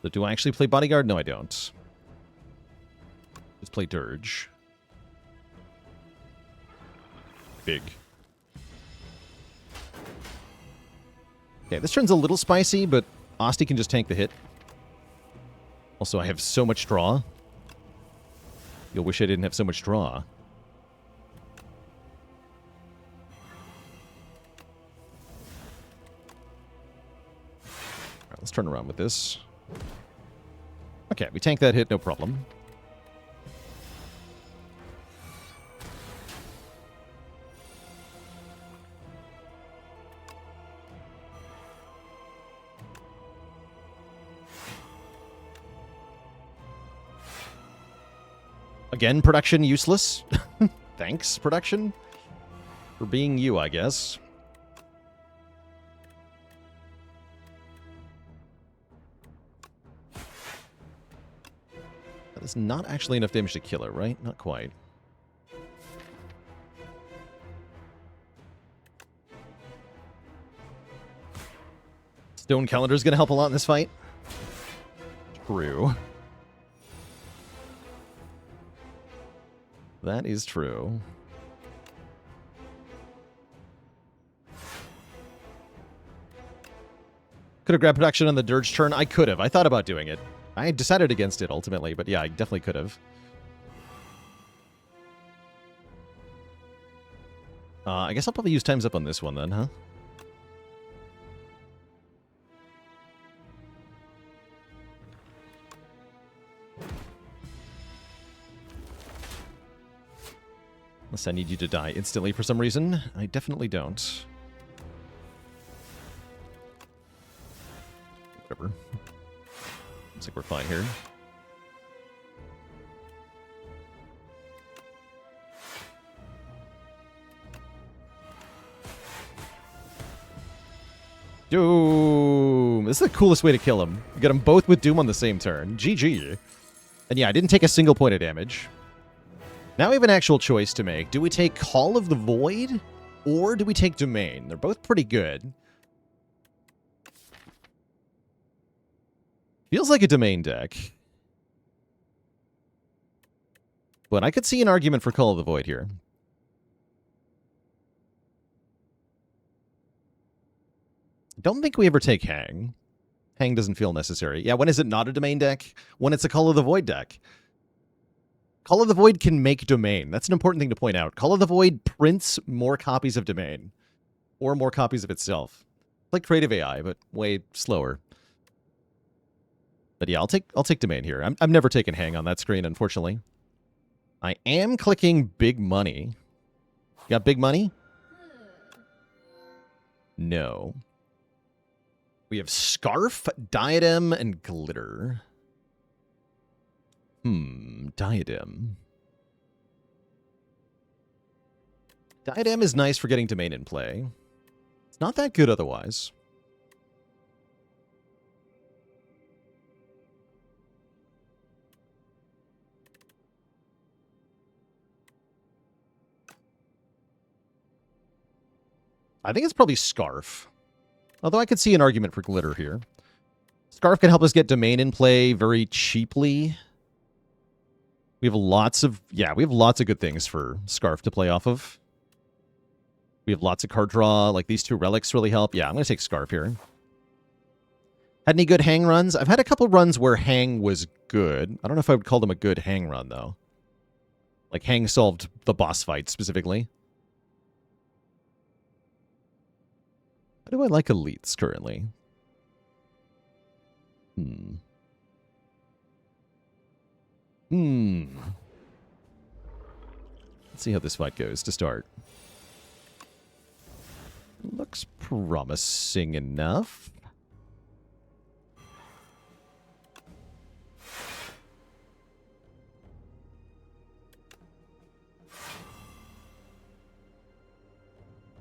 So do I actually play Bodyguard? No, I don't. Let's play Dirge. big. Okay, this turn's a little spicy, but Asti can just tank the hit. Also, I have so much draw. You'll wish I didn't have so much draw. All right, let's turn around with this. Okay, we tank that hit, no problem. Again, production useless. Thanks, production. For being you, I guess. That is not actually enough damage to kill her, right? Not quite. Stone Calendar is going to help a lot in this fight. True. That is true. Could have grabbed production on the Dirge turn. I could have. I thought about doing it. I decided against it ultimately, but yeah, I definitely could have. I guess I'll probably use Time's Up on this one then, huh? Unless I need you to die instantly for some reason. I definitely don't. Whatever. Looks like we're fine here. Doom! This is the coolest way to kill him. You get them both with Doom on the same turn. GG. And yeah, I didn't take a single point of damage. Now we have an actual choice to make. Do we take Call of the Void, or do we take Domain? They're both pretty good. Feels like a Domain deck. But I could see an argument for Call of the Void here. Don't think we ever take Hang. Hang doesn't feel necessary. Yeah, when is it not a Domain deck? When it's a Call of the Void deck. Call of the Void can make Domain. That's an important thing to point out. Call of the Void prints more copies of Domain. Or more copies of itself. Like Creative AI, but way slower. But yeah, I'll take Domain here. I'm never taking Hang on that screen, unfortunately. I am clicking Big Money. You got Big Money? No. We have Scarf, Diadem, and Glitter. Diadem. Diadem is nice for getting Domain in play. It's not that good otherwise. I think it's probably Scarf. Although I could see an argument for Glitter here. Scarf can help us get Domain in play very cheaply. We have lots of good things for Scarf to play off of. We have lots of card draw. Like, these two relics really help. Yeah, I'm going to take Scarf here. Had any good Hang runs? I've had a couple runs where Hang was good. I don't know if I would call them a good Hang run, though. Like, Hang solved the boss fight, specifically. How do I like elites currently? Let's see how this fight goes to start. Looks promising enough.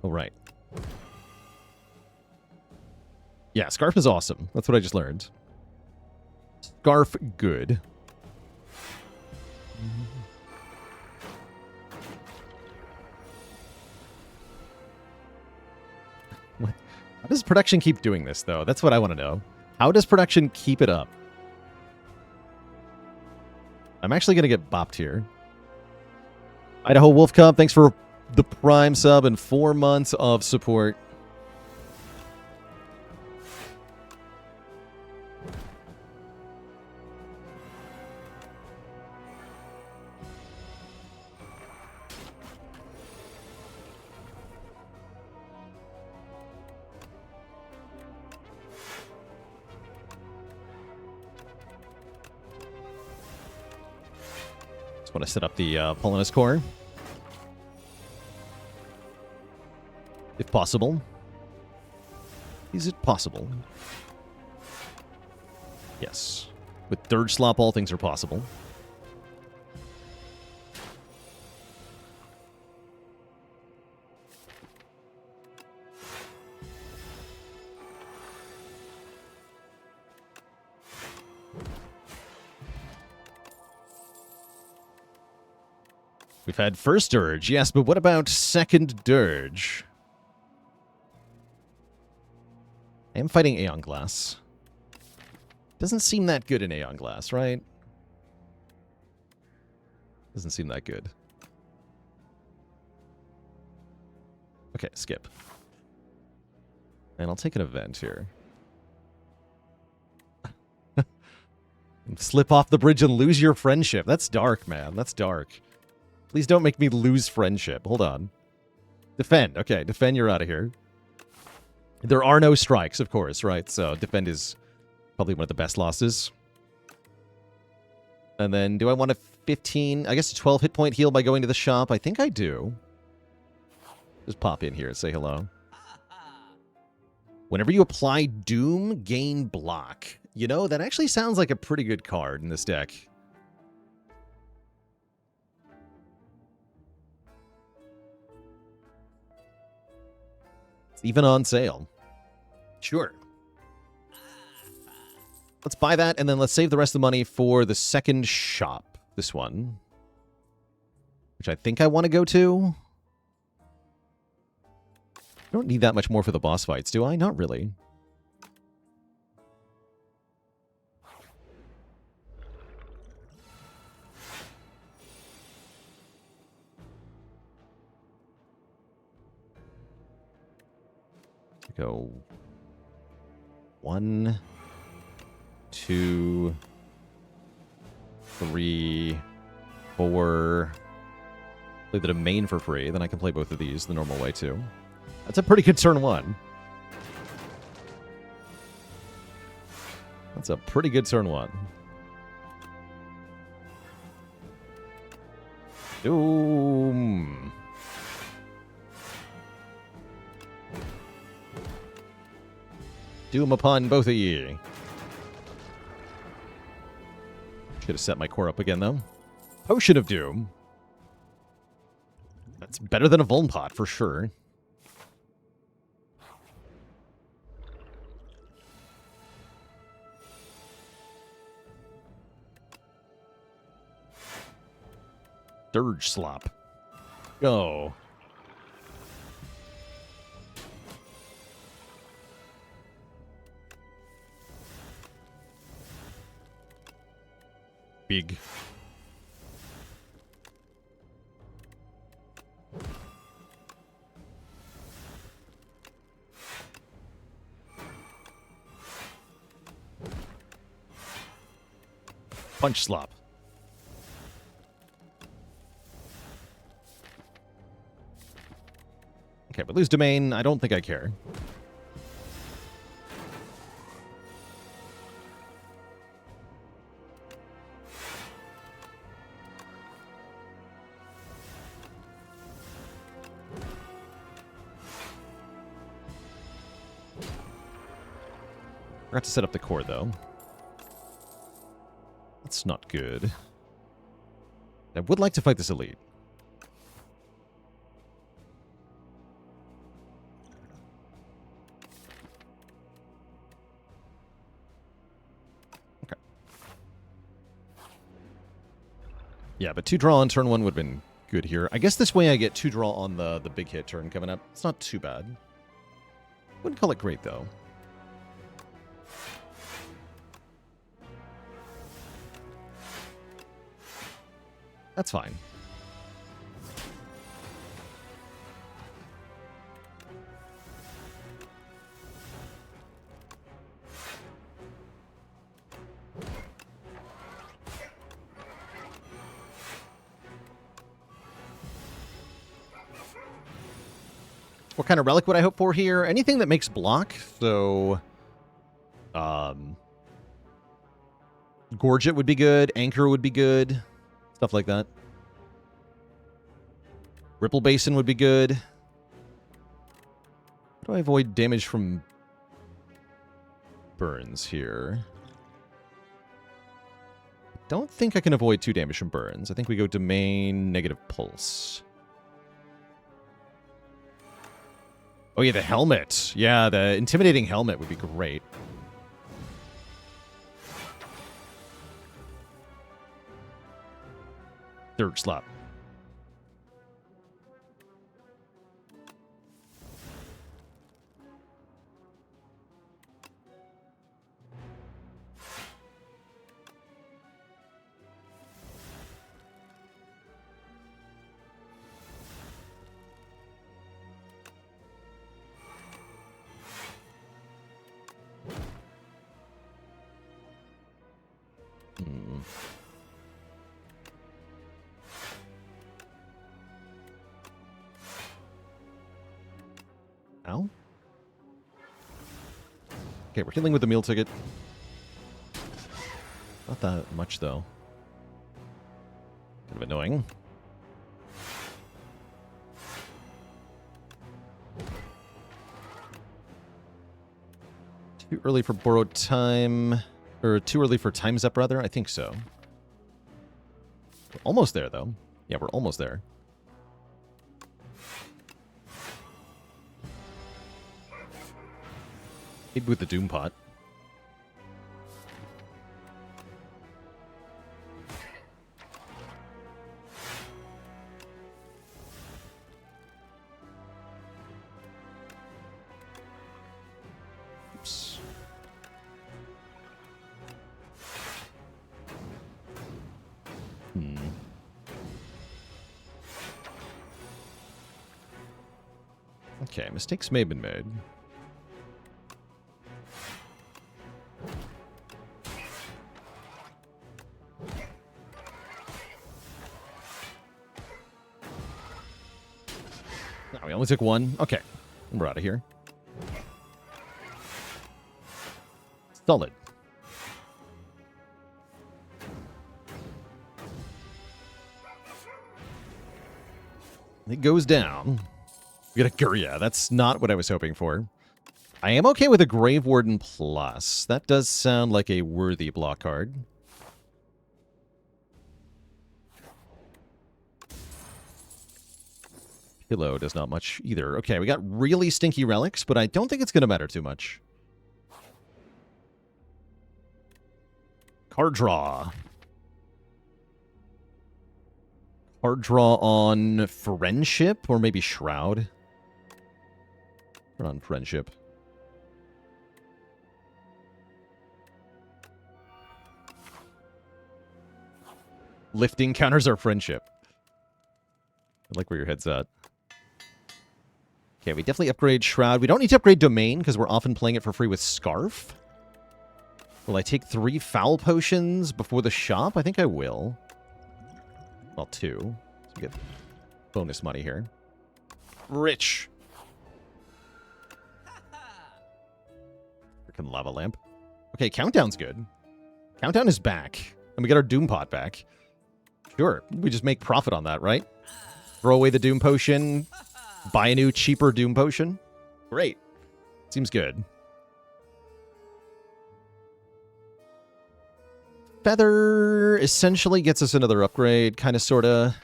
All right. Yeah, Scarf is awesome. That's what I just learned. Scarf, good. What? How does production keep doing this, though? That's what I want to know. How does production keep it up? I'm actually going to get bopped here. Idaho Wolf Cub, thanks for the Prime sub and 4 months of support. Just want to set up the Polinus core. If possible. Is it possible? Yes. With Dirge Slop, all things are possible. We've had first Dirge, yes, but what about second Dirge? I am fighting Aeon Glass. Doesn't seem that good in Aeon Glass, right? Doesn't seem that good. Okay, skip. And I'll take an event here. Slip off the bridge and lose your friendship. That's dark, man. That's dark. Please don't make me lose friendship. Hold on. Defend. Okay, defend, you're out of here. There are no strikes, of course, right? So defend is probably one of the best losses. And then do I want a 15, I guess a 12 hit point heal by going to the shop? I think I do. Just pop in here and say hello. Whenever you apply Doom, gain block. You know, that actually sounds like a pretty good card in this deck. It's even on sale. Sure. Let's buy that, and then let's save the rest of the money for the second shop. This one. Which I think I want to go to. I don't need that much more for the boss fights, do I? Not really. Go 1, 2, 3, 4. Play the domain for free, then I can play both of these the normal way too. That's a pretty good turn 1. That's a pretty good turn 1. Doom. Doom upon both of ye. Should have set my core up again, though. Potion of Doom. That's better than a Vuln Pot, for sure. Dirge Slop. Go. Big. Punch Slop. Okay, but lose domain. I don't think I care. Forgot to set up the core, though. That's not good. I would like to fight this elite. Okay. Yeah, but 2 draw on turn 1 would have been good here. I guess this way I get 2 draw on the big hit turn coming up. It's not too bad. Wouldn't call it great, though. That's fine. What kind of relic would I hope for here? Anything that makes block. So, Gorget would be good. Anchor would be good. Stuff like that. Ripple Basin would be good. How do I avoid damage from burns here? Don't think I can avoid 2 damage from burns. I think we go domain, negative pulse. Oh yeah, the helmet. Yeah, the intimidating helmet would be great. Third slap. Ow. Okay, we're healing with the meal ticket. Not that much, though. Kind of annoying. Too early for borrowed time. Or too early for Time's Up, rather? I think so. We're almost there, though. Yeah, we're almost there. Maybe with the Doom Pot. Oops. Okay, mistakes may have been made. No, we only took one. Okay, we're out of here. Solid. It goes down. We got a Guria. That's not what I was hoping for. I am okay with a Grave Warden Plus. That does sound like a worthy block card. Pillow does not much either. Okay, we got really stinky relics, but I don't think it's going to matter too much. Card draw. Card draw on Friendship, or maybe Shroud. Or on Friendship. Lifting counters our Friendship. I like where your head's at. Okay, we definitely upgrade Shroud. We don't need to upgrade Domain, because we're often playing it for free with Scarf. Will I take 3 Foul Potions before the shop? I think I will. Well, 2. So we get bonus money here. Rich. Freaking lava lamp. Okay, Countdown's good. Countdown is back. And we get our Doom Pot back. Sure, we just make profit on that, right? Throw away the Doom Potion. Buy a new, cheaper Doom Potion. Great. Seems good. Feather essentially gets us another upgrade, kind of, sort of.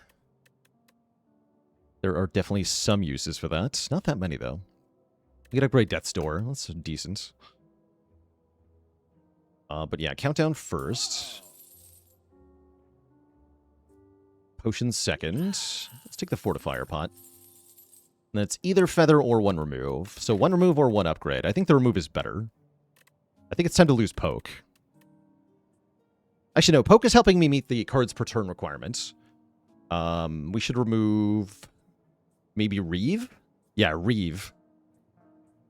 There are definitely some uses for that. Not that many, though. We could upgrade Death's Door. That's decent. But yeah, Countdown first. Potion second. Let's take the Fortifier Pot. And it's either Feather or 1 remove. So 1 remove or 1 upgrade. I think the remove is better. I think it's time to lose Poke. Actually, no. Poke is helping me meet the cards per turn requirements. We should remove... maybe Reeve? Yeah, Reeve.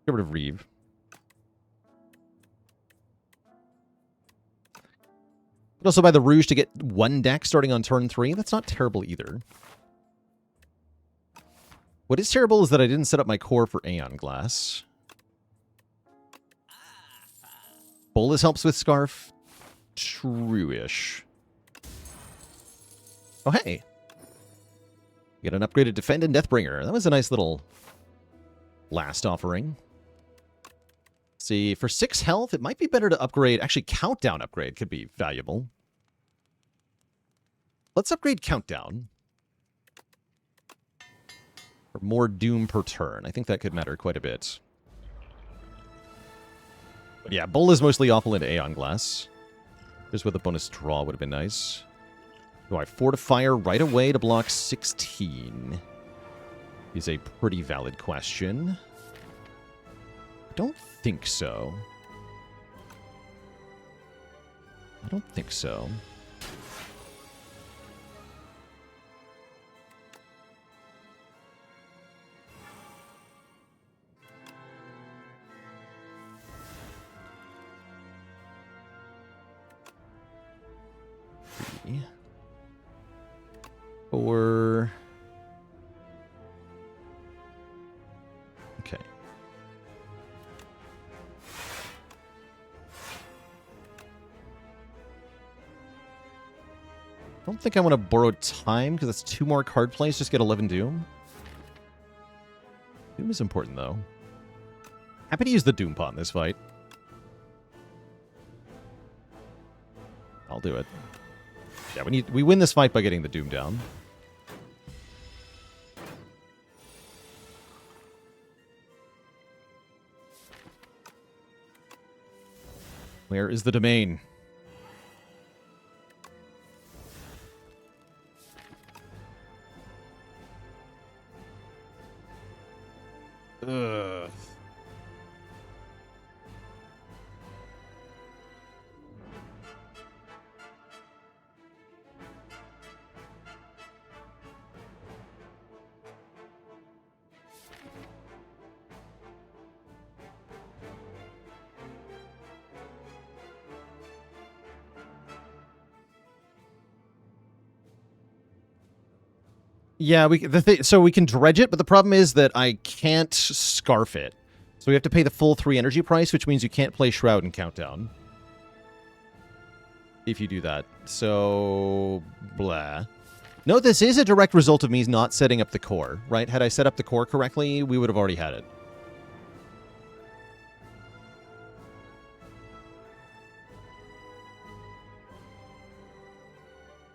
Get rid of Reeve. But also buy the Rouge to get 1 deck starting on turn 3. That's not terrible either. What is terrible is that I didn't set up my core for Aeon Glass. Bolus helps with Scarf. True-ish. Oh, hey. Get an upgraded Defend and Deathbringer. That was a nice little last offering. See, for 6 health, it might be better to upgrade. Actually, Countdown upgrade could be valuable. Let's upgrade Countdown. For more Doom per turn. I think that could matter quite a bit. But yeah, Bull is mostly awful into Aeon Glass. Just with a bonus draw would have been nice. Do I Fortifier right away to block 16? Is a pretty valid question. I don't think so. I don't think so. Or... okay. I don't think I want to borrow time, because that's 2 more card plays. Just get 11 Doom. Doom is important, though. Happy to use the Doom pot in this fight. I'll do it. Yeah, we win this fight by getting the Doom down. Where is the domain? Ugh. Yeah, so we can dredge it, but the problem is that I can't scarf it. So we have to pay the full 3 energy price, which means you can't play Shroud and Countdown. If you do that. So, blah. No, this is a direct result of me not setting up the core, right? Had I set up the core correctly, we would have already had it.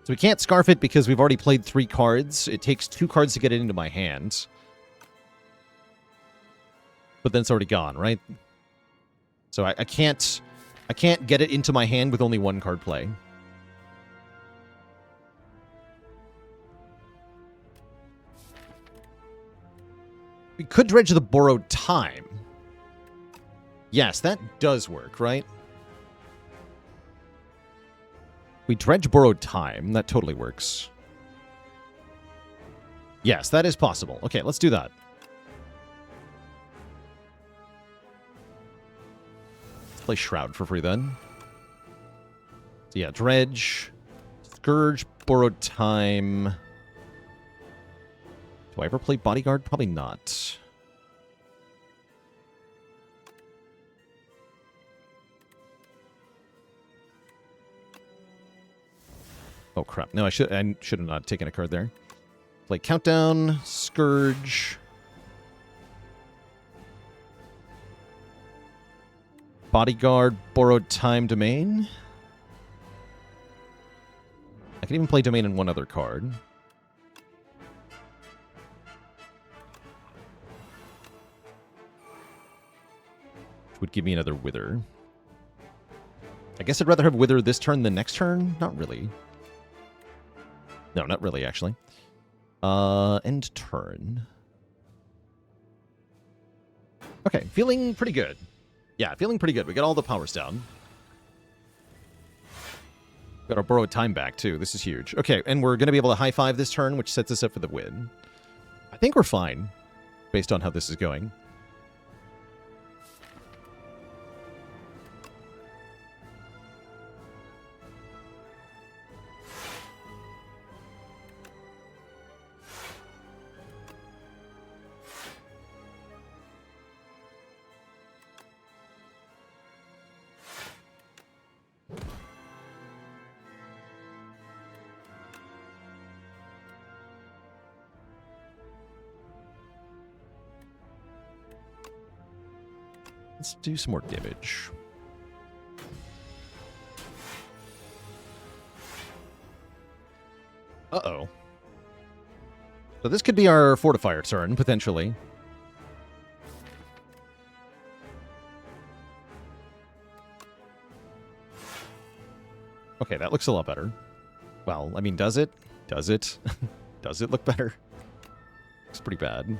So we can't scarf it because we've already played 3 cards. It takes 2 cards to get it into my hand. But then it's already gone, right? So I can't get it into my hand with only 1 card play. We could dredge the Borrowed Time. Yes, that does work, right? We dredge Borrowed Time. That totally works. Yes, that is possible. Okay, let's do that. Let's play Shroud for free then. So yeah, Dredge, Scourge, Borrowed Time. Do I ever play Bodyguard? Probably not. Oh, crap. No, I should have not taken a card there. Play Countdown, Scourge. Bodyguard, Borrowed Time, Domain. I can even play Domain in 1 other card. Which would give me another Wither. I guess I'd rather have Wither this turn than next turn? Not really. No, not really, actually. End turn. Okay, feeling pretty good. Yeah, feeling pretty good. We got all the powers down. Got our Borrowed Time back, too. This is huge. Okay, and we're going to be able to high-five this turn, which sets us up for the win. I think we're fine, based on how this is going. Let's do some more damage. Uh-oh. So this could be our fortifier turn, potentially. Okay, that looks a lot better. Well, I mean, does it? Does it? Does it look better? Looks pretty bad.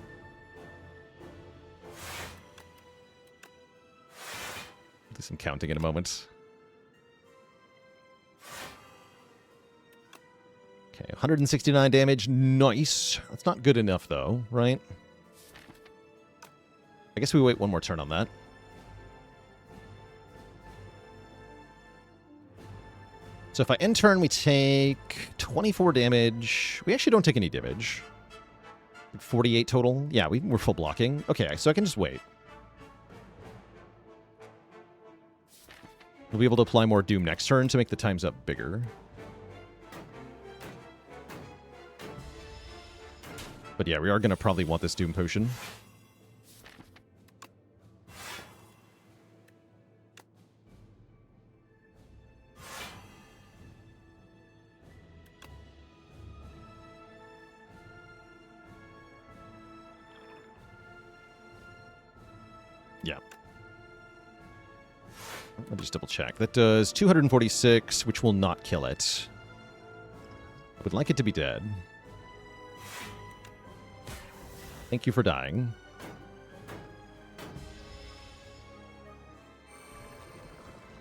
Do some counting in a moment. Okay, 169 damage. Nice. That's not good enough, though, right? I guess we wait one more turn on that. So if I end turn, we take 24 damage. We actually don't take any damage. 48 total. Yeah, we're full blocking. Okay, so I can just wait. We'll be able to apply more Doom next turn to make the times up bigger. But yeah, we are going to probably want this Doom potion. Yeah. Let me just double check. That does 246, which will not kill it. I would like it to be dead. Thank you for dying.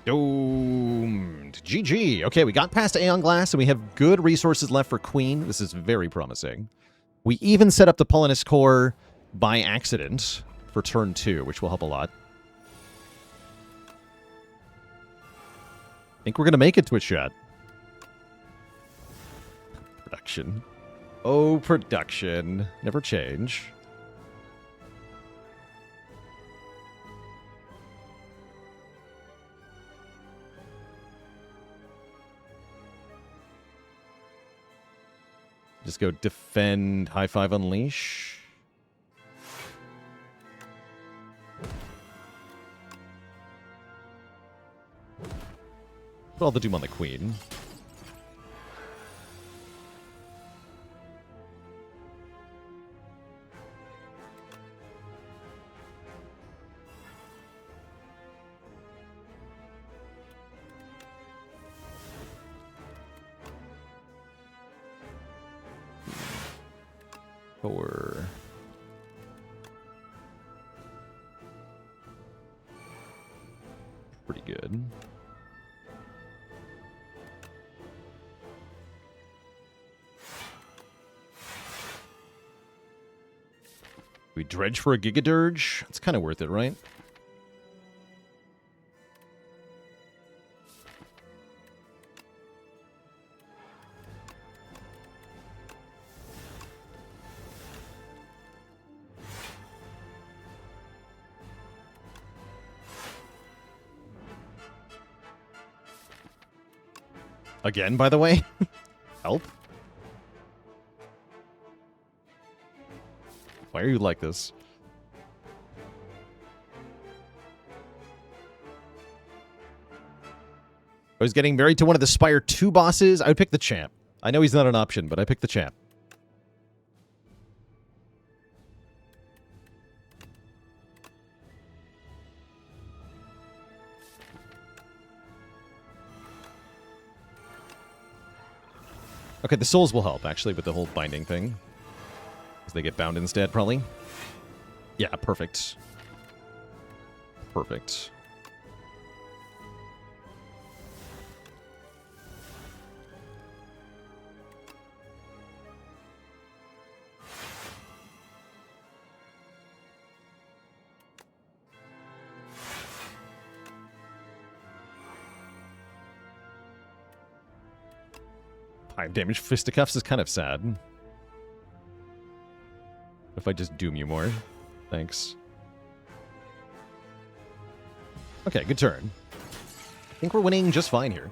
Doomed. GG. Okay, we got past Aeon Glass, and we have good resources left for Queen. This is very promising. We even set up the Polinus Core by accident for turn 2, which will help a lot. I think we're going to make it, Twitch chat. Production. Oh, production. Never change. Just go defend, high five, unleash. Put all the Doom on the Queen. Or pretty good. We dredge for a Giga Dirge? It's kind of worth it, right? Again, by the way? Help? Why are you like this? I was getting married to one of the Spire 2 bosses. I would pick the champ. I know he's not an option, but I pick the champ. Okay, the souls will help, actually, with the whole binding thing. Because they get bound instead, probably. Yeah, perfect. Perfect. Damage fisticuffs is kind of sad. If I just doom you more. Thanks. Okay, good turn. I think we're winning just fine here.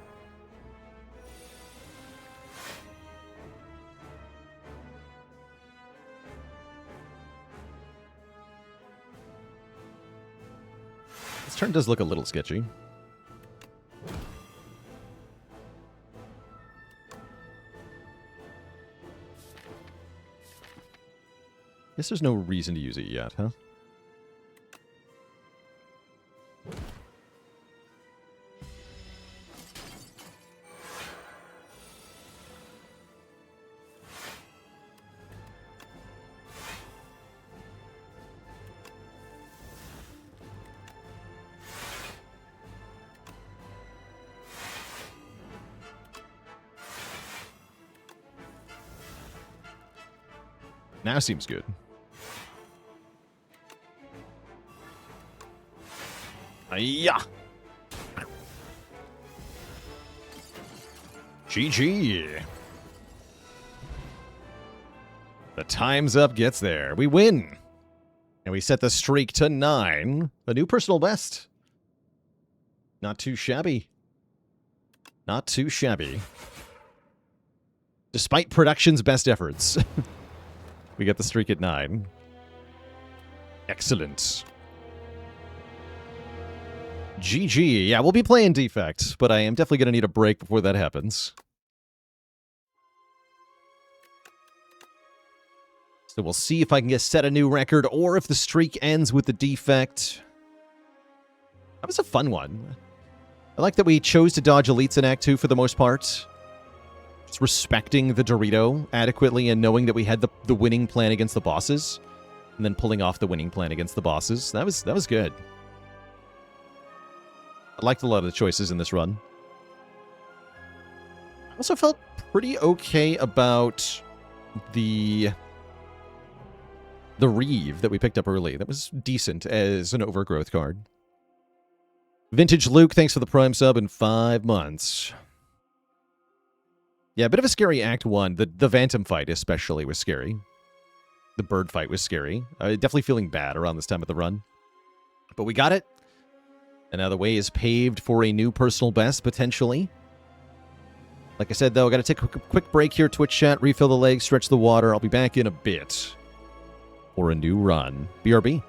turn does look a little sketchy. Guess there's no reason to use it yet, huh? Now seems good. Yeah. GG. The time's up gets there. We win. And we set the streak to 9. A new personal best. Not too shabby. Not too shabby. Despite production's best efforts. We get the streak at 9. Excellent. GG. Yeah, we'll be playing Defect, but I am definitely going to need a break before that happens. So we'll see if I can set a new record or if the streak ends with the Defect. That was a fun one. I like that we chose to dodge elites in Act 2 for the most part. Just respecting the Dorito adequately and knowing that we had the winning plan against the bosses. And then pulling off the winning plan against the bosses. That was good. I liked a lot of the choices in this run. I also felt pretty okay about the Reeve that we picked up early. That was decent as an overgrowth card. Vintage Luke, thanks for the Prime sub in 5 months. Yeah, a bit of a scary Act 1. The Vantum fight especially was scary. The bird fight was scary. Definitely feeling bad around this time of the run. But we got it. And now the way is paved for a new personal best, potentially. Like I said, though, I got to take a quick break here. Twitch chat, refill the legs, stretch the water. I'll be back in a bit for a new run. BRB.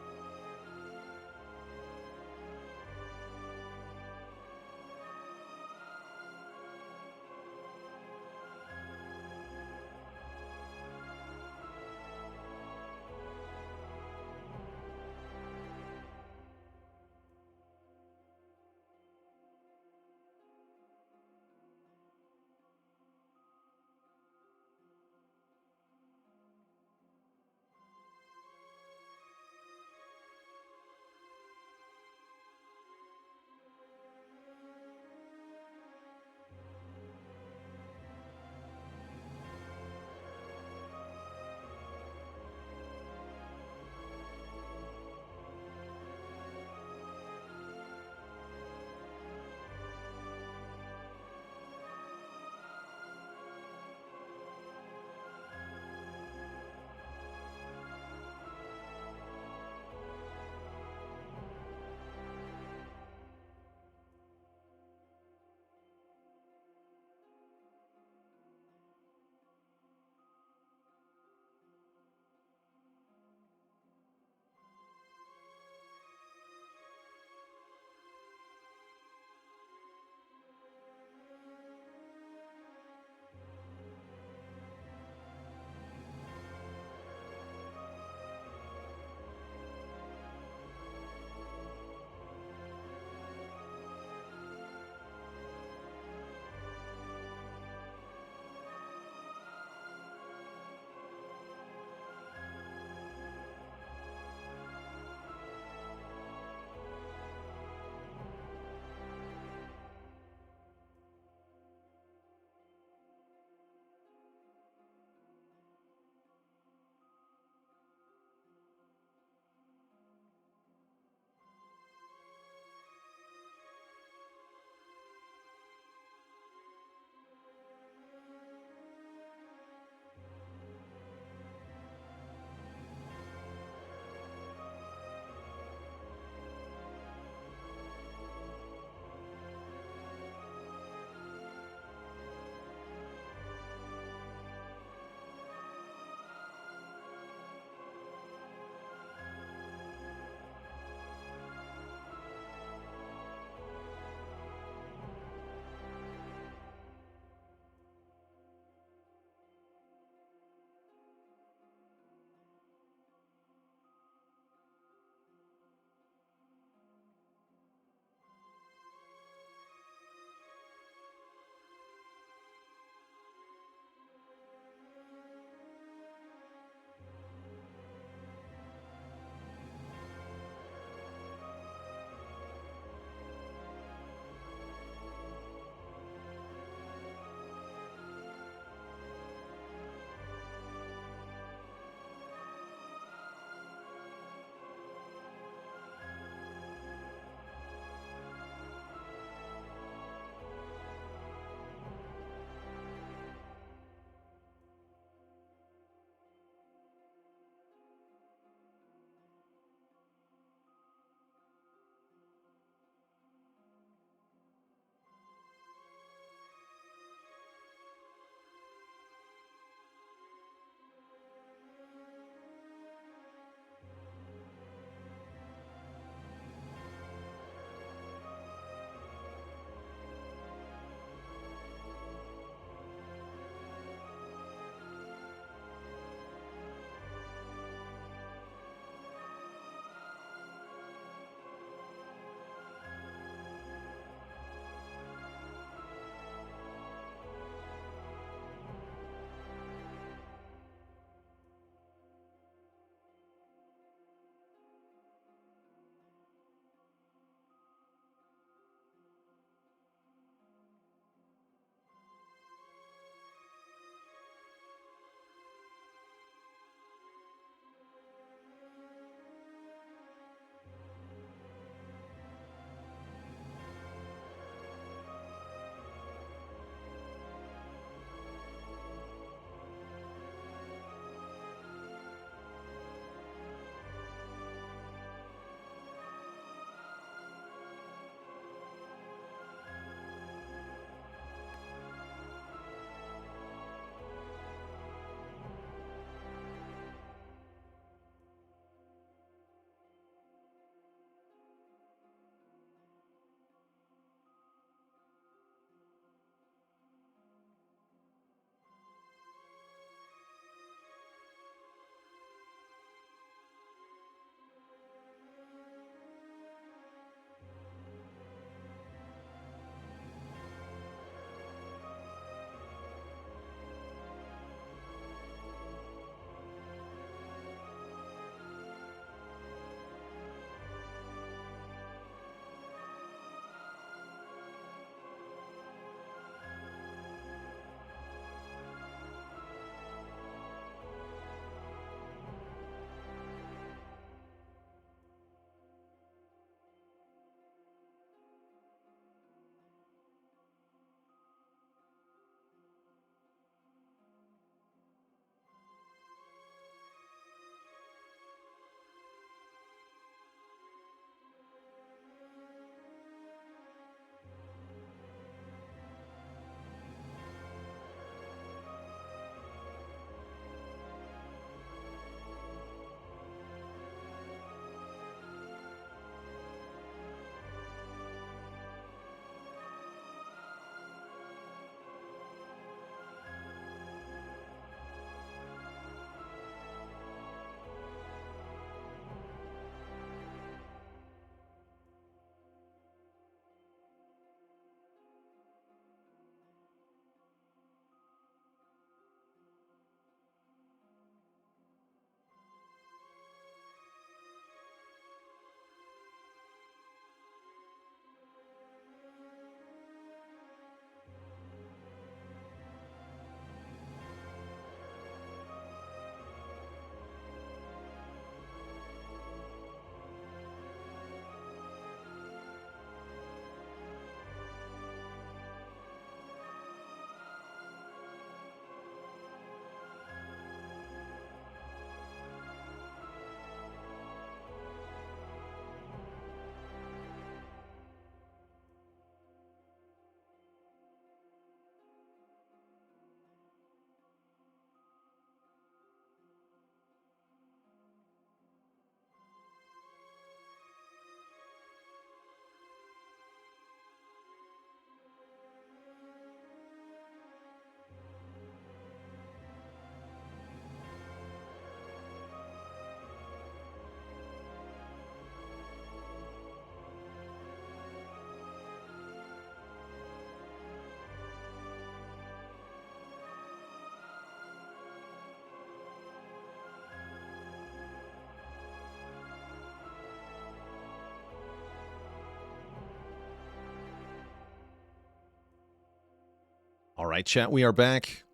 All right, chat, we are back.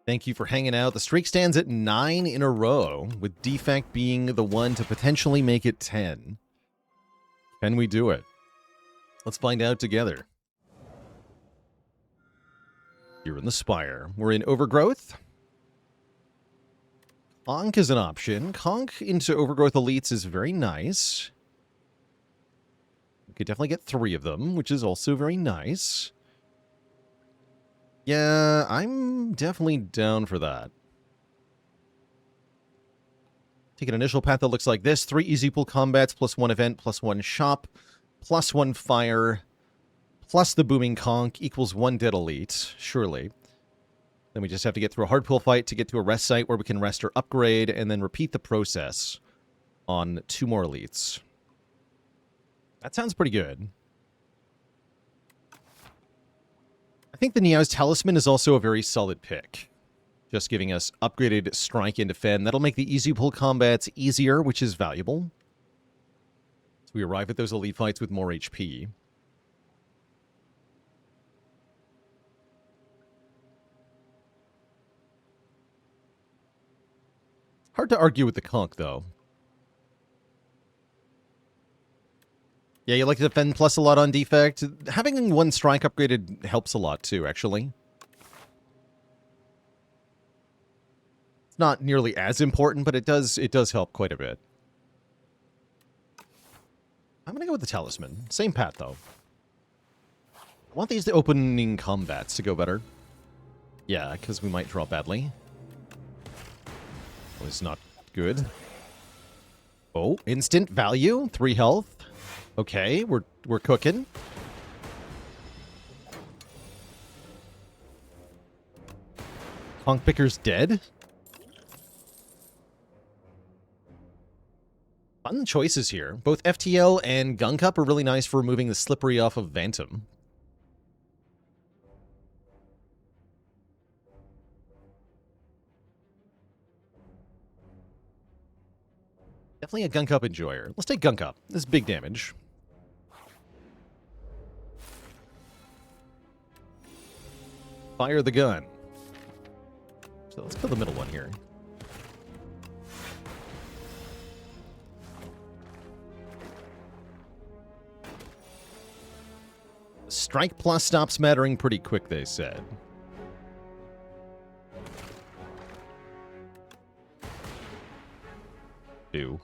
Thank you for hanging out. The streak stands at 9 in a row, with Defect being the one to potentially make it 10. Can we do it? Let's find out together. Here in the Spire. We're in Overgrowth. Conk is an option. Conk into Overgrowth Elites is very nice. We could definitely get 3 of them, which is also very nice. Yeah, I'm definitely down for that. Take an initial path that looks like this. 3 easy pool combats, plus 1 event, plus 1 shop, plus 1 fire, plus the booming conch equals 1 dead elite, surely. Then we just have to get through a hard pool fight to get to a rest site where we can rest or upgrade, and then repeat the process on 2 more elites. That sounds pretty good. I think the Niao's Talisman is also a very solid pick. Just giving us upgraded strike and defend. That'll make the easy pull combats easier, which is valuable. So we arrive at those elite fights with more HP. Hard to argue with the conch, though. Yeah, you like to defend plus a lot on Defect. Having 1 strike upgraded helps a lot, too, actually. It's not nearly as important, but it does help quite a bit. I'm going to go with the Talisman. Same path, though. I want these opening combats to go better. Yeah, because we might draw badly. Well, it's not good. Oh, instant value. 3 health. Okay, we're cooking. Conch Picker's dead. Fun choices here. Both FTL and Gun Cup are really nice for removing the Slippery off of Vantum. Definitely a Gun Cup enjoyer. Let's take Gun Cup. This is big damage. Fire the gun. So let's kill the middle one here. Strike plus stops mattering pretty quick, they said. Two.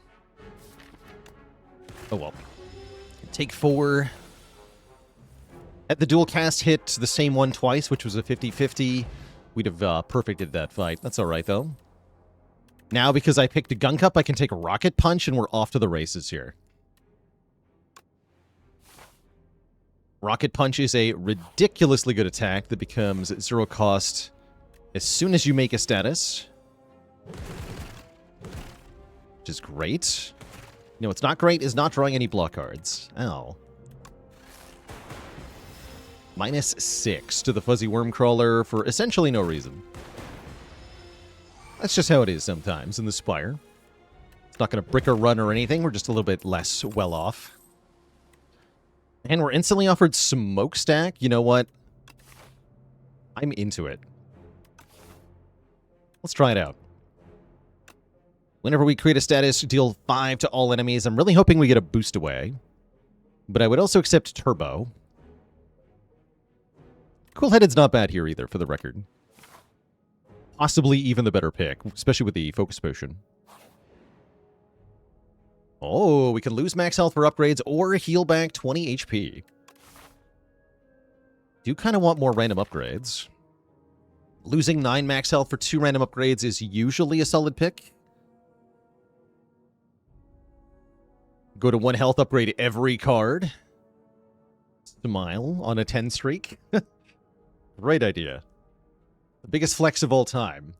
Oh well. Take 4. At the dual cast hit the same one twice, which was a 50-50. We'd have perfected that fight. That's alright, though. Now, because I picked a Gun Cup, I can take a Rocket Punch, and we're off to the races here. Rocket Punch is a ridiculously good attack that becomes 0 cost as soon as you make a status. Which is great. You know what's not great is not drawing any block cards. Ow. -6 to the Fuzzy Worm Crawler for essentially no reason. That's just how it is sometimes in the Spire. It's not going to brick or run or anything. We're just a little bit less well off. And we're instantly offered Smokestack. You know what? I'm into it. Let's try it out. Whenever we create a status, deal 5 to all enemies. I'm really hoping we get a boost away. But I would also accept Turbo. Cool-Headed's not bad here either, for the record. Possibly even the better pick, especially with the Focus Potion. Oh, we can lose max health for upgrades or heal back 20 HP. Do kind of want more random upgrades. Losing 9 max health for 2 random upgrades is usually a solid pick. Go to 1 health, upgrade every card. Smile on a 10 streak. Great idea. The biggest flex of all time.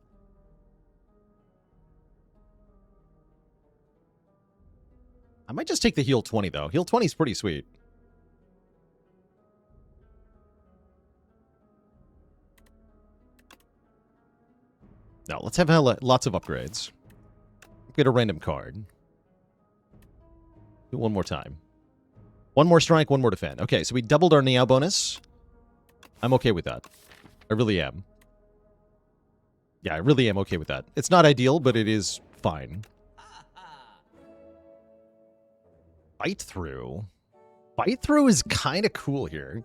I might just take the heal 20, though. Heal 20 is pretty sweet. Now, let's have lots of upgrades. Get a random card. Do it one more time. 1 more strike, 1 more defend. Okay, so we doubled our Niao bonus. I'm okay with that. I really am. Yeah, I really am okay with that. It's not ideal, but it is fine. Bite through. Bite through is kind of cool here.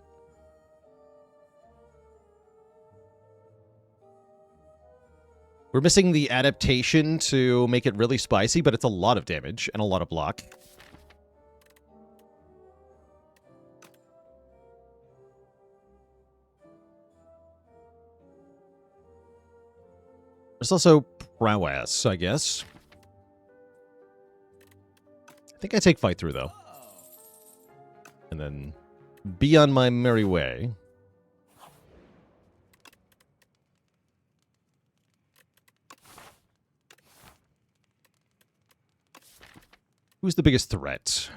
We're missing the adaptation to make it really spicy, but it's a lot of damage and a lot of block. There's also prowess, I guess. I think I take fight through, though. And then be on my merry way. Who's the biggest threat?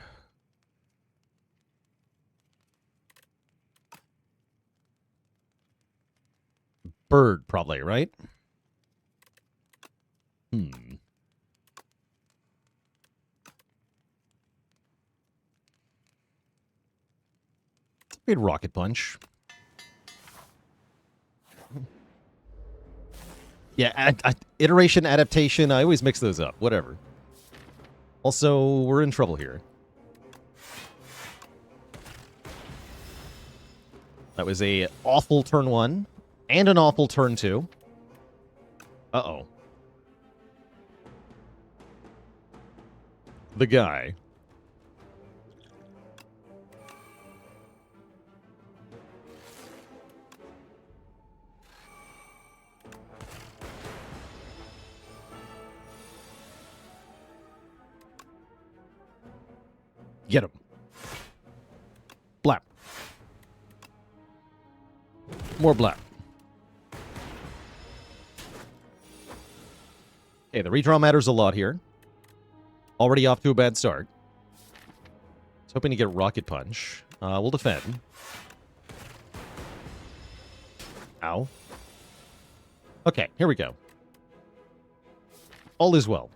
Bird, probably, right? Great rocket punch. Yeah, iteration, adaptation, I always mix those up. Whatever. Also, we're in trouble here. That was a awful turn 1 and an awful turn 2. Uh-oh. The guy. Get him. Blap. More blap. Okay, the redraw matters a lot here. Already off to a bad start. I was hoping to get Rocket Punch. We'll defend. Ow. Okay, here we go. All is well.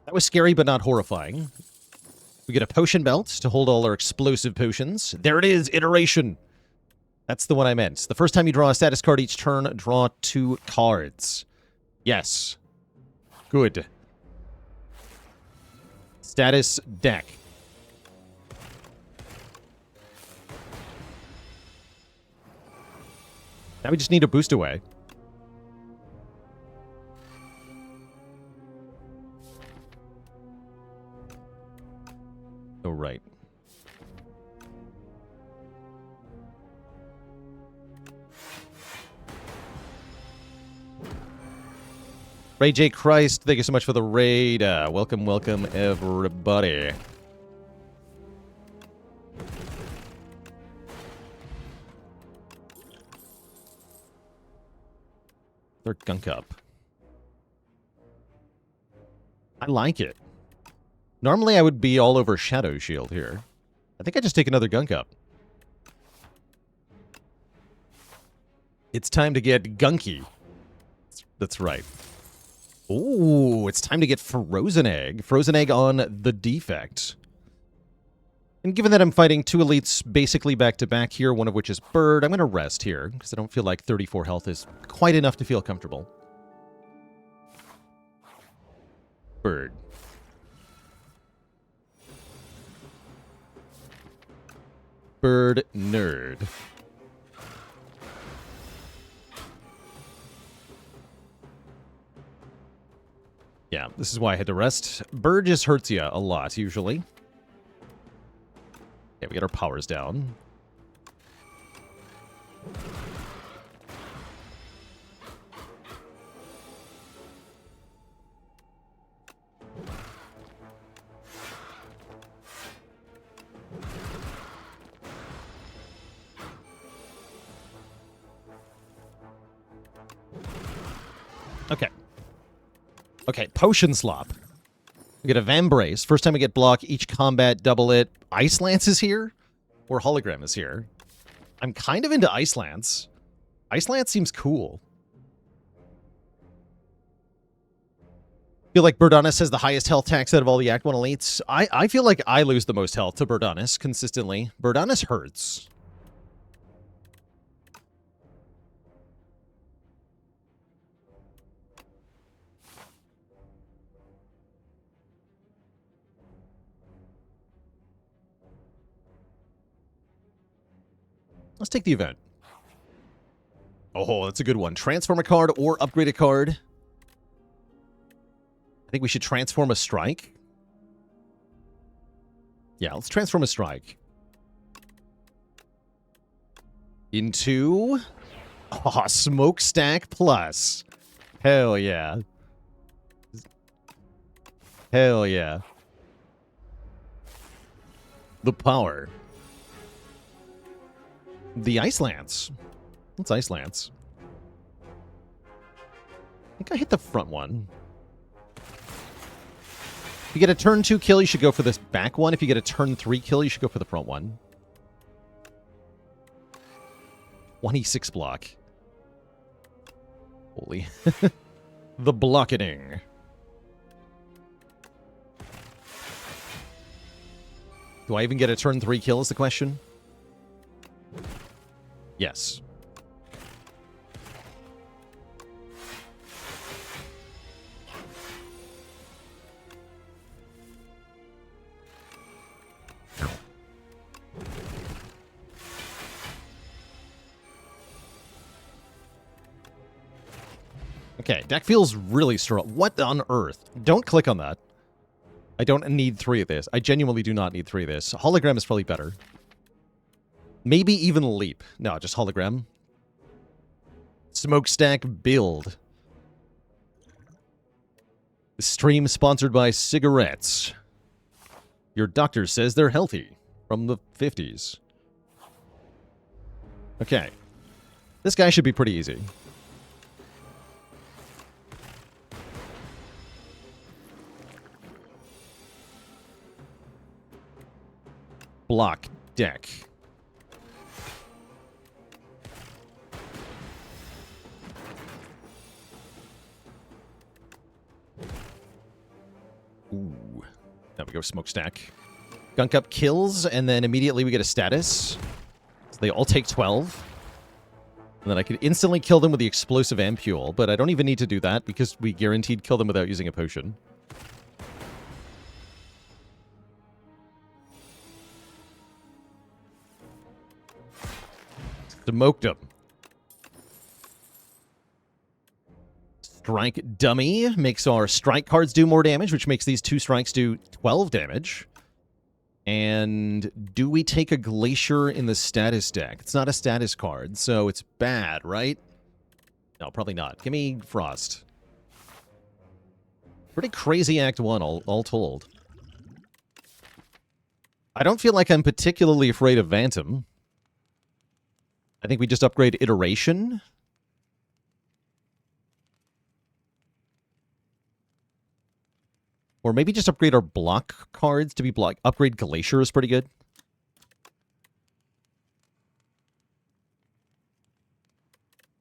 That was scary, but not horrifying. We get a potion belt to hold all our explosive potions. There it is, iteration. That's the one I meant. The first time you draw a status card each turn, draw 2 cards. Yes. Good. Status deck. Now we just need a boost away. Oh, right. Ray J. Christ, thank you so much for the raid. Welcome, welcome, everybody. Third gunk up. I like it. Normally I would be all over Shadow Shield here. I think I just take another gunk up. It's time to get gunky. That's right. Ooh, it's time to get Frozen Egg. Frozen Egg on the defect. And given that I'm fighting 2 elites basically back-to-back here, one of which is Bird, I'm going to rest here, because I don't feel like 34 health is quite enough to feel comfortable. Bird. Bird nerd. Yeah, this is why I had to rest. Bird just hurts you a lot, usually. Okay, we get our powers down. Okay. Okay, Potion Slop. We get a Vambrace. First time we get block, each combat, double it. Ice Lance is here? Or Hologram is here? I'm kind of into Ice Lance. Ice Lance seems cool. feel like Birdonis has the highest health tax out of all the Act 1 elites. I feel like I lose the most health to Birdonis consistently. Birdonis hurts. Let's take the event. Oh, that's a good one. Transform a card or upgrade a card. I think we should transform a strike. Yeah, let's transform a strike. Into... Oh, Smokestack Plus. Hell yeah. Hell yeah. The power. The Ice Lance. What's Ice Lance? I think I hit the front one. If you get a turn 2 kill, you should go for this back one. If you get a turn 3 kill, you should go for the front one. 26 block. Holy. The blocketing. Do I even get a turn 3 kill is the question? Yes. Okay, deck feels really strong. What on earth? Don't click on that. I don't need 3 of this. I genuinely do not need 3 of this. Hologram is probably better. Maybe even Leap. No, just Hologram. Smokestack build. Stream sponsored by cigarettes. Your doctor says they're healthy. From the 50s. Okay. This guy should be pretty easy. Block deck. Ooh. Now we go Smokestack. Gunk up kills, and then immediately we get a status. So they all take 12. And then I could instantly kill them with the explosive ampule, but I don't even need to do that because we guaranteed kill them without using a potion. Smoked him. Strike Dummy makes our strike cards do more damage, which makes these 2 strikes do 12 damage. And do we take a Glacier in the status deck? It's not a status card, so it's bad, right? No, probably not. Give me Frost. Pretty crazy Act 1, all told. I don't feel like I'm particularly afraid of Phantom. I think we just upgrade Iteration. Or maybe just upgrade our block cards to be block. Upgrade Glacier is pretty good.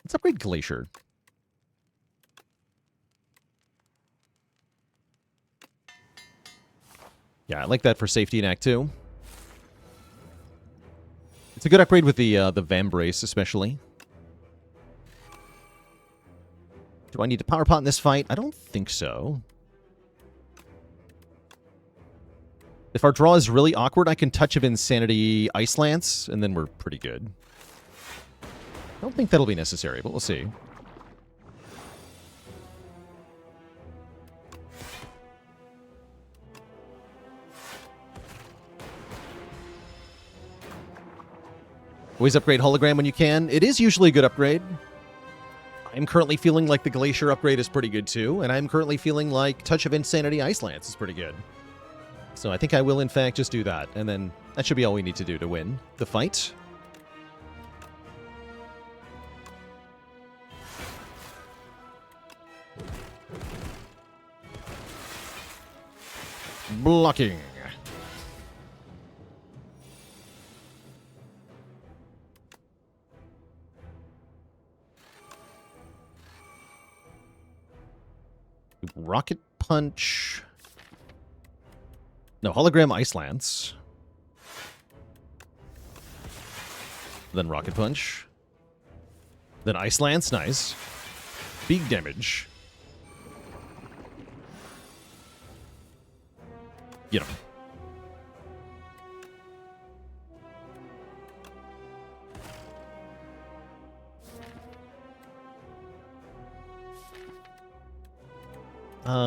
Let's upgrade Glacier. Yeah, I like that for safety in Act 2. It's a good upgrade with the Vambrace, especially. Do I need to Power Pot in this fight? I don't think so. If our draw is really awkward, I can Touch of Insanity Ice Lance, and then we're pretty good. I don't think that'll be necessary, but we'll see. Always upgrade Hologram when you can. It is usually a good upgrade. I'm currently feeling like the Glacier upgrade is pretty good too, and I'm currently feeling like Touch of Insanity Ice Lance is pretty good. So I think I will in fact just do that, and then that should be all we need to do to win the fight. Blocking. Rocket Punch. No, Hologram Ice Lance. Then Rocket Punch. Then Ice Lance, nice. Big damage. Get him.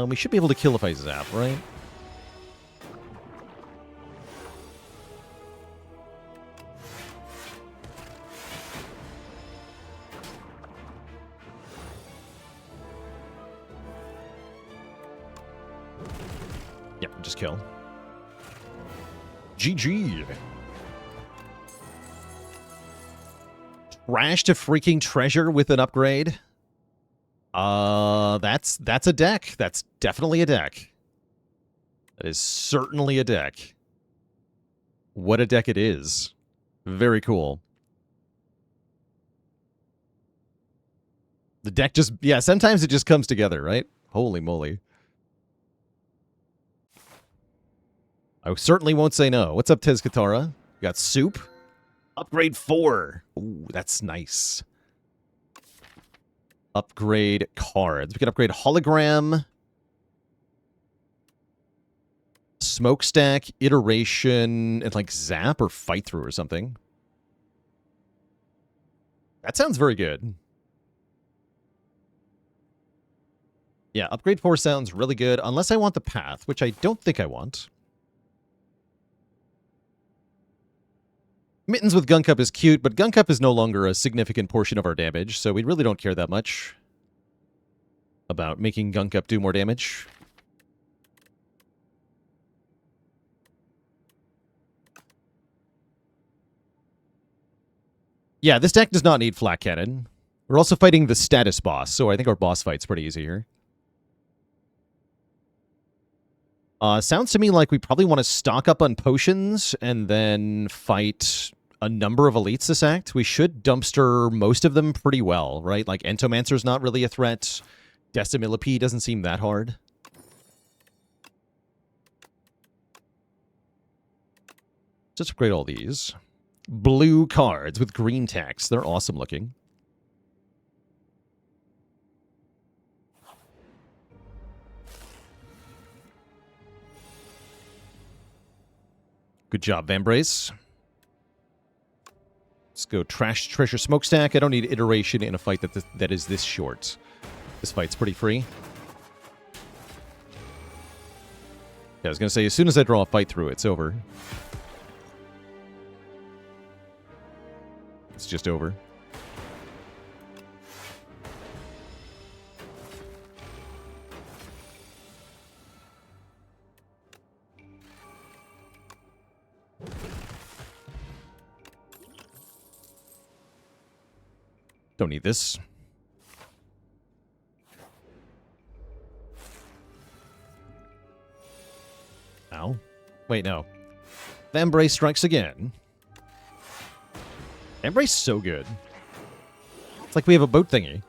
We should be able to kill if I zap, right? Yeah, just kill. GG. Trash to freaking treasure with an upgrade. That's a deck. That's definitely a deck. That is certainly a deck. What a deck it is. Very cool. The deck just, yeah, sometimes it just comes together, right? Holy moly. I certainly won't say no. What's up, Tez Katara? You got soup? Upgrade 4. Ooh, that's nice. Upgrade cards. We can upgrade Hologram, Smokestack, Iteration, and like Zap or Fight Through or something. That sounds very good. Yeah, upgrade 4 sounds really good, unless I want the Path, which I don't think I want. Mittens with Gunk Up is cute, but Gunk Up is no longer a significant portion of our damage, so we really don't care that much about making Gunk Up do more damage. Yeah, this deck does not need Flak Cannon. We're also fighting the status boss, so I think our boss fight's pretty easy here. Sounds to me like we probably want to stock up on potions and then fight a number of elites this act. We should dumpster most of them pretty well, right? Like Entomancer's not really a threat. Decimillipede doesn't seem that hard. Let's upgrade all these. Blue cards with green text. They're awesome looking. Good job, Vambrace. Let's go Trash Treasure Smokestack. I don't need Iteration in a fight that is this short. This fight's pretty free. Yeah, I was going to say, as soon as I draw a Fight Through, it's over. It's just over. Don't need this. Ow. Wait, no. Vambrace strikes again. Vambrace so good. It's like we have a boat thingy.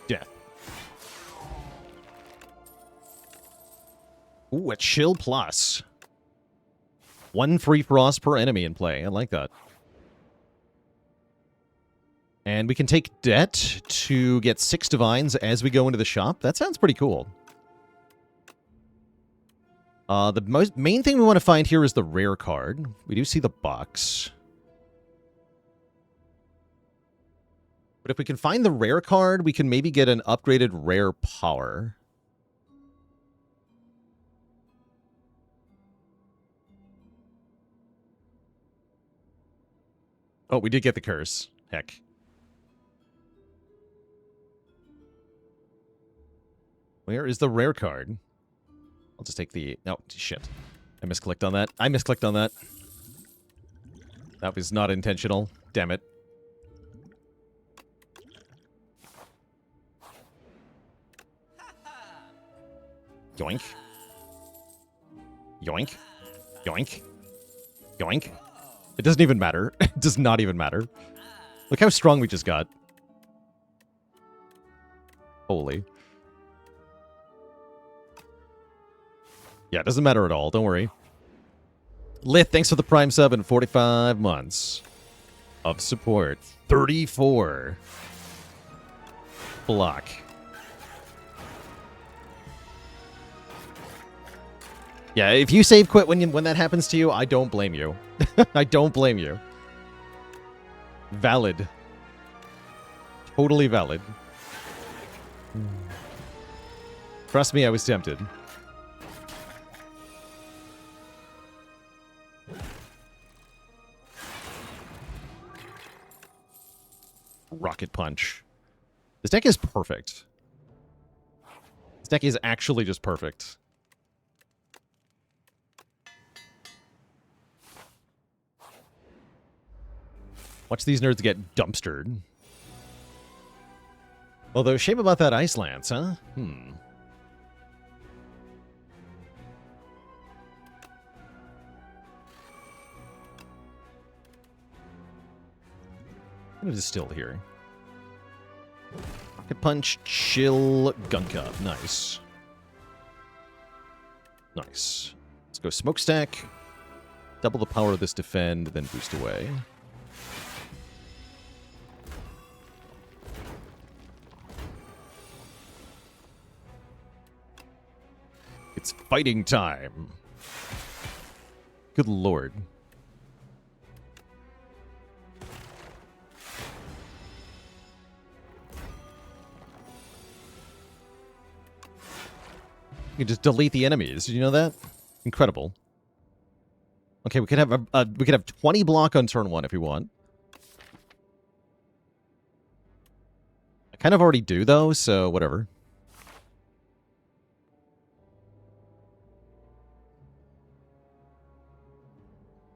Death. Ooh, a Chill Plus. 1 free frost per enemy in play. I like that. And we can take Debt to get 6 Divines as we go into the shop. That sounds pretty cool. The main thing we want to find here is the rare card. We do see the box. But if we can find the rare card, we can maybe get an upgraded rare power. Oh, we did get the curse. Heck. Where is the rare card? I'll just take the... No, shit. I misclicked on that. I misclicked on that. That was not intentional. Damn it. Yoink. Yoink. Yoink. Yoink. It doesn't even matter. It does not even matter. Look how strong we just got. Holy. Yeah, it doesn't matter at all. Don't worry. Lith, thanks for the Prime sub and 45 months of support. 34. Block. Yeah, if you save quit when that happens to you, I don't blame you. I don't blame you. Valid. Totally valid. Trust me, I was tempted. Rocket Punch. This deck is perfect. This deck is actually just perfect. Watch these nerds get dumpstered. Although, shame about that Ice Lance, huh? I'm gonna distill here. Rocket Punch, chill, gunk up. Nice. Nice. Let's go Smokestack. Double the power of this defend, then boost away. It's fighting time. Good lord. You can just delete the enemies. Did you know that? Incredible. Okay, we could have we could have 20 block on turn 1 if we want. I kind of already do though, so whatever.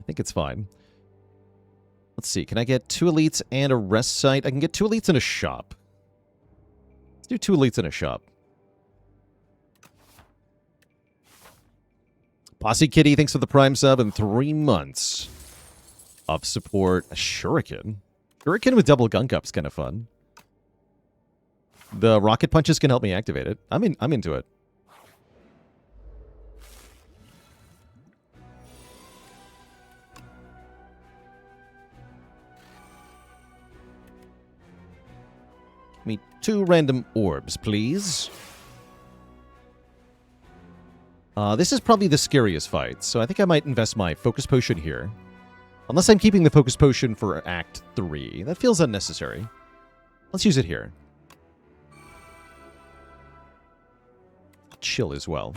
I think it's fine. Let's see. Can I get 2 elites and a rest site? I can get 2 elites in a shop. Let's do 2 elites in a shop. Posse Kitty, thanks for the Prime sub and 3 months of support. A Shuriken. Shuriken with double gunk up's kind of fun. The rocket punches can help me activate it. I'm into it. Give me 2 random orbs, please. This is probably the scariest fight, so I think I might invest my Focus Potion here. Unless I'm keeping the Focus Potion for Act 3. That feels unnecessary. Let's use it here. Chill as well.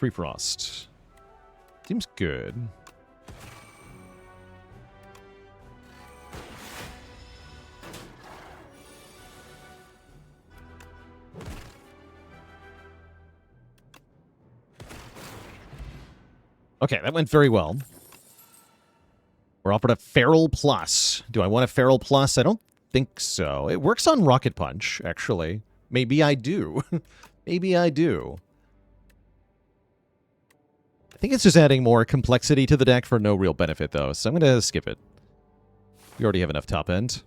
Free Frost. Seems good. Okay, that went very well. We're offered a Feral Plus. Do I want a Feral Plus? I don't think so. It works on Rocket Punch, actually. Maybe I do. Maybe I do. I think it's just adding more complexity to the deck for no real benefit, though, so I'm going to skip it. We already have enough top end.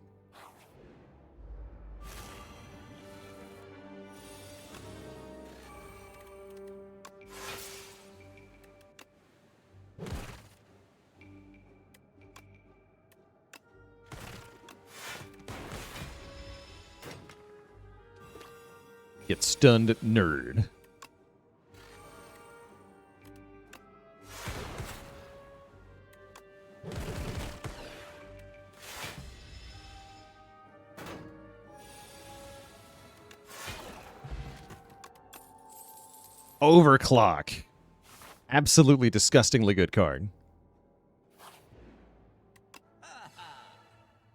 Get stunned, nerd. Overclock. Absolutely disgustingly good card.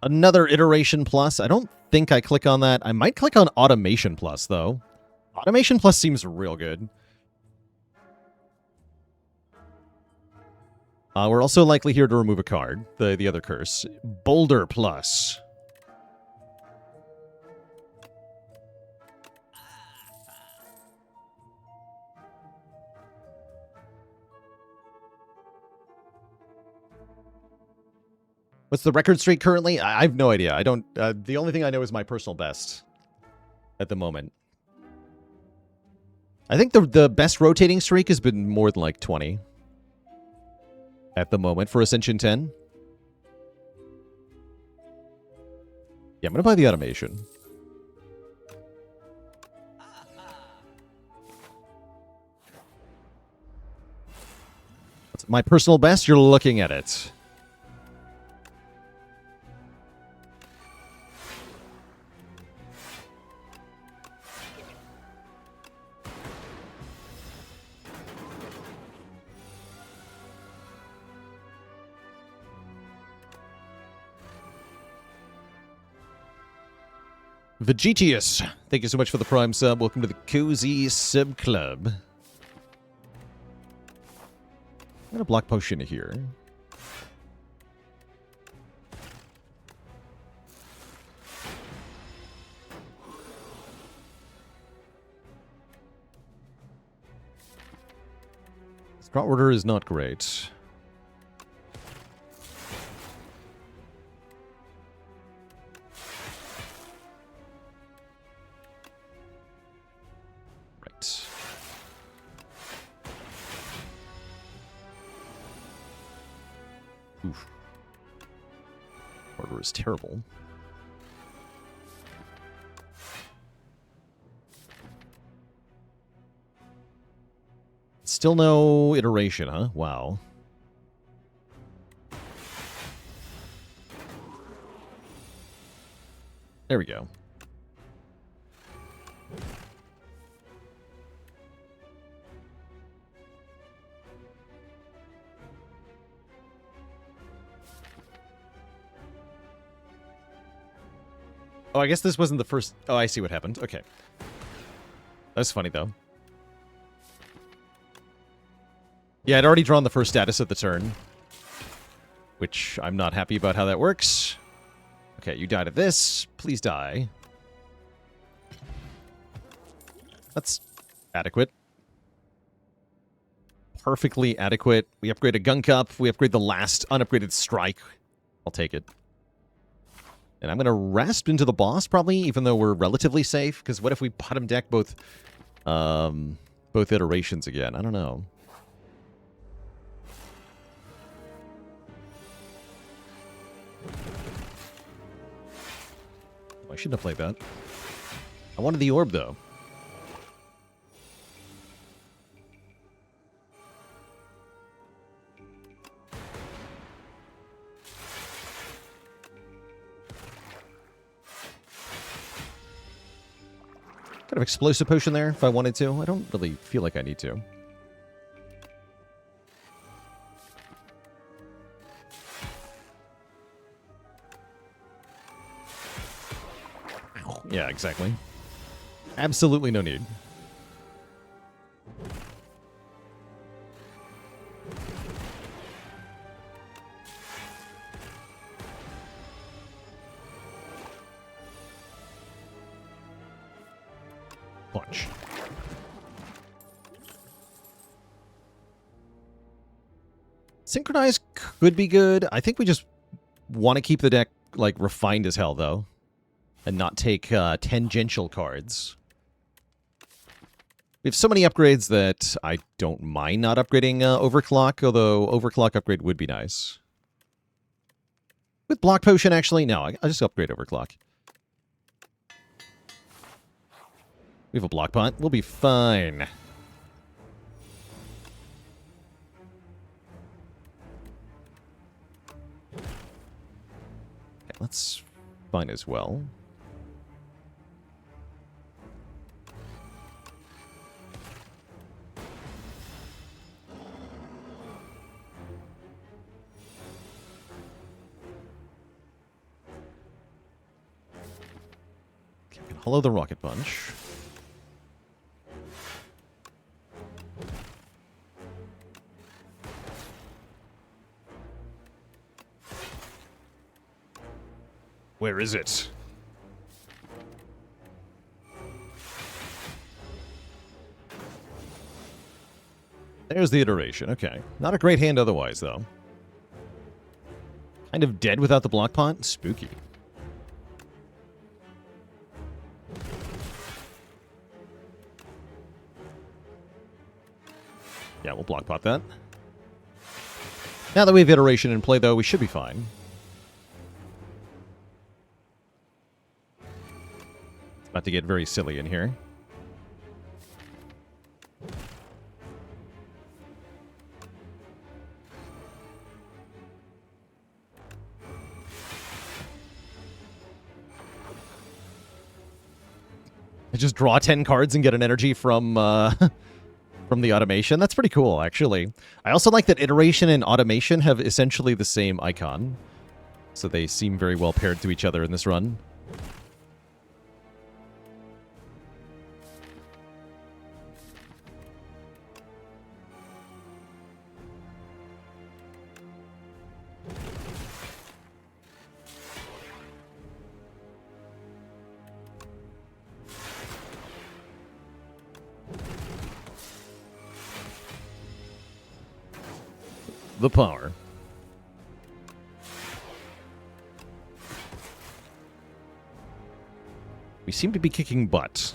Another Iteration Plus. I don't think I click on that. I might click on Automation Plus, though. Automation Plus seems real good. We're also likely here to remove a card, the other curse. Boulder Plus. What's the record streak currently? I have no idea. I don't. The only thing I know is my personal best at the moment. I think the best rotating streak has been more than like 20 at the moment for Ascension 10. Yeah, I'm going to buy the automation. That's my personal best. You're looking at it. Vegetius, thank you so much for the Prime sub. Welcome to the Cozy Sub Club. I'm going to block potion here. This draw order is not great. Oof. Order is terrible. Still no iteration, huh? Wow. There we go. Oh, I guess this wasn't the first... Oh, I see what happened. Okay. That's funny, though. Yeah, I'd already drawn the first status of the turn. Which I'm not happy about how that works. Okay, you died of this. Please die. That's adequate. Perfectly adequate. We upgrade a Gun Cup. We upgrade the last unupgraded Strike. I'll take it. And I'm going to Rasp into the boss, probably, even though we're relatively safe. Because what if we bottom deck both iterations again? I don't know. I shouldn't have played that. I wanted the orb, though. Kind of explosive potion there, if I wanted to. I don't really feel like I need to. Yeah, exactly. Absolutely no need. Punch. Synchronize could be good. I think we just want to keep the deck, like, refined as hell, though. And not take tangential cards. We have so many upgrades that I don't mind not upgrading Overclock, although Overclock upgrade would be nice. With Block Potion, actually, no, I'll just upgrade Overclock. We have a Block Pot. We'll be fine. Okay, that's fine as well. can hollow the rocket punch. Where is it? There's the iteration. Okay. Not a great hand otherwise, though. Kind of dead without the block pot? Spooky. Yeah, we'll block pot that. Now that we have iteration in play, though, we should be fine. It's about to get very silly in here. I just draw 10 cards and get an energy from from the automation. That's pretty cool, actually. I also like that iteration and automation have essentially the same icon. So they seem very well paired to each other in this run. The power. We seem to be kicking butt.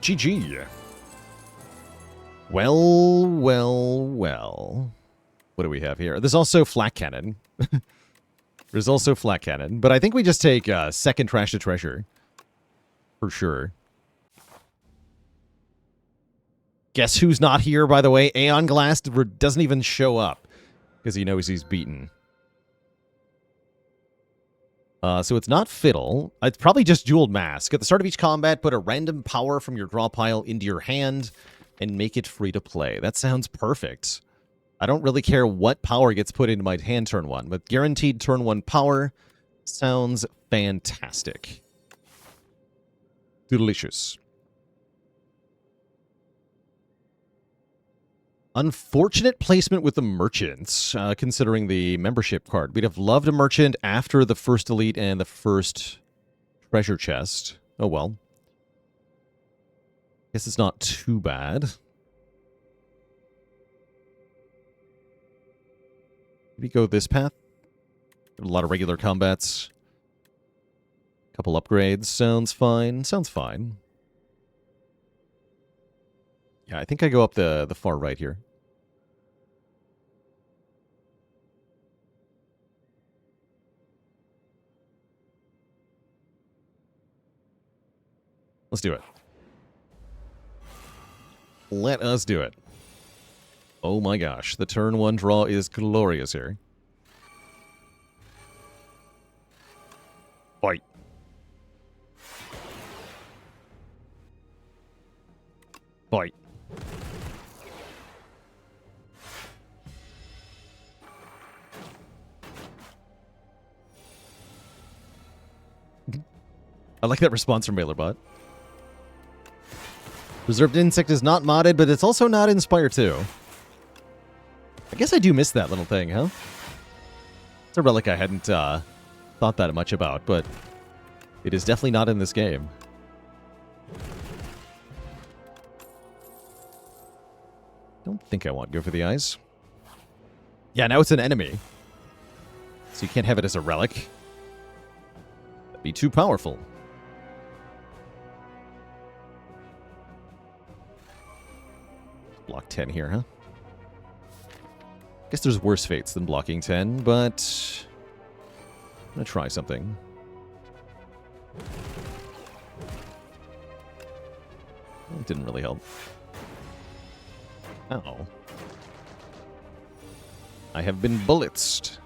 GG. Well, well, well. What do we have here? There's also Flak Cannon. There's also Flak Cannon. But I think we just take second Trash to Treasure. For sure. Guess who's not here, by the way? Aeon Glass doesn't even show up. Because he knows he's beaten. So it's not Fiddle. It's probably just Jeweled Mask. At the start of each combat, put a random power from your draw pile into your hand and make it free to play. That sounds perfect. I don't really care what power gets put into my hand turn 1, but guaranteed turn 1 power sounds fantastic. Delicious. Unfortunate placement with the merchants, considering the membership card. We'd have loved a merchant after the first elite and the first treasure chest. Oh well. Guess it's not too bad. Maybe go this path. A lot of regular combats. Couple upgrades. Sounds fine. Sounds fine. Yeah, I think I go up the far right here. Let's do it. Let us do it. Oh my gosh, the turn 1 draw is glorious here. Fight. Fight. I like that response from MailerBot. Reserved Insect is not modded, but it's also not Inspire 2. I guess I do miss that little thing, huh? It's a relic I hadn't thought that much about, but it is definitely not in this game. Don't think I want Go for the Eyes. Yeah, now it's an enemy. So you can't have it as a relic. That'd be too powerful. Block 10 here, huh? Guess there's worse fates than blocking 10, but I'm gonna try something. It didn't really help. Ow. I have been bulletsed.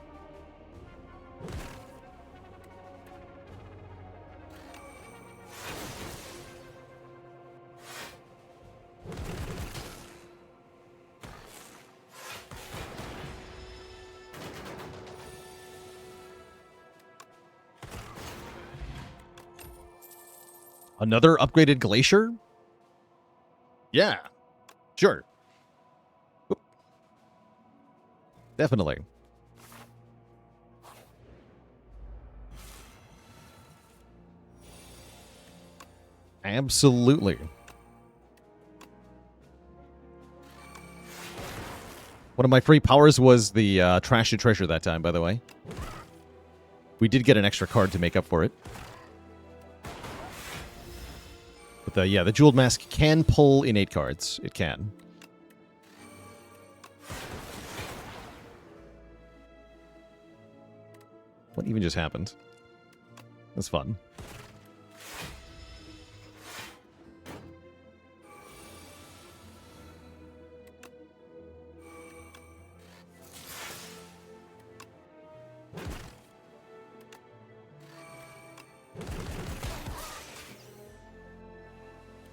Another upgraded Glacier? Yeah. Sure. Oop. Definitely. Absolutely. One of my free powers was the Trash to Treasure that time, by the way. We did get an extra card to make up for it. But the Jeweled Mask can pull innate cards. It can. What even just happened? That's fun.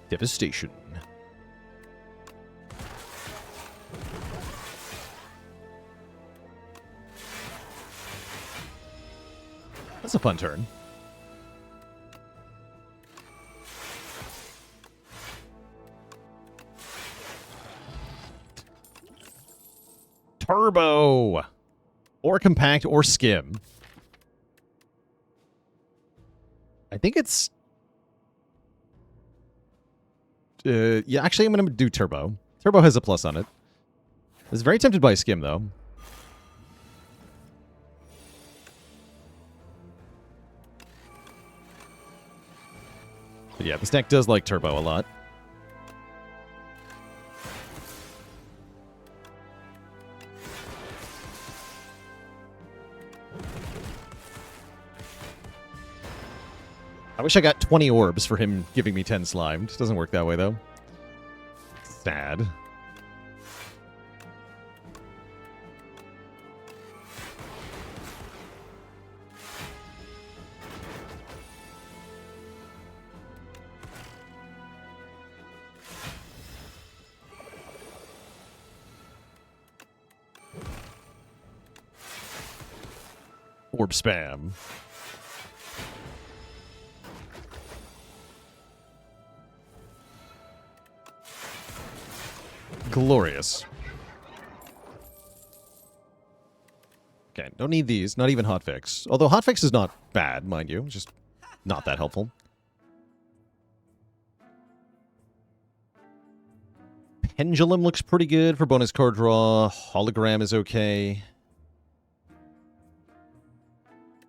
Devastation. That's a fun turn. Turbo! Or compact or skim. I think it's... yeah, actually, I'm going to do Turbo. Turbo has a plus on it. I was very tempted by Skim, though. But yeah, this deck does like Turbo a lot. I wish I got 20 orbs for him giving me 10 slimed. Doesn't work that way, though. Sad. Orb spam. Glorious. Okay, don't need these. Not even Hotfix. Although Hotfix is not bad, mind you. Just not that helpful. Pendulum looks pretty good for bonus card draw. Hologram is okay.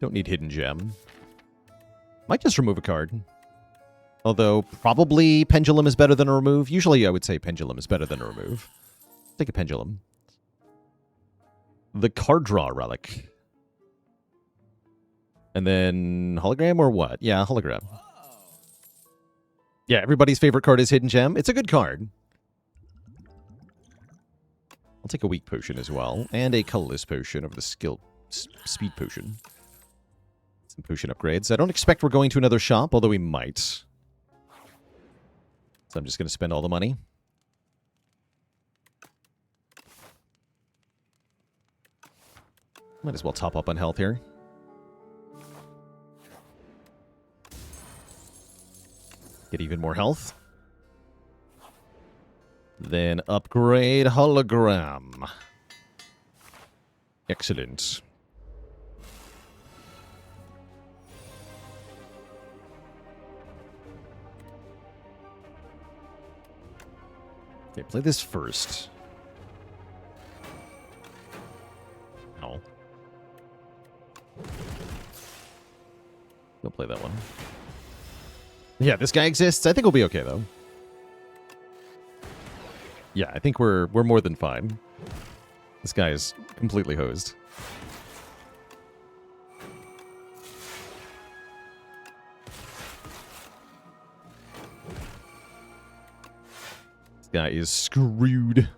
Don't need Hidden Gem. Might just remove a card. Although, probably Pendulum is better than a remove. Usually I would say Pendulum is better than a remove. Take a Pendulum. The Card Draw Relic. And then Hologram or what? Yeah, Hologram. Yeah, everybody's favorite card is Hidden Gem. It's a good card. I'll take a Weak Potion as well. And a Colorless Potion over the Skill Speed Potion. Some potion upgrades. I don't expect we're going to another shop, although we might. So I'm just going to spend all the money. Might as well top up on health here. Get even more health. Then upgrade Hologram. Excellent. Okay, play this first. No. Don't play that one. Yeah, this guy exists. I think we'll be okay, though. Yeah, I think we're more than fine. This guy is completely hosed. This guy is screwed.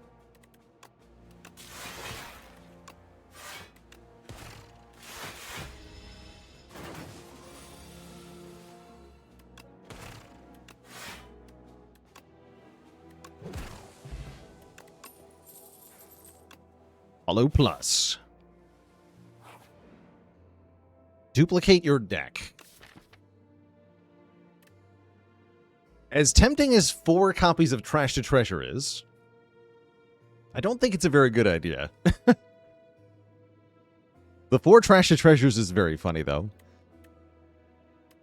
Hollow Plus. Duplicate your deck. As tempting as 4 copies of Trash to Treasure is, I don't think it's a very good idea. The 4 Trash to Treasures is very funny, though.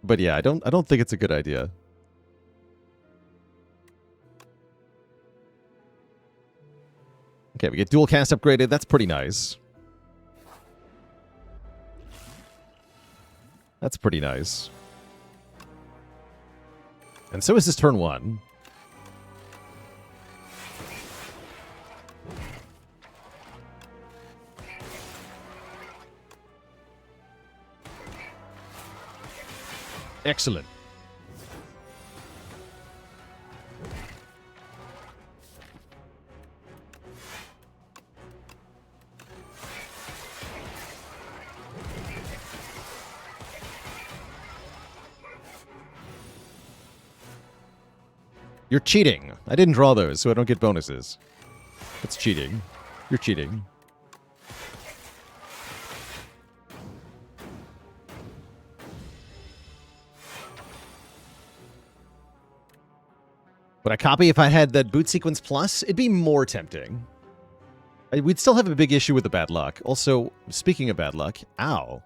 But yeah, I don't think it's a good idea. Okay, we get dual cast upgraded. That's pretty nice. That's pretty nice. And so is this turn 1. Excellent. You're cheating. I didn't draw those, so I don't get bonuses. That's cheating. You're cheating. Would I copy if I had that boot sequence plus? It'd be more tempting. We'd still have a big issue with the bad luck. Also, speaking of bad luck, ow.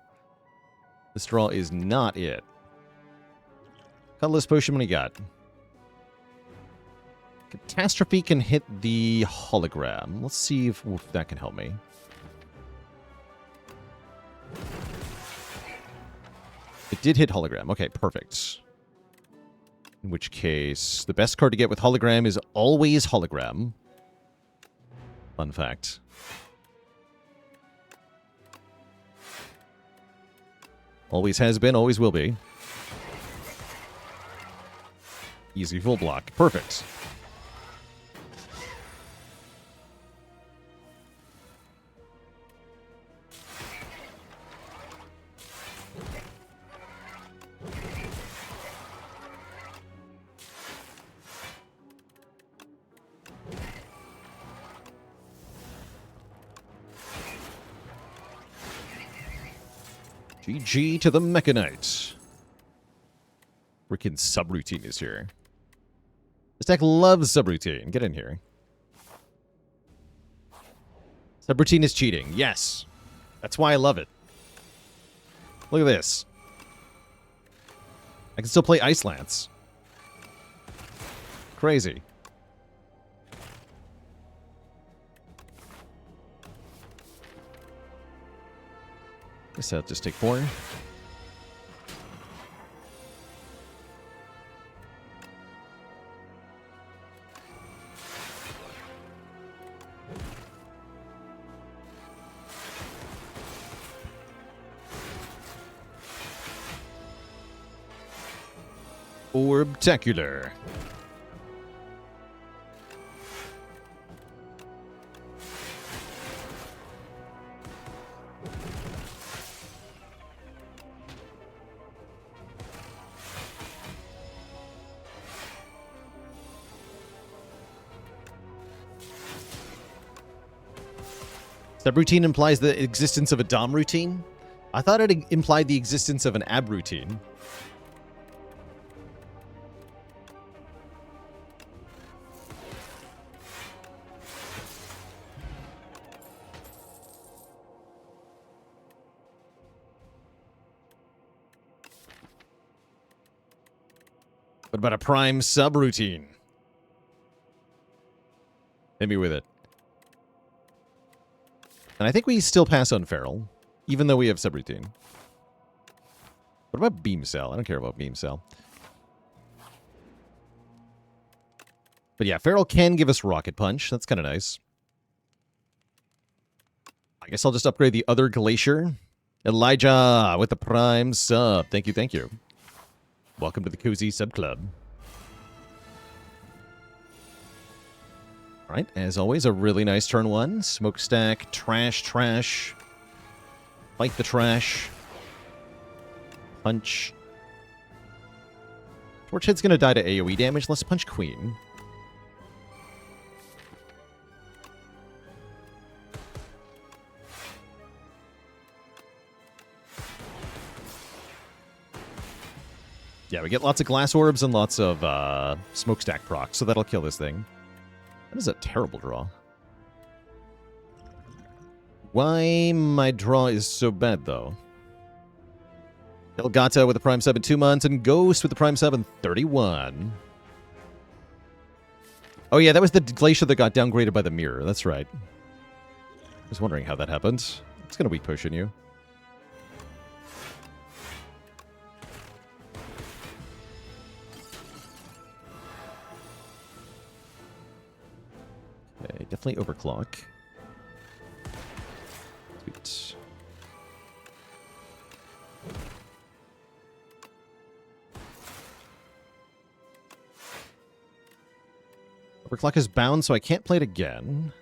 This draw is not it. Colorless potion, what do you got? Catastrophe can hit the hologram. Let's see if that can help me. It did hit hologram. Okay, perfect. In which case, the best card to get with hologram is always hologram. Fun fact. Always has been, always will be. Easy full block. Perfect. GG to the Mechanite. Freaking subroutine is here. This deck loves subroutine. Get in here. Subroutine is cheating. Yes. That's why I love it. Look at this. I can still play Ice Lance. Crazy. Guess I'll just take 4. Orbtacular. Subroutine implies the existence of a DOM routine? I thought it implied the existence of an ab routine. What about a prime subroutine? Hit me with it. And I think we still pass on Feral, even though we have subroutine. What about Beam Cell? I don't care about Beam Cell. But yeah, Feral can give us Rocket Punch. That's kind of nice. I guess I'll just upgrade the other Glacier. Elijah with the prime sub. Thank you, thank you. Welcome to the Cozy Sub Club. All right, as always, a really nice turn 1. Smokestack, trash, trash. Fight the trash. Punch. Torchhead's going to die to AoE damage. Let's punch Queen. Yeah, we get lots of glass orbs and lots of smokestack proc, so that'll kill this thing. That is a terrible draw. Why my draw is so bad, though? Elgato with the Prime sub in 2 months, and Ghost with the Prime sub in 31. Oh yeah, that was the Glacier that got downgraded by the mirror. That's right. I was wondering how that happened. It's going to weak potion you. Okay, definitely overclock. Sweet. Overclock is bound, so I can't play it again.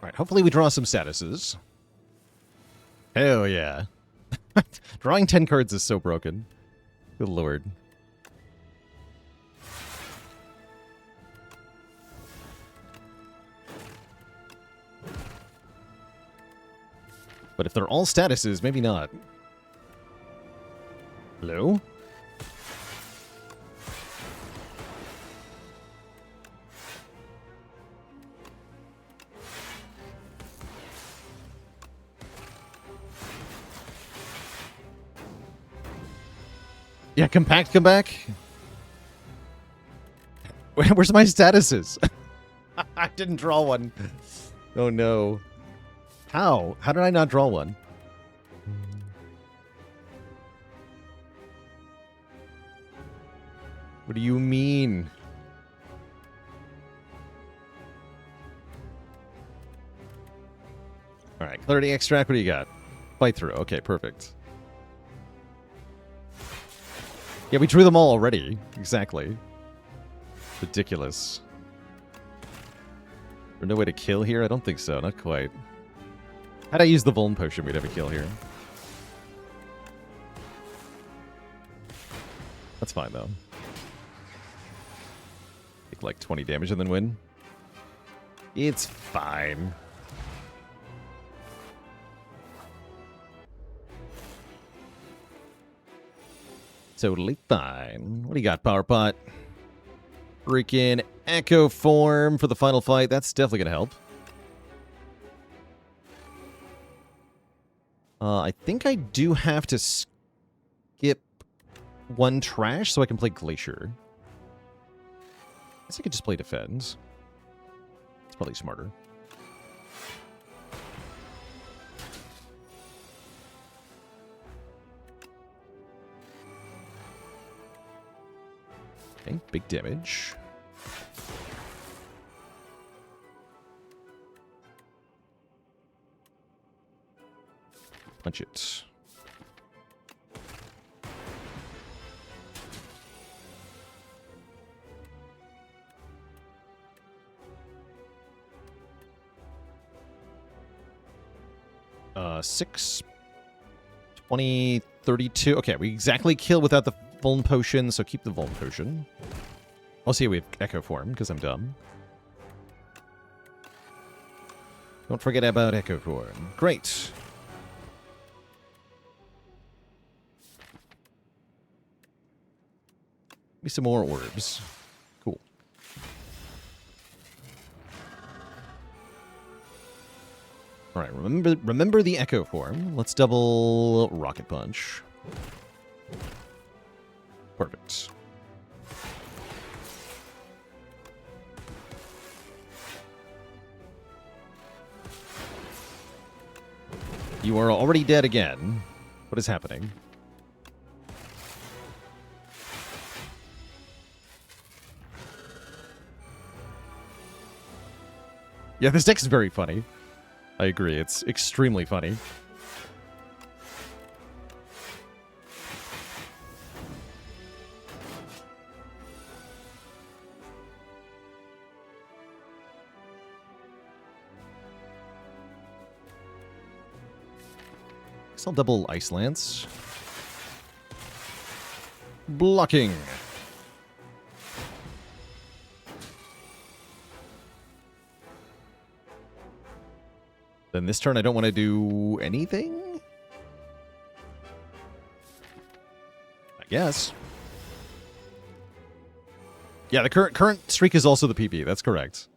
Alright, hopefully we draw some statuses. Hell yeah. Drawing 10 cards is so broken. Good lord. But if they're all statuses, maybe not. Hello? Yeah, compact come back. Where's my statuses? I didn't draw one. Oh no. How? How did I not draw one? What do you mean? Alright, Clarity Extract, what do you got? Fight through. Okay, perfect. Yeah, we drew them all already. Exactly. Ridiculous. There's no way to kill here? I don't think so. Not quite. How'd I use the Vuln Potion? We'd have a kill here. That's fine, though. Take like 20 damage and then win. It's fine. Totally fine. What do you got, Power Pot? Freaking Echo Form for the final fight. That's definitely going to help. I think I do have to skip one trash so I can play Glacier. I guess I could just play Defend. It's probably smarter. Okay, big damage. Punch it. Six, 20, 32. Okay, we exactly kill without the Vuln Potion, so keep the Vuln Potion. I'll see we have Echo Form, because I'm dumb. Don't forget about Echo Form. Great. Give me some more orbs. Cool. All right, remember the Echo Form. Let's double Rocket Punch. Perfect. You are already dead again. What is happening? Yeah, this deck is very funny. I agree. It's extremely funny. Guess I'll double Ice Lance. Blocking. Then this turn I don't want to do anything? I guess. Yeah, the current streak is also the PP. That's correct.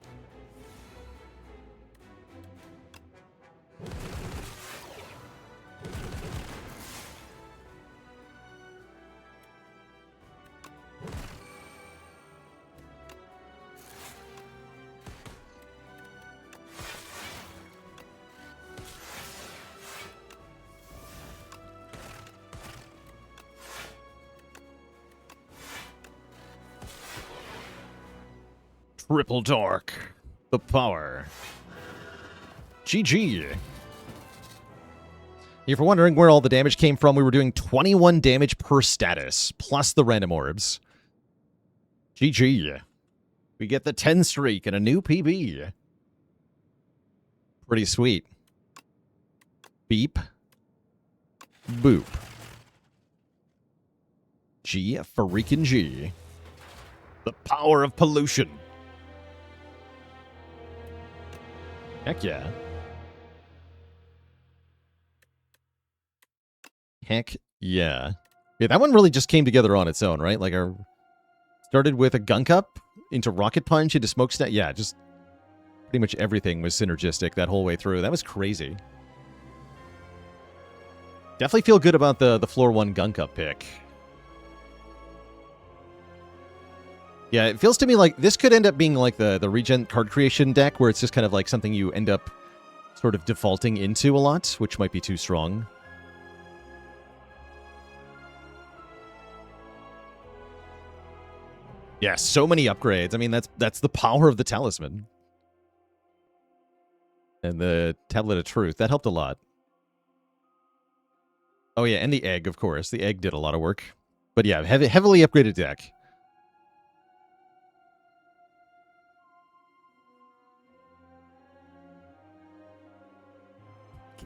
Triple Dark. The power. GG. If you're wondering where all the damage came from, we were doing 21 damage per status, plus the random orbs. GG. We get the 10 streak and a new PB. Pretty sweet. Beep. Boop. G for freaking G. The power of pollution. Heck yeah. Heck yeah. Yeah, that one really just came together on its own, right? Like, our started with a Gunk Up, into Rocket Punch, into Smokestack. Yeah, just pretty much everything was synergistic that whole way through. That was crazy. Definitely feel good about the floor 1 Gunk Up pick. Yeah, it feels to me like this could end up being like the Regent card creation deck, where it's just kind of like something you end up sort of defaulting into a lot, which might be too strong. Yeah, so many upgrades. I mean, that's the power of the Talisman. And the Tablet of Truth. That helped a lot. Oh yeah, and the Egg, of course. The Egg did a lot of work. But yeah, heavily upgraded deck.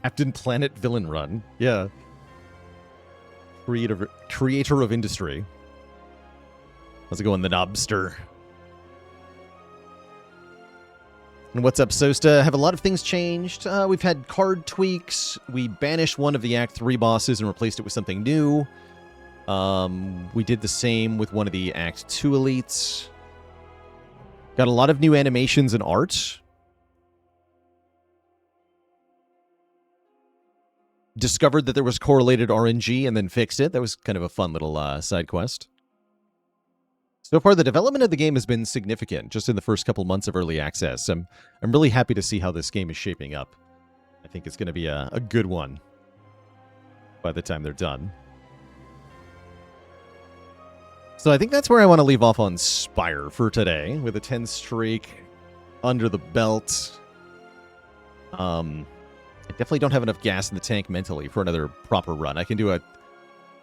Captain Planet Villain Run. Yeah. Creator of industry. How's it going, the Knobster? And what's up, Sosta? Have a lot of things changed? We've had card tweaks. We banished one of the Act 3 bosses and replaced it with something new. We did the same with one of the Act 2 elites. Got a lot of new animations and art. Discovered that there was correlated RNG and then fixed it. That was kind of a fun little side quest. So far, the development of the game has been significant just in the first couple months of early access. I'm really happy to see how this game is shaping up. I think it's going to be a good one by the time they're done. So I think that's where I want to leave off on Spire for today, with a 10 streak under the belt. I definitely don't have enough gas in the tank mentally for another proper run. I can do a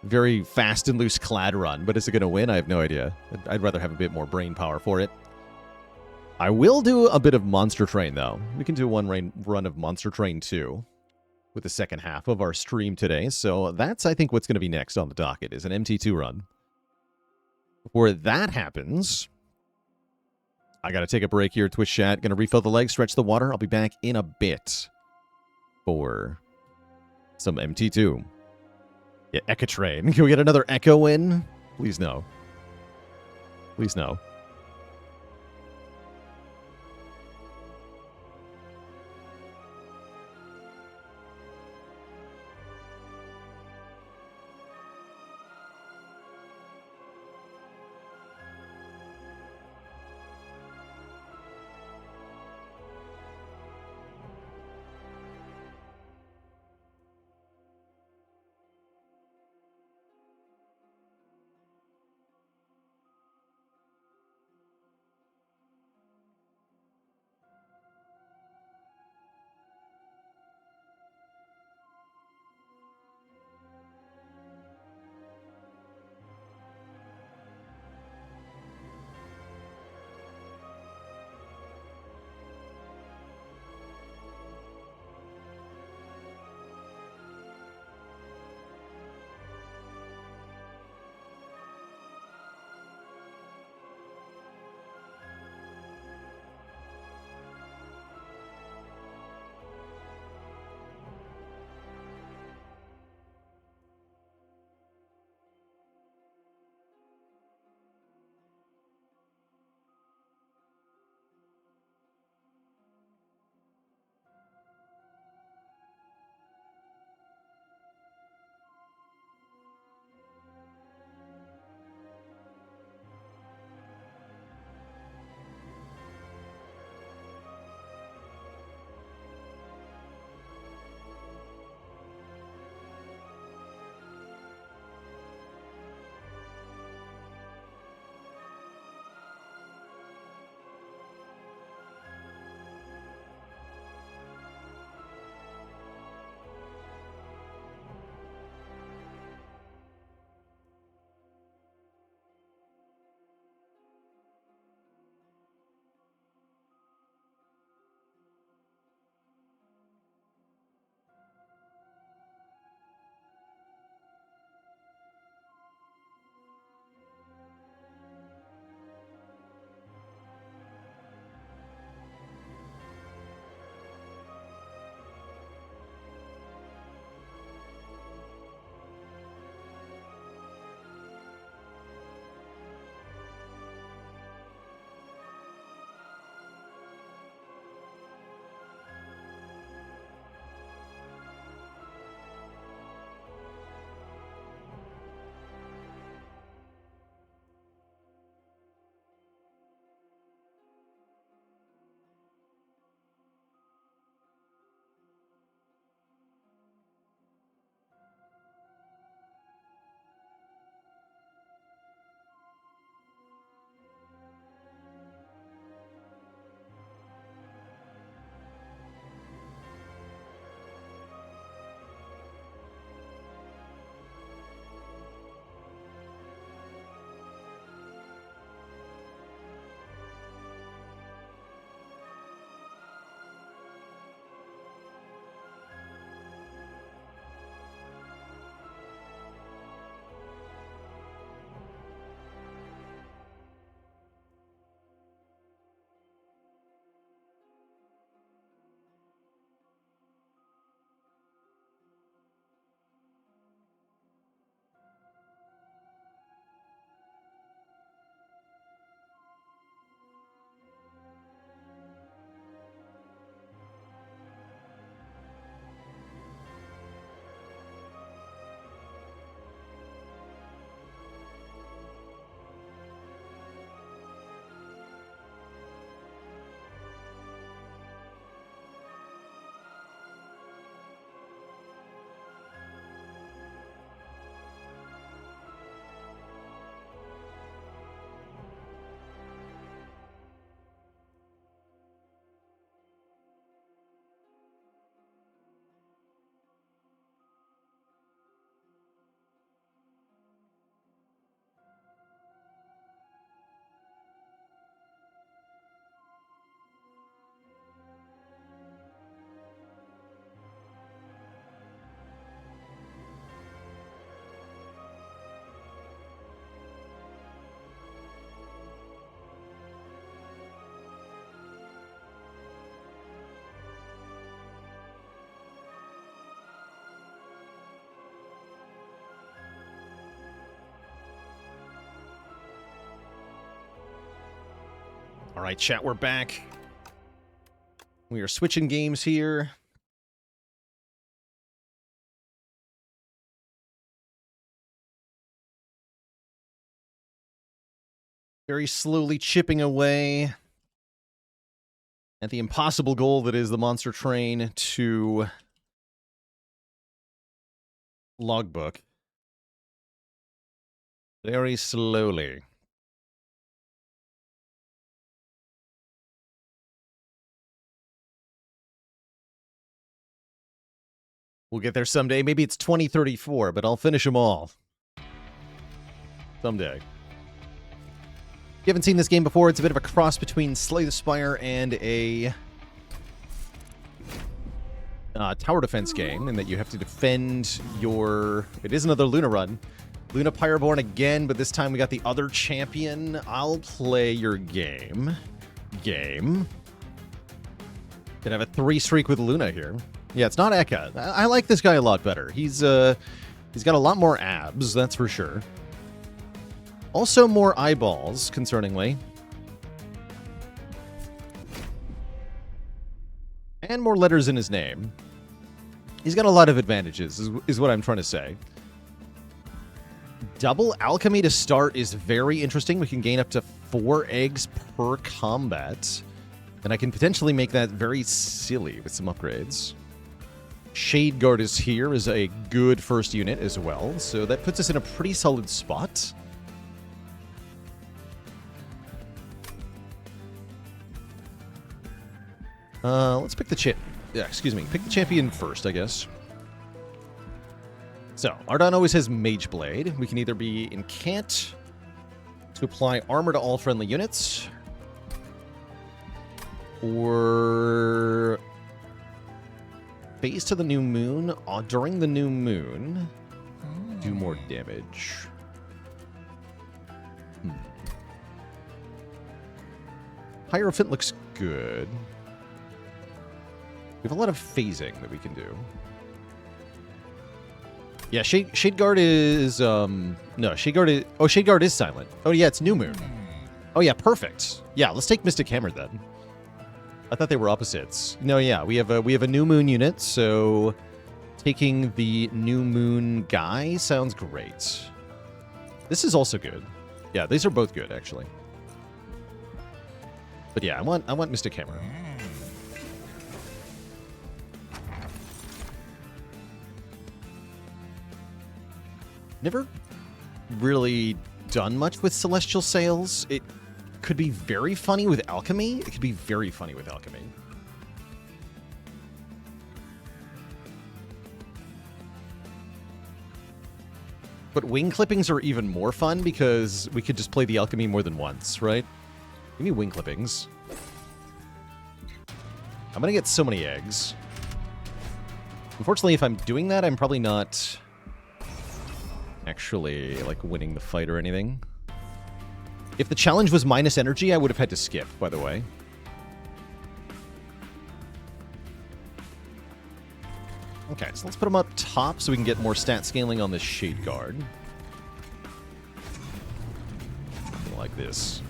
very fast and loose clad run, but is it going to win? I have no idea. I'd rather have a bit more brain power for it. I will do a bit of Monster Train, though. We can do one run of Monster Train 2 with the second half of our stream today. So that's, I think, what's going to be next on the docket, is an MT2 run. Before that happens, I got to take a break here, Twitch chat. Going to refill the legs, stretch the water. I'll be back in a bit for some MT2. Yeah, Echo Train. Can we get another Echo in? Please no. Please no. All right, chat, we're back. We are switching games here. Very slowly chipping away at the impossible goal that is the Monster Train to logbook. Very slowly. We'll get there someday. Maybe it's 2034, but I'll finish them all. Someday. If you haven't seen this game before, it's a bit of a cross between Slay the Spire and a tower defense game, in that you have to defend your... It is another Luna run. Luna Pyroborn again, but this time we got the other champion. I'll play your game. Gonna have a 3 streak with Luna here. Yeah, it's not Eka. I like this guy a lot better. He's got a lot more abs, that's for sure. Also more eyeballs, concerningly. And more letters in his name. He's got a lot of advantages, is what I'm trying to say. Double alchemy to start is very interesting. We can gain up to 4 eggs per combat. And I can potentially make that very silly with some upgrades. Shade Guard is here as a good first unit as well. So that puts us in a pretty solid spot. Let's pick the pick the champion first, I guess. So, Ardon always has Mage Blade. We can either be Incant to apply armor to all friendly units, or Phase to the New Moon during the New Moon. Do more damage. Hierophant looks good. We have a lot of phasing that we can do. Yeah, Shade Guard is... no, Shade Guard is... Oh, Shade Guard is silent. Oh, yeah, it's New Moon. Oh, yeah, perfect. Yeah, let's take Mystic Hammer, then. I thought they were opposites. No, yeah, we have a New Moon unit, so... Taking the New Moon guy sounds great. This is also good. Yeah, these are both good, actually. But yeah, I want Mystic Hammer. Never really done much with Celestial Sails. It could be very funny with Alchemy. It could be very funny with Alchemy. But wing clippings are even more fun because we could just play the Alchemy more than once, right? Give me wing clippings. I'm gonna get so many eggs. Unfortunately, if I'm doing that, I'm probably not... actually, like, winning the fight or anything. If the challenge was minus energy, I would have had to skip, by the way. Okay, so let's put them up top so we can get more stat scaling on this Shade Guard. Something like this.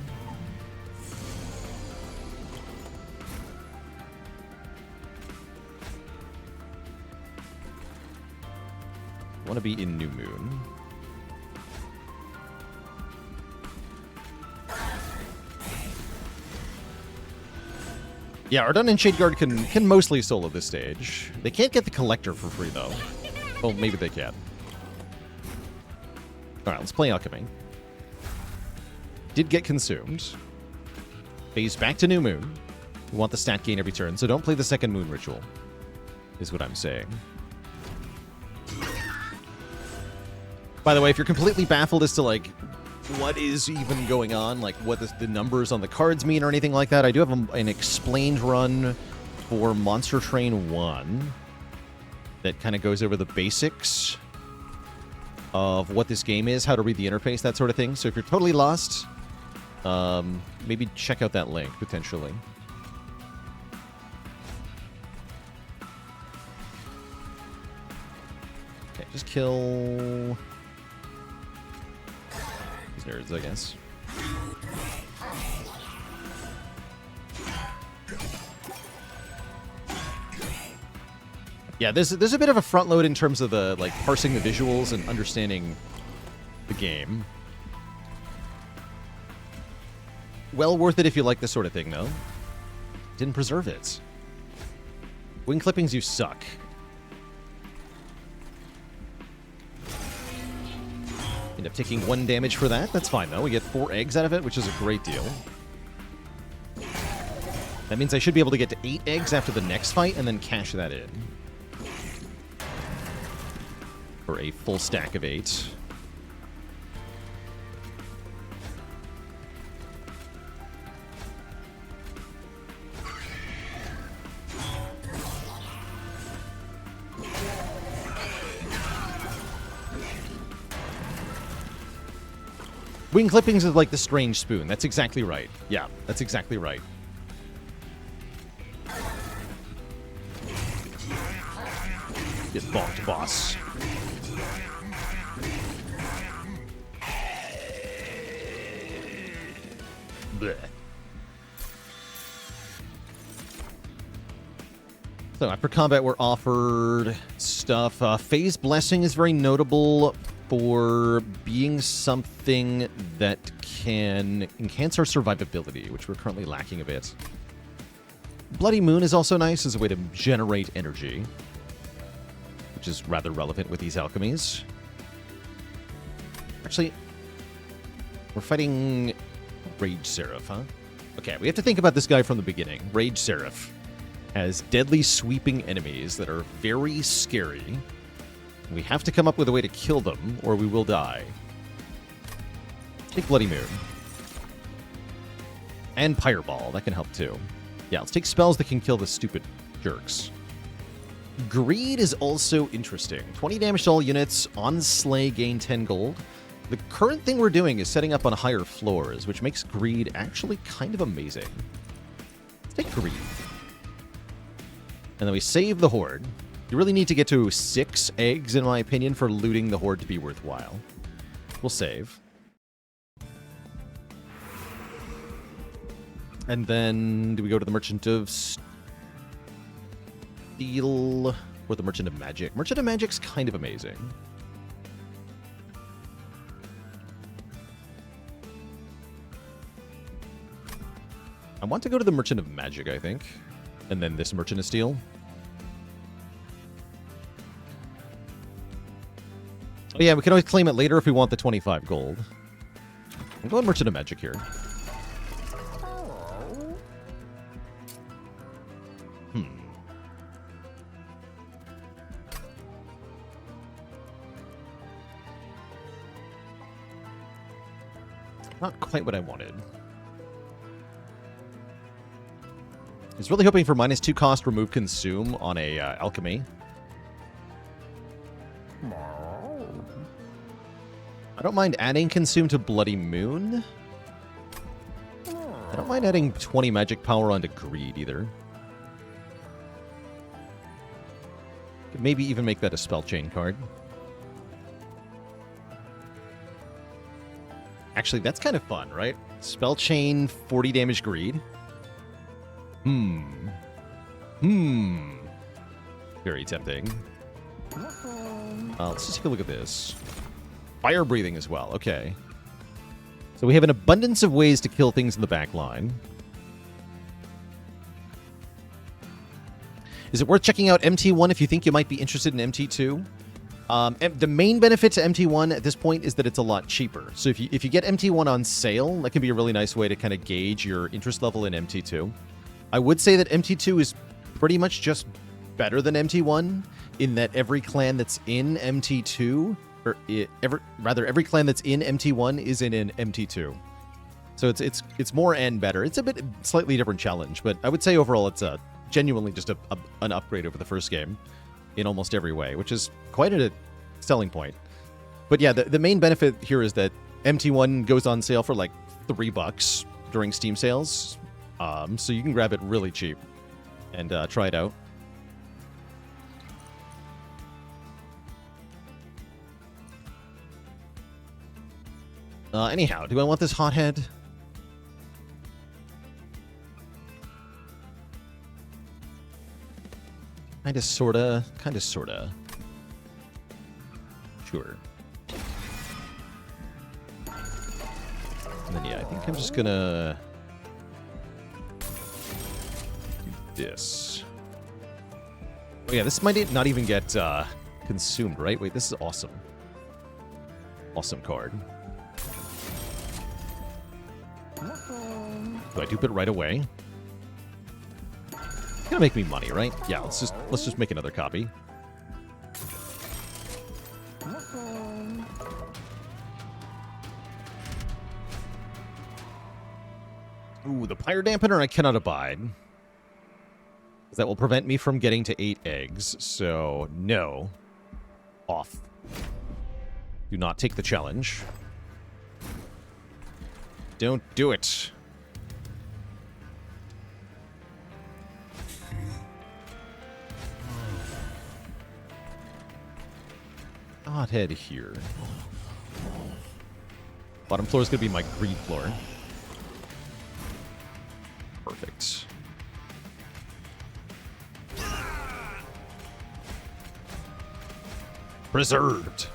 I want to be in New Moon. Yeah, Ardon and Shade Guard can mostly solo this stage. They can't get the Collector for free, though. Well, maybe they can. Alright, let's play Alchemy. Did get consumed. Phase back to New Moon. We want the stat gain every turn, so don't play the second Moon Ritual, is what I'm saying. By the way, if you're completely baffled as to, like, what is even going on, like what the numbers on the cards mean or anything like that, I do have an explained run for Monster Train 1 that kind of goes over the basics of what this game is, how to read the interface, that sort of thing. So if you're totally lost, maybe check out that link, potentially. Okay, just kill... nerds, I guess. Yeah, there's a bit of a front load in terms of the like parsing the visuals and understanding the game. Well worth it if you like this sort of thing, though. Didn't preserve it. Wing clippings, you suck. End up taking 1 damage for that. That's fine, though. We get 4 eggs out of it, which is a great deal. That means I should be able to get to 8 eggs after the next fight and then cash that in. For a full stack of 8. Wing clippings is like the strange spoon. That's exactly right. Yeah, that's exactly right. Get bonked, boss. Blech. So after combat, we're offered stuff. Phase Blessing is very notable for being something that can enhance our survivability, which we're currently lacking a bit. Bloody Moon is also nice as a way to generate energy, which is rather relevant with these alchemies. Actually, we're fighting Rage Seraph, huh? Okay, we have to think about this guy from the beginning. Rage Seraph has deadly sweeping enemies that are very scary. We have to come up with a way to kill them, or we will die. Take Bloody Moon. And Pyreball, that can help too. Yeah, let's take spells that can kill the stupid jerks. Greed is also interesting. 20 damage to all units, on Slay gain 10 gold. The current thing we're doing is setting up on higher floors, which makes Greed actually kind of amazing. Let's take Greed. And then we save the Horde. You really need to get to 6 eggs, in my opinion, for looting the Horde to be worthwhile. We'll save. And then, do we go to the Merchant of Steel or the Merchant of Magic? Merchant of Magic's kind of amazing. I want to go to the Merchant of Magic, I think. And then this Merchant of Steel. Oh yeah, we can always claim it later if we want the 25 gold. I'm going Merchant of Magic here. Not quite what I wanted. I was really hoping for -2 cost remove consume on a alchemy. I don't mind adding consume to Bloody Moon. I don't mind adding 20 magic power onto Greed either. Could maybe even make that a spell chain card. Actually, that's kind of fun, right? Spell chain, 40 damage Greed. Very tempting. Let's just take a look at this. Fire breathing as well. Okay. So we have an abundance of ways to kill things in the back line. Is it worth checking out MT1 if you think you might be interested in MT2? The main benefit to MT1 at this point is that it's a lot cheaper. So if you get MT1 on sale, that can be a really nice way to kind of gauge your interest level in MT2. I would say that MT2 is pretty much just better than MT1 in that every clan that's in MT2, or every clan that's in MT1 is in an MT2. So it's more and better. It's a bit slightly different challenge, but I would say overall it's genuinely just an upgrade over the first game in almost every way, which is quite a selling point. But yeah, the main benefit here is that MT1 goes on sale for like $3 during Steam sales. So you can grab it really cheap and try it out. Anyhow, do I want this hothead? Kinda, sorta. Kinda, sorta. Sure. And then, yeah, I think I'm just gonna do this. Oh, yeah, this might not even get consumed, right? Wait, this is awesome. Awesome card. Do I dupe it right away? It's gonna make me money, right? Yeah, let's just make another copy. Ooh, the Pyre Dampener I cannot abide. That will prevent me from getting to 8 eggs, so no. Off. Do not take the challenge. Don't do it. Godhead here. Bottom floor is going to be my greed floor. Perfect. Preserved.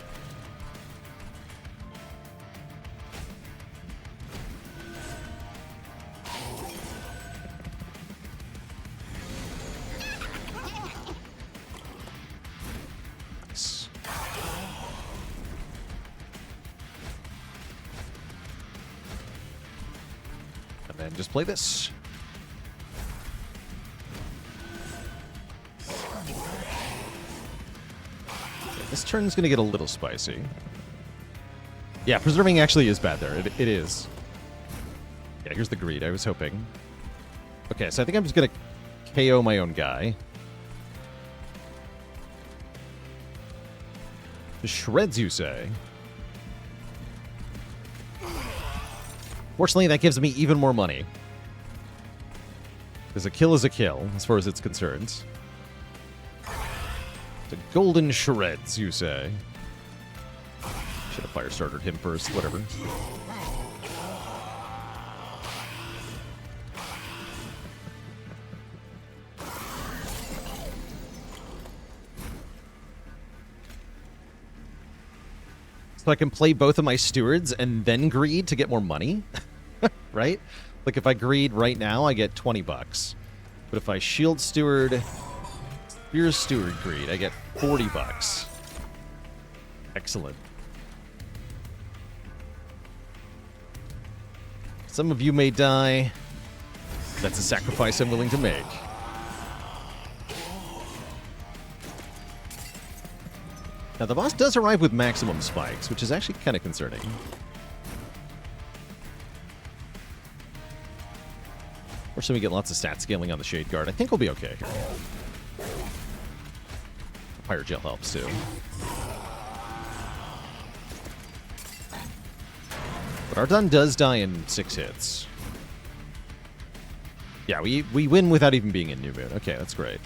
Nice. And then just play this. This turn's going to get a little spicy. Yeah, preserving actually is bad there. It is. Yeah, here's the greed. I was hoping. Okay, so I think I'm just going to KO my own guy. The shreds, you say? Fortunately, that gives me even more money. Because a kill is a kill, as far as it's concerned. The golden shreds, you say? Should have fire started him first, whatever. So I can play both of my stewards and then greed to get more money? Right? Like if I greed right now, I get 20 bucks. But if I shield steward... Here's steward greed. I get 40 bucks. Excellent. Some of you may die. That's a sacrifice I'm willing to make. Now, the boss does arrive with maximum spikes, which is actually kind of concerning. Fortunately, we get lots of stat scaling on the Shade Guard. I think we'll be okay here. Fire Gel helps, too. But Ardun does die in 6 hits. Yeah, we win without even being in New Moon. Okay, that's great.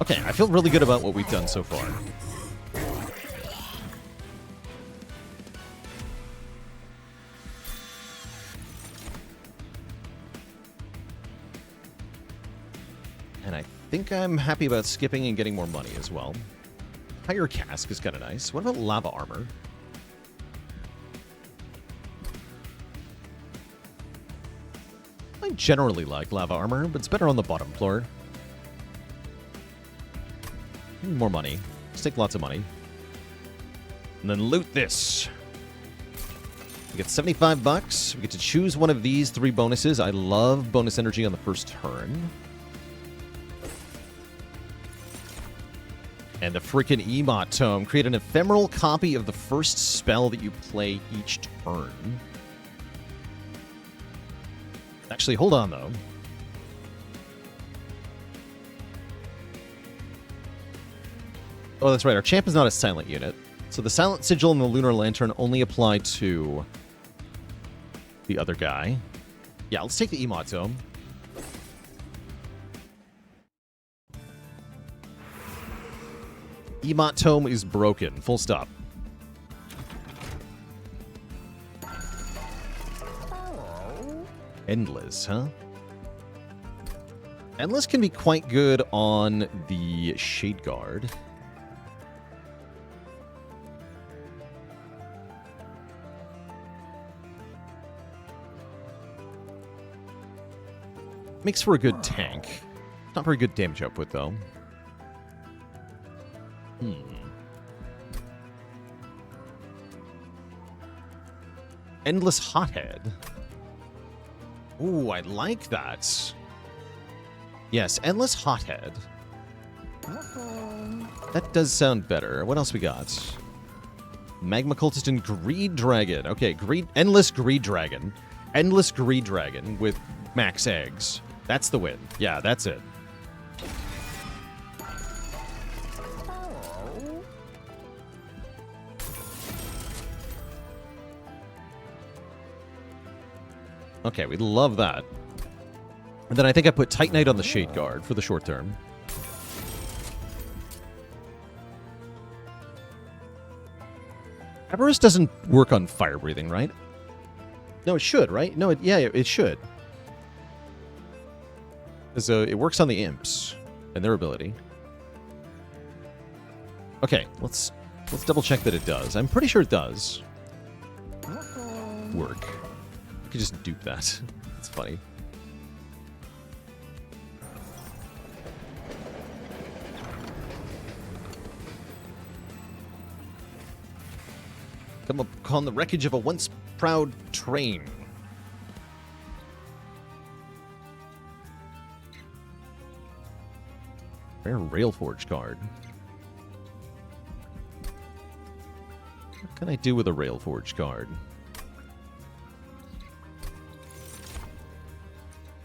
Okay, I feel really good about what we've done so far. And I think I'm happy about skipping and getting more money as well. Higher Cask is kind of nice. What about Lava Armor? I generally like Lava Armor, but it's better on the bottom floor. More money. Let's take lots of money. And then loot this. We get 75 bucks. We get to choose one of these 3 bonuses. I love bonus energy on the first turn. And the freaking Emot Tome. Create an ephemeral copy of the first spell that you play each turn. Actually, hold on, though. Oh, that's right. Our champ is not a silent unit. So the Silent Sigil and the Lunar Lantern only apply to the other guy. Yeah, let's take the Emot Tome. Emot Tome is broken. Full stop. Endless, huh? Endless can be quite good on the Shade Guard. Makes for a good tank. Not very good damage output, though. Endless Hothead. Ooh, I like that. Yes, Endless Hothead. That does sound better. What else we got? Magma Cultist and Greed Dragon. Okay, Endless Greed Dragon. Endless Greed Dragon with max eggs. That's the win. Yeah, that's it. Okay, we love that. And then I think I put Titanite on the Shade Guard for the short term. Avarice doesn't work on fire breathing, right? No, it should, right? No, it should. So it works on the imps and their ability. Okay, let's double check that it does. I'm pretty sure it does work. I could just dupe that. It's funny. Come upon the wreckage of a once proud train. Rare Railforge card. What can I do with a Railforge card?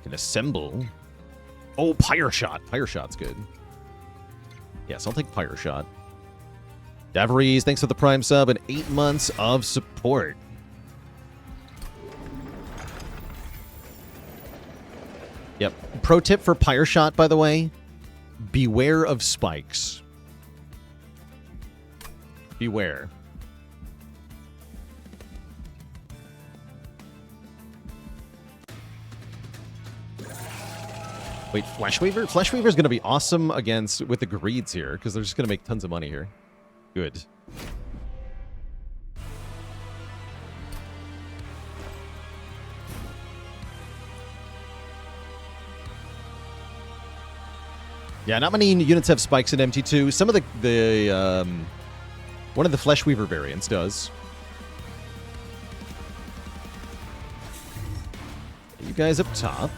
Can assemble. Oh, Pyre Shot. Pyre Shot's good. Yes, I'll take Pyre Shot. Davries, thanks for the Prime sub and 8 months of support. Yep. Pro tip for Pyre Shot, by the way. Beware of spikes. Beware. Wait, Flesh Weaver? Flesh Weaver is going to be awesome against with the Greeds here, because they're just going to make tons of money here. Good. Yeah, not many units have spikes in MT2. Some of the one of the Flesh Weaver variants does. You guys up top.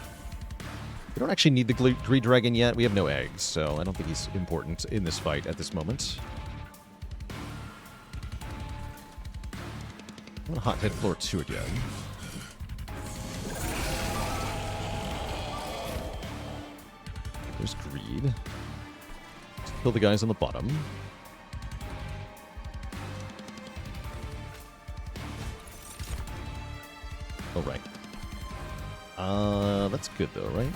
We don't actually need the Greed Dragon yet. We have no eggs, so I don't think he's important in this fight at this moment. I'm gonna Hothead Floor 2 again. There's Greed. Let's kill the guys on the bottom. Oh, right. That's good though, right?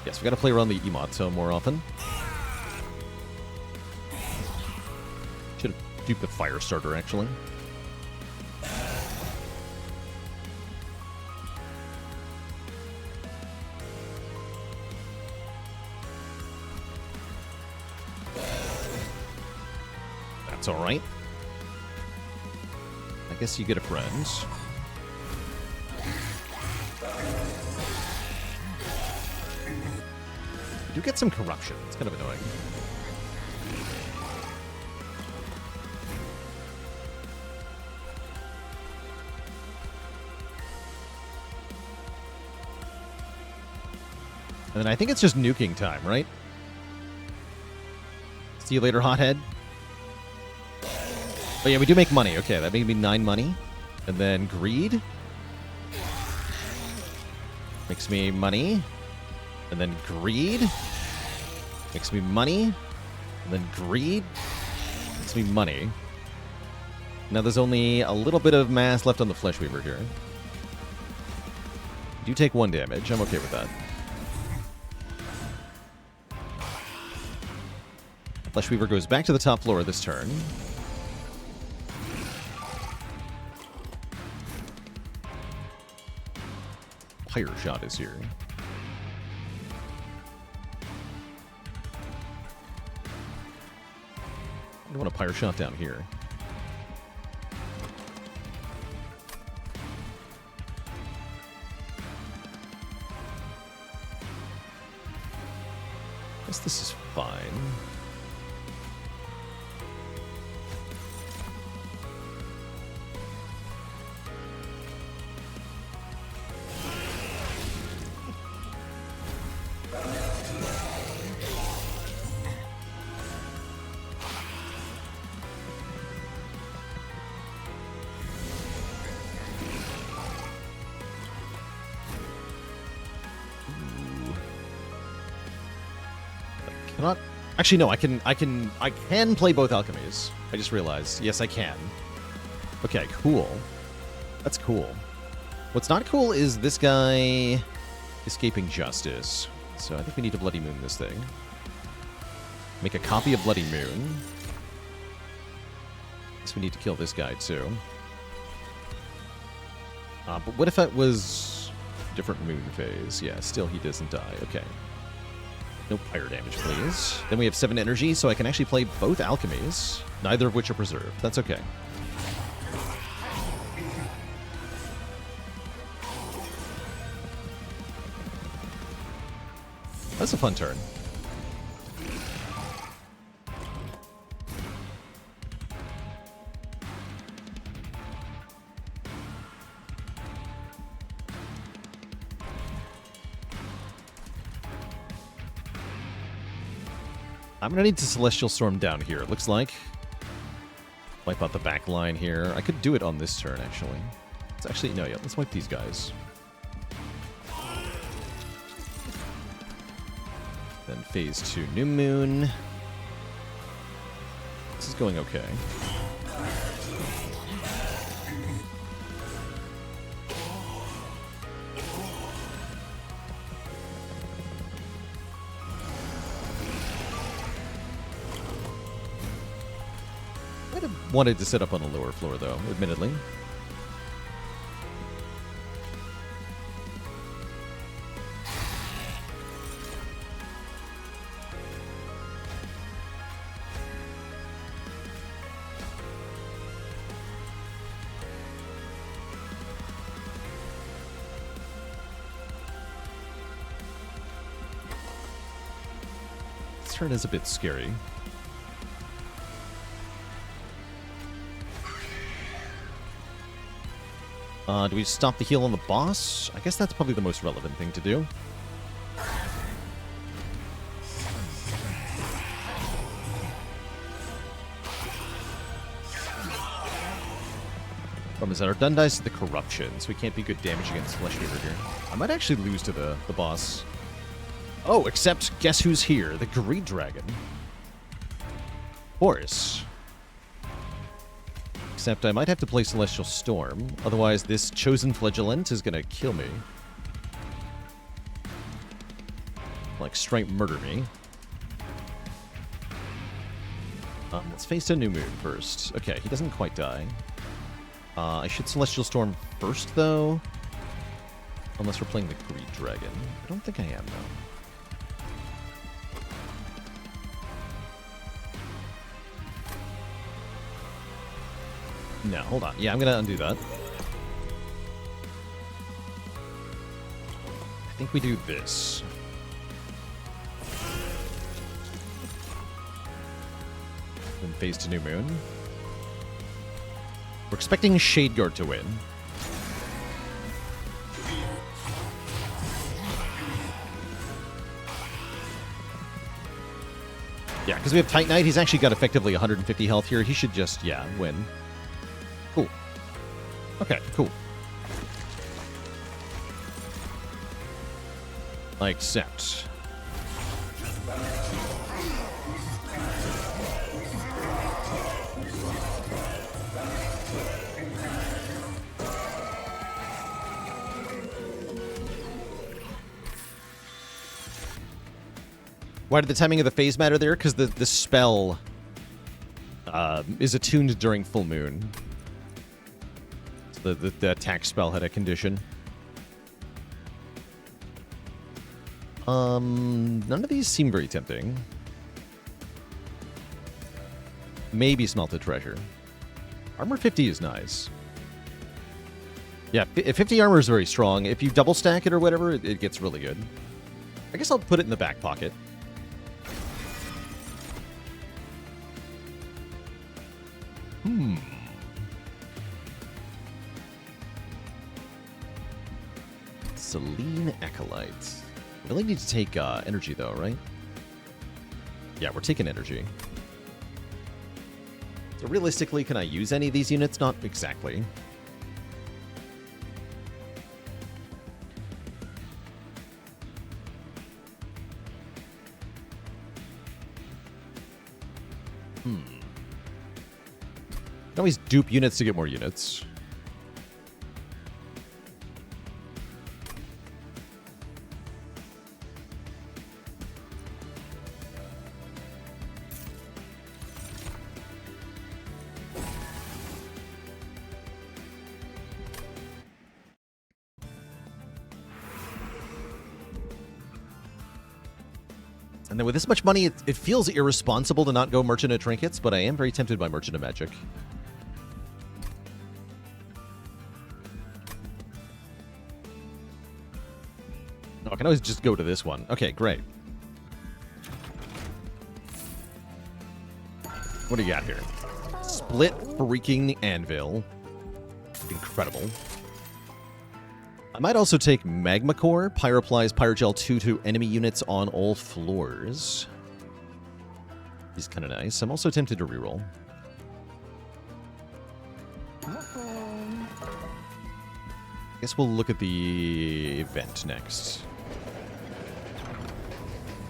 Yes, we gotta play around the Yamato more often. Should have duped the Fire Starter, actually. That's alright. I guess you get a friend. You do get some corruption. It's kind of annoying. And then I think it's just nuking time, right? See you later, Hothead. Oh yeah, we do make money. Okay, that made me 9 money. And then Greed. Makes me money. And then Greed. Makes me money. And then Greed. Makes me money. Now there's only a little bit of mass left on the Flesh Weaver here. Do take 1 damage. I'm okay with that. Flesh Weaver goes back to the top floor this turn. Pyre Shot is here. don't want a Pyre Shot down here. Guess this is fine. Cannot. Actually, no. I can play both alchemies. I just realized. Yes, I can. Okay, cool. That's cool. What's not cool is this guy escaping justice. So I think we need to Bloody Moon this thing. Make a copy of Bloody Moon. Guess we need to kill this guy too. But what if it was different moon phase? Yeah, still he doesn't die. Okay. No fire damage, please. Then we have 7 energy, so I can actually play both alchemies, neither of which are preserved. That's okay. That's a fun turn. I'm going to need to Celestial Storm down here, it looks like. Wipe out the back line here. I could do it on this turn, actually. It's actually... No, yeah, let's wipe these guys. Then phase 2 New Moon. This is going okay. I'd have wanted to set up on a lower floor, though, admittedly. This turn is a bit scary. Do we stop the heal on the boss? I guess that's probably the most relevant thing to do. Problem is that our Dundice is the corruption, so we can't be good damage against Flesh Eater here. I might actually lose to the boss. Oh, except guess who's here? The Greed Dragon. Horus. Except I might have to play Celestial Storm, otherwise this Chosen Flagellant is gonna kill me. Like, straight murder me. Let's face a New Moon first. Okay, he doesn't quite die. I should Celestial Storm first, though. Unless we're playing the Greed Dragon. I don't think I am, though. No, hold on. Yeah, I'm gonna undo that. I think we do this. Then phase to New Moon. We're expecting Shadeguard to win. Yeah, because we have Titanite. He's actually got effectively 150 health here. He should just, yeah, win. Cool. Okay, cool. I accept. Why did the timing of the phase matter there? Because the spell is attuned during full moon. The attack spell had a condition. None of these seem very tempting. Maybe Smelted Treasure. Armor 50 is nice. Yeah, 50 armor is very strong. If you double stack it or whatever, it gets really good. I guess I'll put it in the back pocket. Selene Acolyte. Really need to take energy, though, right? Yeah, we're taking energy. So realistically, can I use any of these units? Not exactly. Can always dupe units to get more units. And then with this much money, it feels irresponsible to not go Merchant of Trinkets, but I am very tempted by Merchant of Magic. No, I can always just go to this one. Okay, great. What do you got here? Split freaking Anvil. Incredible. I might also take Magma Core. Pyroplies Pyrogel 2 to enemy units on all floors. He's kind of nice. I'm also tempted to reroll. I guess we'll look at the event next.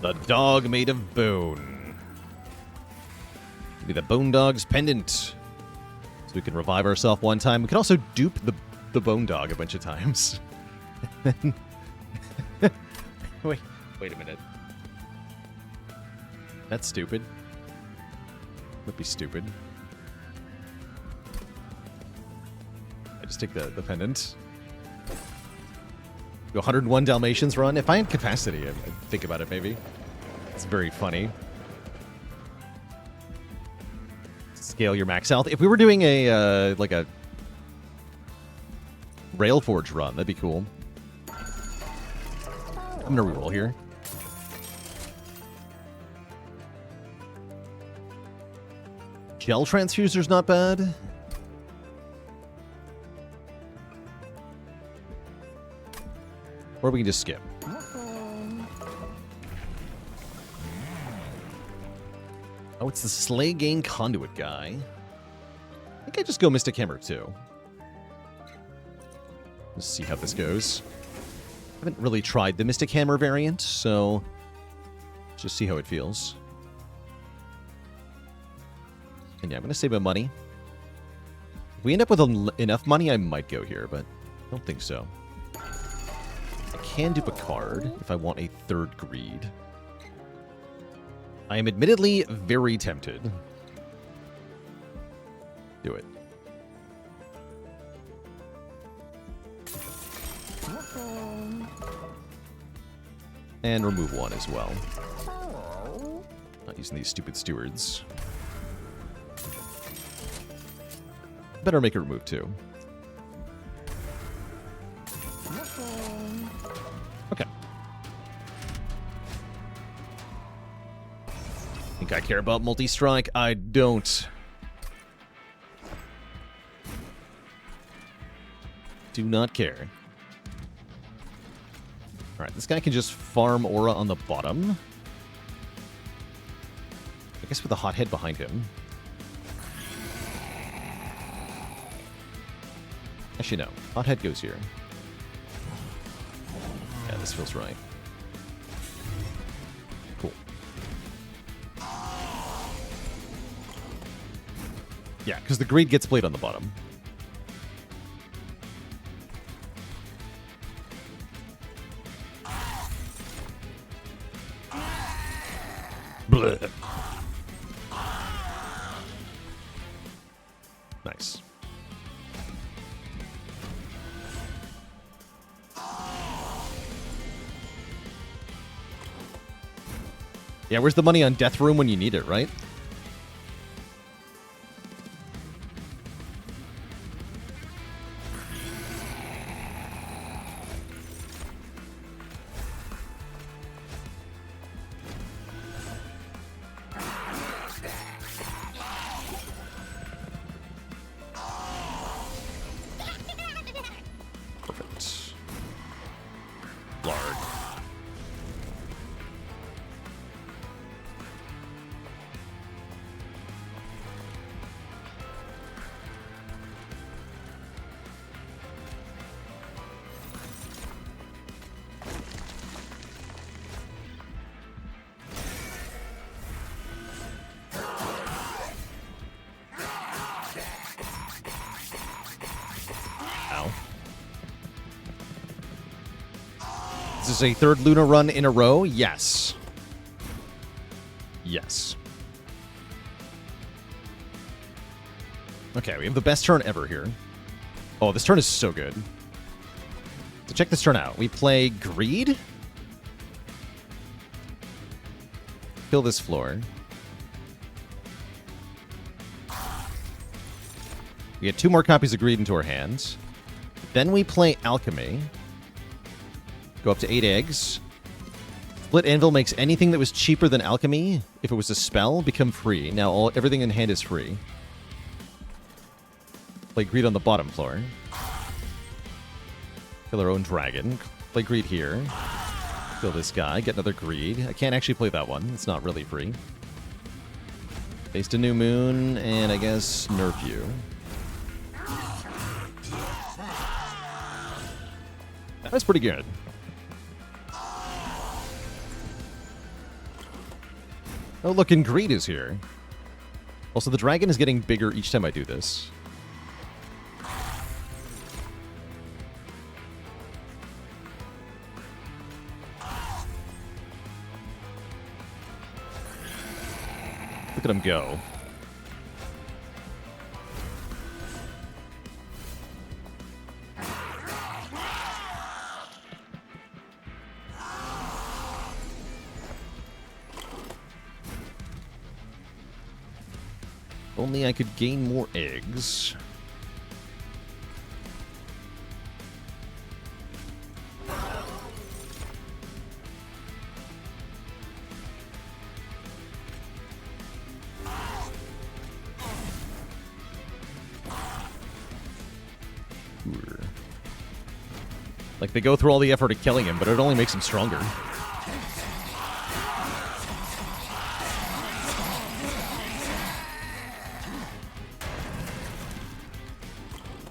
The Dog Made of Bone. Maybe the Bone Dog's Pendant. So we can revive ourselves one time. We can also dupe the Bone Dog a bunch of times. wait a minute. That's stupid. Would be stupid. I just take the pendant. Go 101 Dalmatians run. If I had capacity, I'd think about it maybe. It's very funny. Scale your max health. If we were doing a like a Railforge run, that'd be cool. I'm gonna reroll here. Gel Transfuser's not bad. Or we can just skip. Oh, it's the Slaygain Conduit guy. I think I just go Mystic Hammer too. Let's see how this goes. I haven't really tried the Mystic Hammer variant, so just see how it feels. And yeah, I'm going to save my money. If we end up with enough money, I might go here, but I don't think so. I can dupe a card if I want a third greed. I am admittedly very tempted. Do it. And remove one as well. Not using these stupid stewards. Better make it remove two. Okay. Think I care about multi-strike? I don't. Do not care. Alright, this guy can just farm aura on the bottom. I guess with a hot head behind him. Actually, no. Hot head goes here. Yeah, this feels right. Cool. Yeah, because the greed gets played on the bottom. Blech. Nice. Yeah, where's the money on Death Room when you need it, right? Is this a third Luna run in a row? Yes. Yes. Okay, we have the best turn ever here. Oh, this turn is so good. So check this turn out. We play Greed. Kill this floor. We get 2 more copies of Greed into our hands. Then we play Alchemy. Go up to 8 eggs. Split Anvil makes anything that was cheaper than Alchemy, if it was a spell, become free. Now everything in hand is free. Play Greed on the bottom floor. Kill our own dragon. Play Greed here. Kill this guy. Get another Greed. I can't actually play that one. It's not really free. Face to New Moon, and I guess nerf you. That was pretty good. Oh, look, and Greed is here. Also, the dragon is getting bigger each time I do this. Look at him go. Only I could gain more eggs. Like, they go through all the effort of killing him, but it only makes him stronger.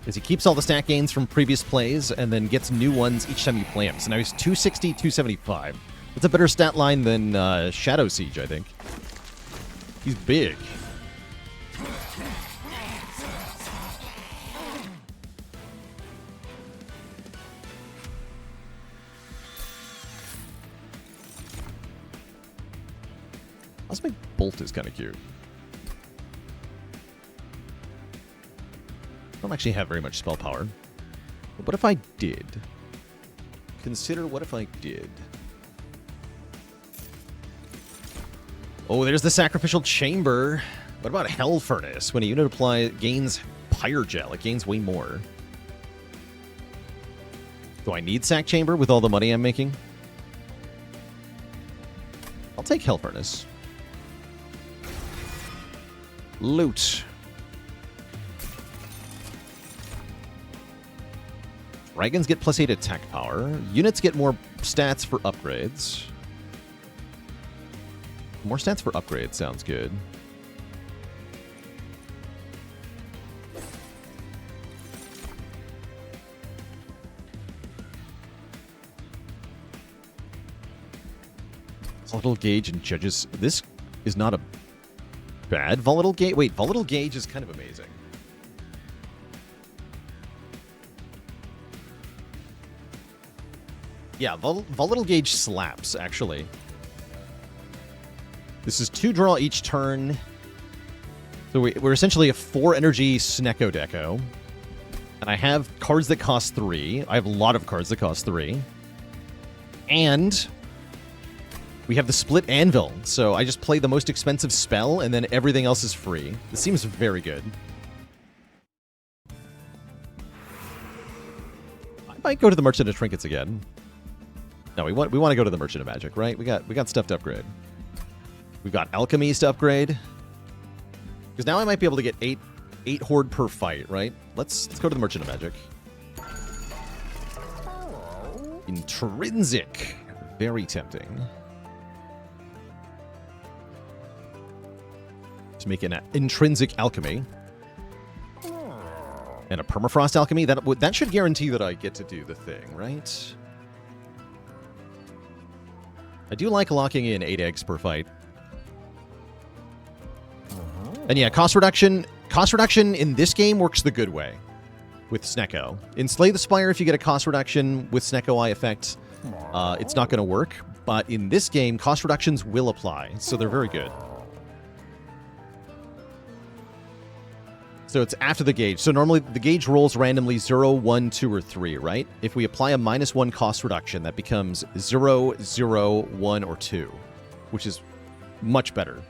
Because he keeps all the stat gains from previous plays and then gets new ones each time you play him. So now he's 260, 275. That's a better stat line than Shadow Siege, I think. He's big. Cosmic Bolt is kind of cute. I don't actually have very much spell power. But what if I did? Consider what if I did. Oh, there's the Sacrificial Chamber. What about Hell Furnace? When a unit gains Pyrogel, it gains way more. Do I need Sac Chamber with all the money I'm making? I'll take Hell Furnace. Loot. Dragons get +8 attack power. Units get more stats for upgrades. More stats for upgrades sounds good. Volatile Gauge and Judges. This is not a bad Volatile Gauge. Wait, Volatile Gauge is kind of amazing. Yeah, Volatile Gauge slaps, actually. This is 2 draw each turn. So we're essentially a 4-energy Snecko Deco. And I have cards that cost 3. I have a lot of cards that cost 3. And we have the Split Anvil. So I just play the most expensive spell, and then everything else is free. This seems very good. I might go to the Merchant of Trinkets again. No, we want to go to the Merchant of Magic, right? We got stuff to upgrade. We've got alchemies to upgrade. Because now I might be able to get 8 horde per fight, right? Let's go to the Merchant of Magic. Intrinsic. Very tempting. To make an intrinsic alchemy. And a permafrost alchemy. That should guarantee that I get to do the thing, right? I do like locking in 8 eggs per fight. And yeah, cost reduction in this game works the good way with Snecko. In Slay the Spire, if you get a cost reduction with Snecko Eye effect, it's not going to work. But in this game, cost reductions will apply, so they're very good. So it's after the gauge. So normally the gauge rolls randomly 0, 1, 2, or 3, right? If we apply a -1 cost reduction, that becomes 0, 0, 1, or 2, which is much better.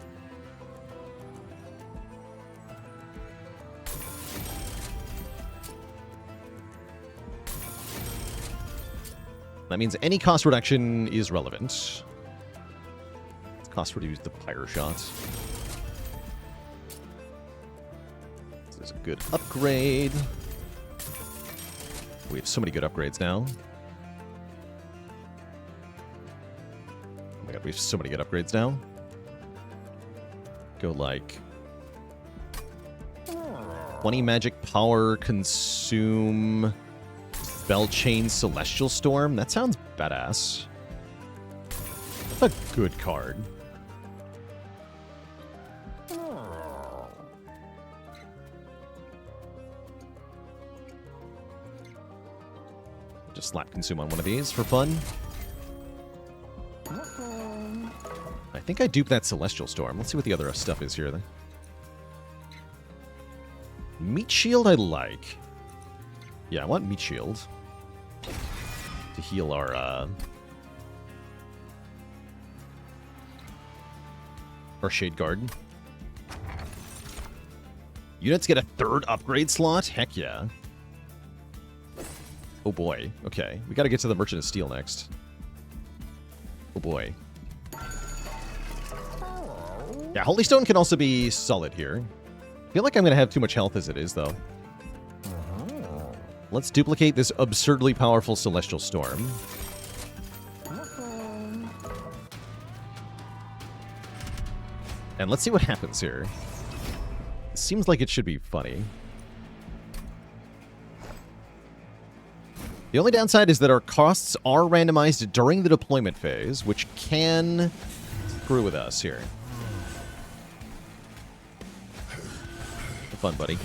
That means any cost reduction is relevant. Let's cost reduce the Pyre Shot. This is a good upgrade. We have so many good upgrades now. Oh my god, we have so many good upgrades now. Go like 20 magic power, consume Bellchain Celestial Storm. That sounds badass. That's a good card. Just slap consume on one of these for fun. I think I duped that Celestial Storm. Let's see what the other stuff is here then. Meat Shield I like. Yeah, I want Meat Shield to heal our Shade Guard. Units get a 3rd upgrade slot? Heck yeah. Oh boy. Okay, we gotta get to the Merchant of Steel next. Oh boy. Yeah, Holy Stone can also be solid here. I feel like I'm gonna have too much health as it is, though. Let's duplicate this absurdly powerful Celestial Storm. And let's see what happens here. It seems like it should be funny. The only downside is that our costs are randomized during the deployment phase, which can screw with us here. Have fun, buddy.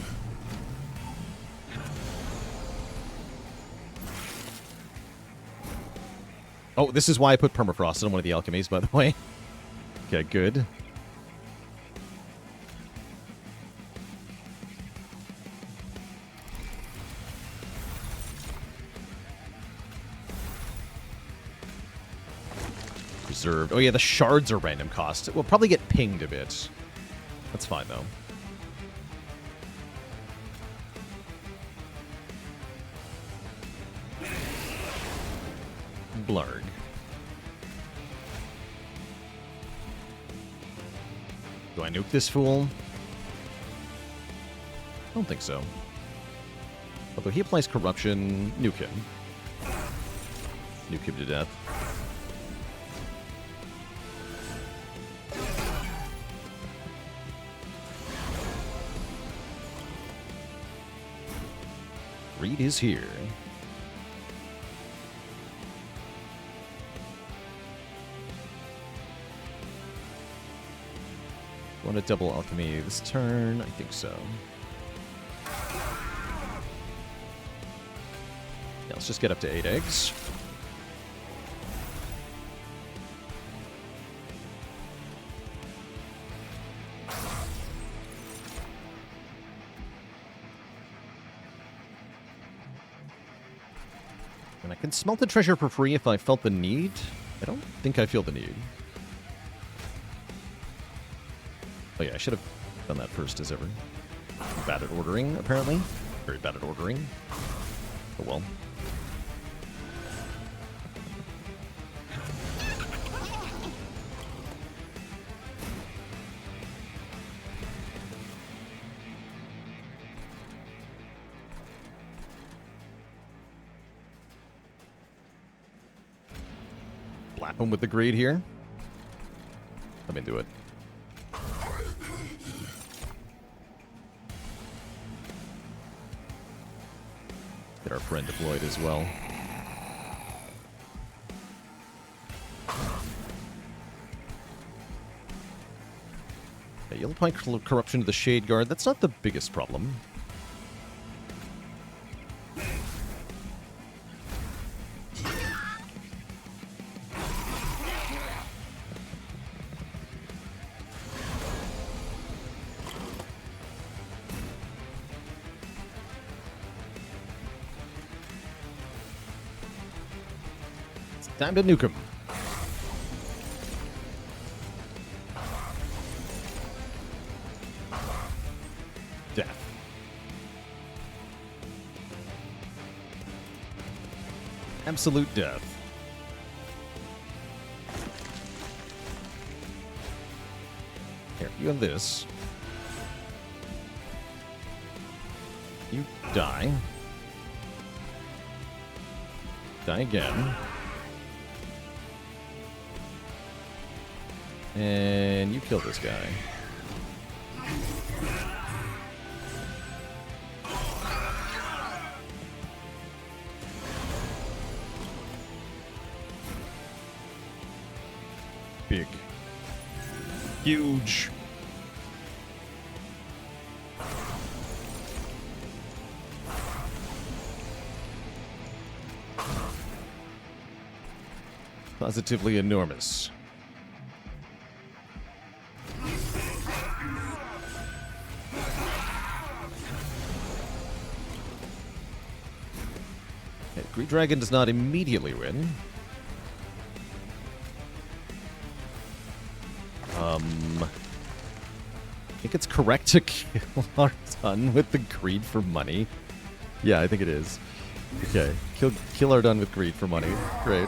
Oh, this is why I put Permafrost on one of the alchemies, by the way. Okay, good. Preserved. Oh yeah, the shards are random cost. We'll probably get pinged a bit. That's fine, though. Blarg. Do I nuke this fool? I don't think so. Although he applies corruption, nuke him. Nuke him to death. Reed is here. Want to double alchemy this turn? I think so. Yeah, let's just get up to 8 eggs. And I can smelt the treasure for free if I felt the need. I don't think I feel the need. Oh yeah, I should have done that first as ever. Bad at ordering, apparently. Very bad at ordering. Oh well. Blap him with the greed here. I'm into it. Get our friend deployed as well. Yeah, you'll apply corruption to the Shade Guard. That's not the biggest problem. Time to nuke him. Death. Absolute death. Here, you have this. You die. Die again. And you kill this guy. Big. Huge. Positively enormous. Okay, Greed Dragon does not immediately win. I think it's correct to kill our Dun with the greed for money. Yeah, I think it is. Okay, kill our Dun with greed for money. Great.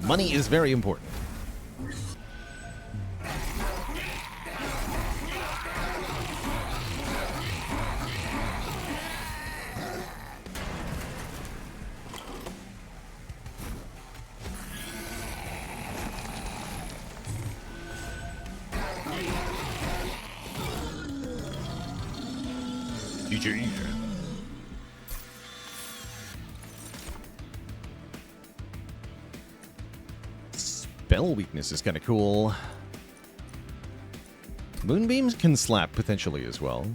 Money is very important. GG. Spell weakness is kind of cool. Moonbeams can slap potentially as well.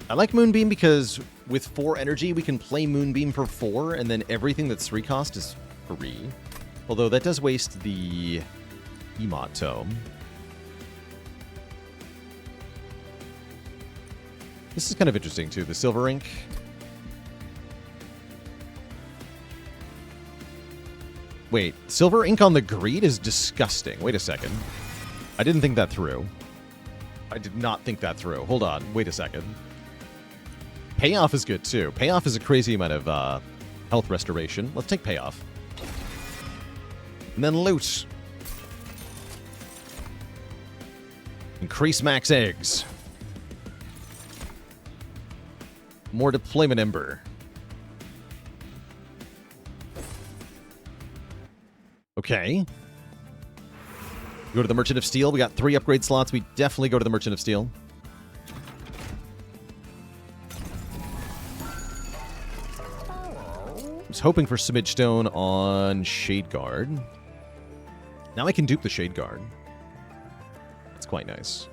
I like Moonbeam because with 4 energy we can play Moonbeam for 4 and then everything that's 3 cost is free. Although that does waste the Emote Tome. This is kind of interesting too, the Silver Ink. Wait, Silver Ink on the Greed is disgusting. Wait a second. I didn't think that through. I did not think that through. Hold on, wait a second. Payoff is good too. Payoff is a crazy amount of health restoration. Let's take Payoff. And then Loot. Increase max eggs. More Deployment Ember. Okay. Go to the Merchant of Steel. We got 3 upgrade slots. We definitely go to the Merchant of Steel. I was hoping for Smidge Stone on Shade Guard. Now I can dupe the Shade Guard. That's quite nice.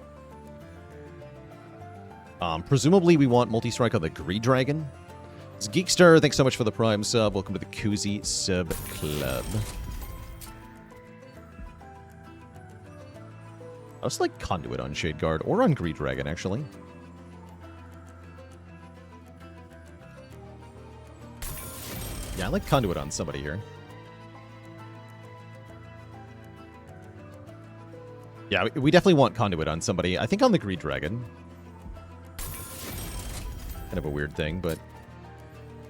Presumably we want multi-strike on the Greed Dragon. It's Geekster, thanks so much for the Prime sub. Welcome to the Koozie Sub Club. I was like Conduit on Shade Guard, or on Greed Dragon, actually. Yeah, I like Conduit on somebody here. Yeah, we definitely want Conduit on somebody. I think on the Greed Dragon. Kind of a weird thing, but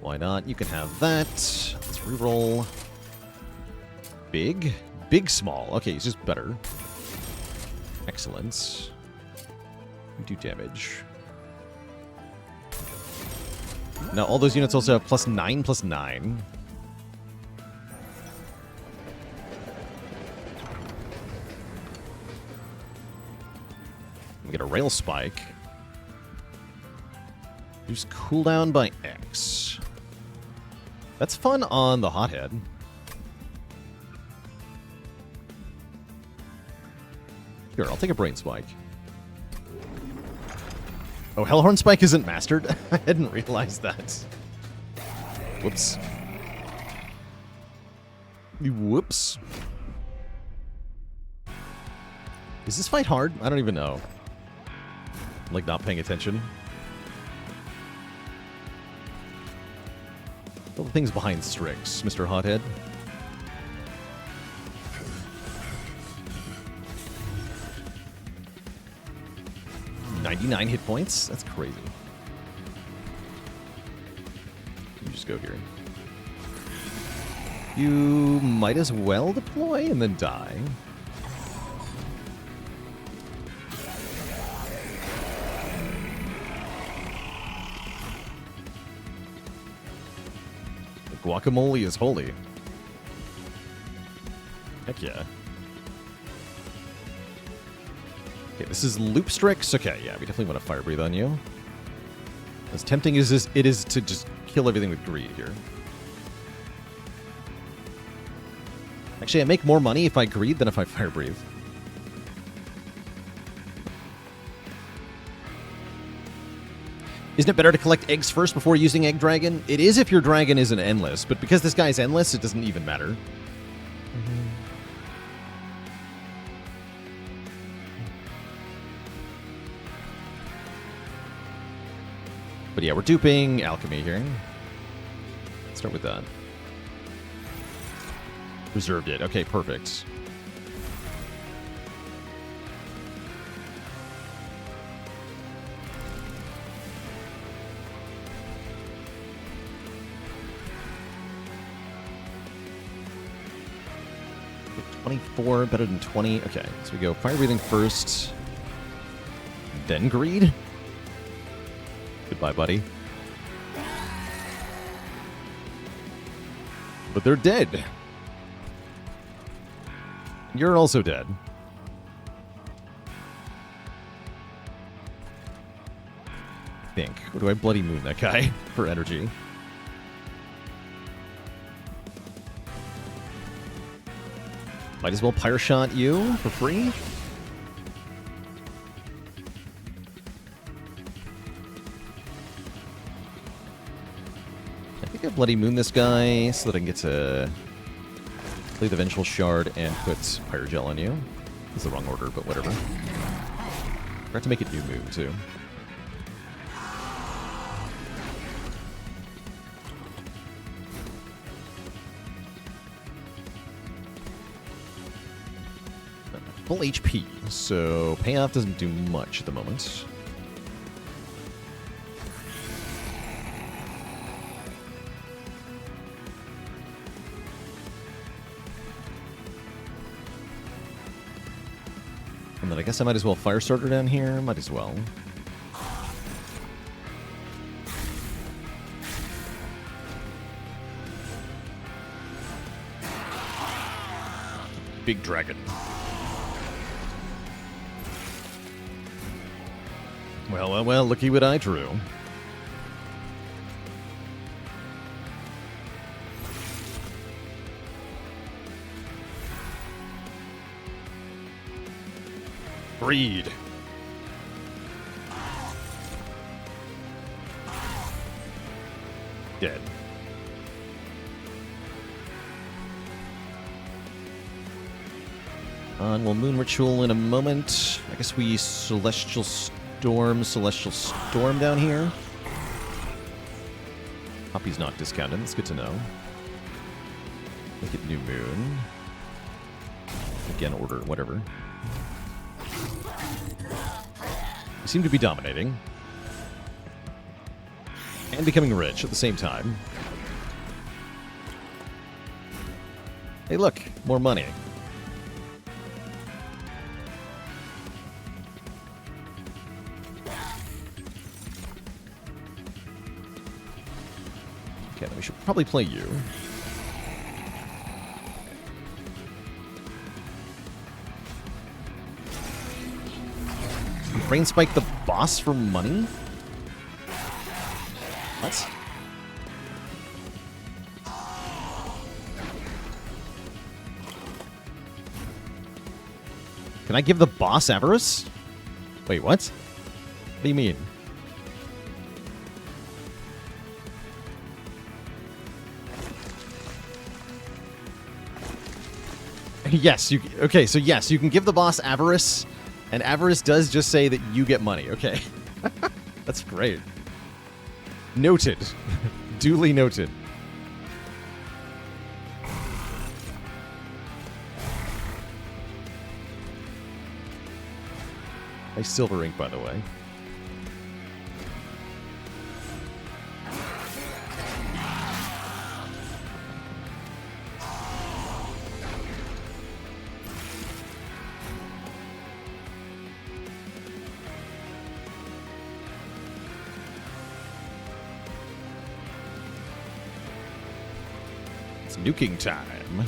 why not? You can have that. Let's reroll. Big? Big small. Okay, he's just better. Excellent. You do damage. Now, all those units also have +9/+9. We get a Rail Spike. Reduce cooldown by X. That's fun on the Hothead. Sure, I'll take a Brain Spike. Oh, Hellhorn Spike isn't mastered? I hadn't realized that. Whoops. Whoops. Is this fight hard? I don't even know. Like, not paying attention. All the things behind Strix, Mr. Hothead. $99 hit points? That's crazy. You just go here. You might as well deploy and then die. The guacamole is holy. Heck yeah. Okay, this is Loop Strix. Okay, yeah, we definitely want to Fire Breathe on you. As tempting as it is to just kill everything with greed here. Actually, I make more money if I greed than if I Fire Breathe. Isn't it better to collect eggs first before using Egg Dragon? It is if your dragon isn't endless, but because this guy's endless, it doesn't even matter. But yeah, we're duping Alchemy here. Let's start with that. Reserved it. Okay, perfect. $24, better than 20. Okay, so we go Fire Breathing first, then Greed. Goodbye, buddy. But they're dead. You're also dead. I think. Or do I Bloody Moon that guy for energy? Might as well Pyre Shot you for free. I think I Bloody Moon this guy so that I can get to play the Vengeful Shard and put Pyrogel on you. It's the wrong order, but whatever. Forgot to make it New Moon, too. Full HP, so payoff doesn't do much at the moment. And then I guess I might as well Firestarter down here. Might as well. Big Dragon. Well, well, well, looky what I drew. Breed. Dead. And we'll Moon Ritual in a moment. I guess we Celestial Storm down here. Poppy's not discounted. That's good to know. Make it New Moon. Again, order, whatever. We seem to be dominating. And becoming rich at the same time. Hey, look, more money. Okay, then we should probably play you. Brain Spike the boss for money? What? Can I give the boss Avarice? Wait, what? What do you mean? Yes, you... Okay, so yes, you can give the boss Avarice, And Avarice does just say that you get money. Okay. That's great. Noted. Duly noted. Nice silver ink, by the way. It's nuking time.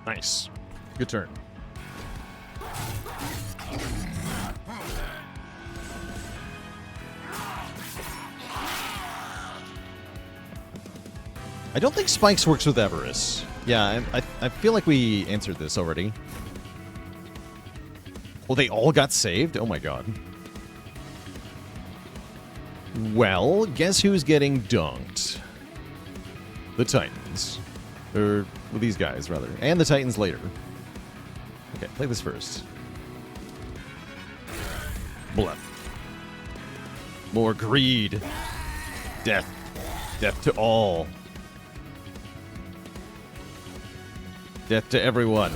Nice. Good turn. I don't think Spikes works with Avarice. Yeah, I feel like we answered this already. Oh, they all got saved? Oh my god. Well, guess who's getting dunked? The Titans. Or well, these guys, rather. And the Titans later. Okay, play this first. Blood. More greed. Death. Death to all. Death to everyone.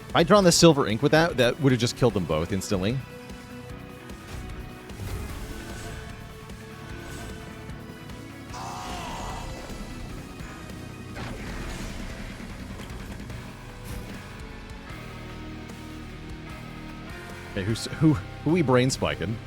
If I'd drawn the silver ink with that, that would have just killed them both instantly. Okay, who we brain spiking?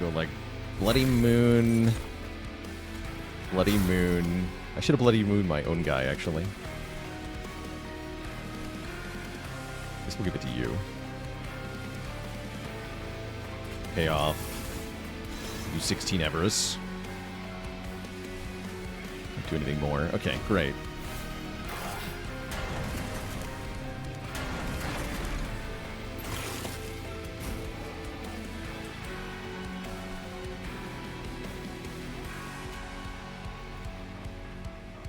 Go like Bloody Moon. Bloody Moon. I should have Bloody Moon my own guy, actually. I guess we'll give it to you. Pay off. Do 16 Everest. Don't do anything more. Okay, great.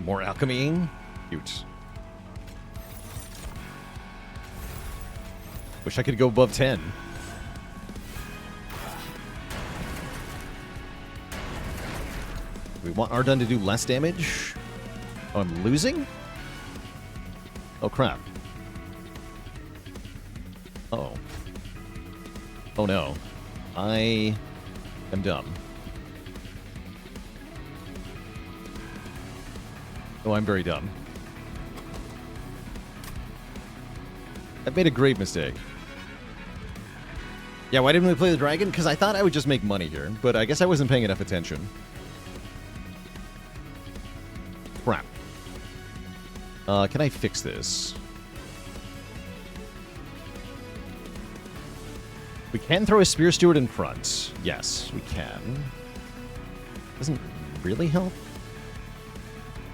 More alchemy. Cute. Wish I could go above 10. We want Ardun to do less damage? Oh, I'm losing? Oh, crap. Uh-oh. Oh, no. I am dumb. Oh, I'm very dumb. I've made a grave mistake. Yeah, why didn't we play the dragon? Because I thought I would just make money here, but I guess I wasn't paying enough attention. Crap. Can I fix this? We can throw a Spear Steward in front. Yes, we can. Doesn't really help.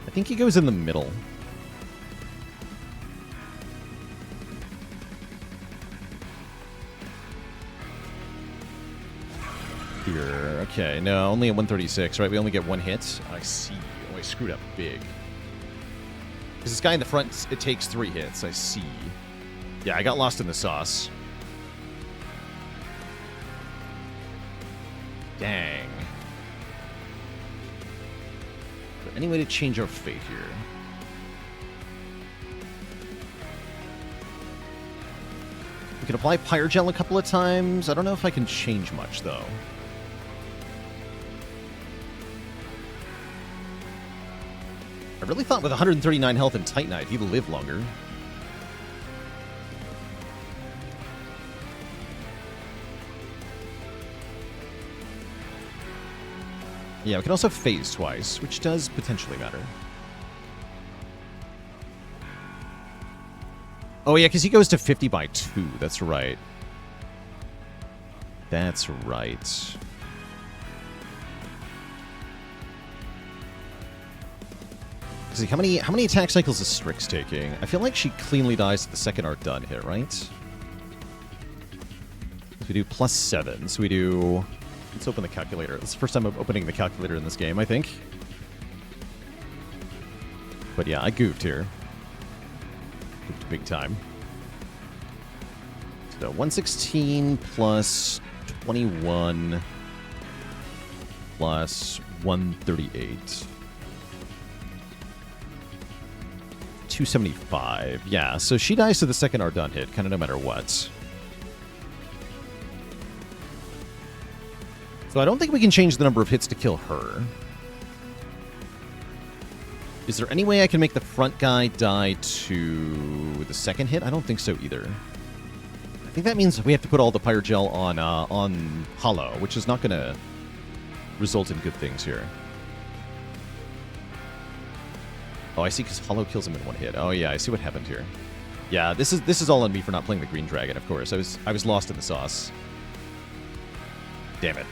I think he goes in the middle. Here. Okay, no, only at 136, right? We only get one hit. I see. Oh, I screwed up big. Because this guy in the front, it takes 3 hits. I see. Yeah, I got lost in the sauce. Dang. Is there any way to change our fate here? We can apply Pyrogel a couple of times. I don't know if I can change much, though. I really thought with 139 health and Titanite, he'd live longer. Yeah, we can also phase twice, which does potentially matter. Oh, yeah, because he goes to 50 by 2. That's right. That's right. See, how many attack cycles is Strix taking? I feel like she cleanly dies at the second art done hit, right? We do +7, so we do... Let's open the calculator. It's the first time I'm opening the calculator in this game, I think. But yeah, I goofed here. Goofed big time. So 116 plus 21 plus 138. 275. Yeah, so she dies to the second art done hit, kind of no matter what. So I don't think we can change the number of hits to kill her. Is there any way I can make the front guy die to the second hit? I don't think so either. I think that means we have to put all the Pyre Gel on Hollow, which is not going to result in good things here. Oh, I see, because Hollow kills him in one hit. Oh yeah, I see what happened here. Yeah, this is all on me for not playing the Green Dragon, of course. I was lost in the sauce. Damn it.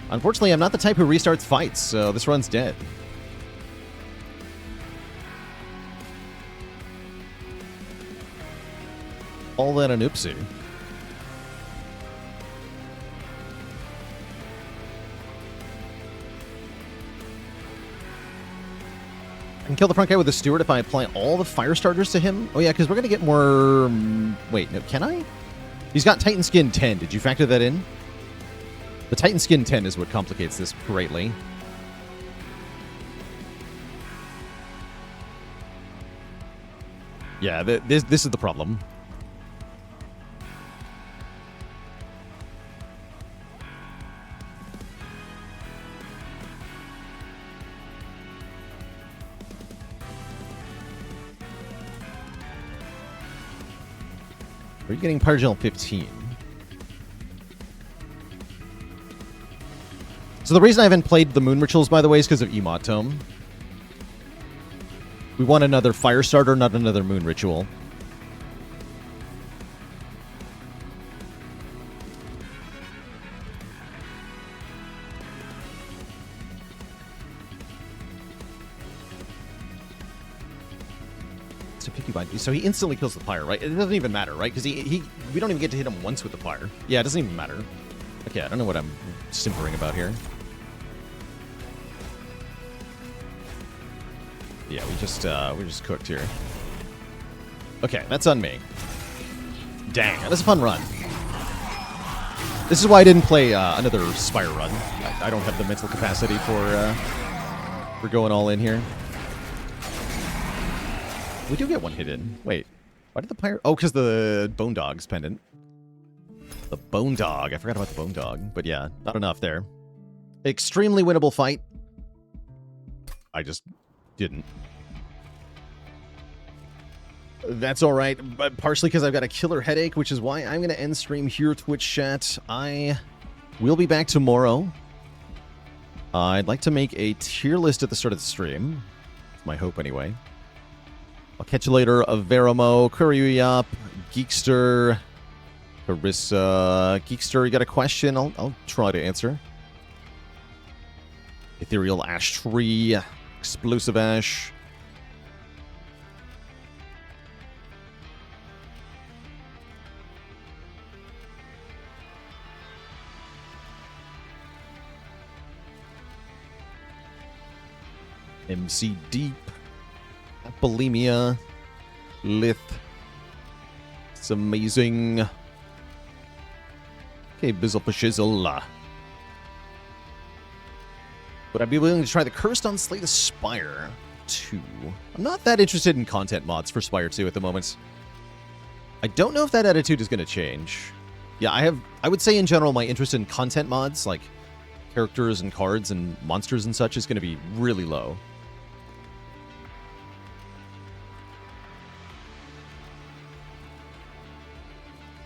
Unfortunately, I'm not the type who restarts fights, so this run's dead. All that an oopsie. I can kill the front guy with a Steward if I apply all the fire starters to him. Oh yeah, because we're going to get more... Wait, no, can I? He's got Titan Skin 10. Did you factor that in? The Titan Skin 10 is what complicates this greatly. Yeah, this is the problem. Are you getting Pyre Gel 15? So the reason I haven't played the Moon Rituals, by the way, is because of Emot Tome. We want another Fire Starter, not another Moon Ritual. So he instantly kills the Pyre, right? It doesn't even matter, right? Because we don't even get to hit him once with the Pyre. Yeah, it doesn't even matter. Okay, I don't know what I'm simpering about here. Yeah, we're just cooked here. Okay, that's on me. Dang, that was a fun run. This is why I didn't play another Spire run. I don't have the mental capacity for going all in here. We do get one hit in. Wait, why did the Pyre... Oh, because the Bone Dog's pendant. The Bone Dog. I forgot about the Bone Dog. But yeah, not enough there. Extremely winnable fight. I just didn't. That's all right, but partially because I've got a killer headache, which is why I'm going to end stream here, Twitch chat. I will be back tomorrow. I'd like to make a tier list at the start of the stream. That's my hope, anyway. I'll catch you later. Verimo, Kuryuyap, Geekster, Carissa. Geekster, you got a question? I'll try to answer. Ethereal Ash Tree, Explosive Ash. MC Deep, Bulimia, Lith. It's amazing. Okay, Bizzle Pashizzle. Would I be willing to try the Cursed on Slay the Spire 2? I'm not that interested in content mods for Spire 2 at the moment. I don't know if that attitude is going to change. Yeah, I would say in general my interest in content mods, like characters and cards and monsters and such, is going to be really low.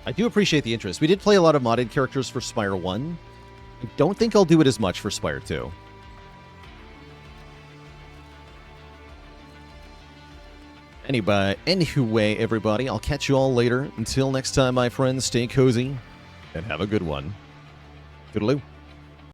I do appreciate the interest. We did play a lot of modded characters for Spire 1. I don't think I'll do it as much for Spire 2. Anyway, everybody, I'll catch you all later. Until next time, my friends, stay cozy and have a good one. Toodaloo.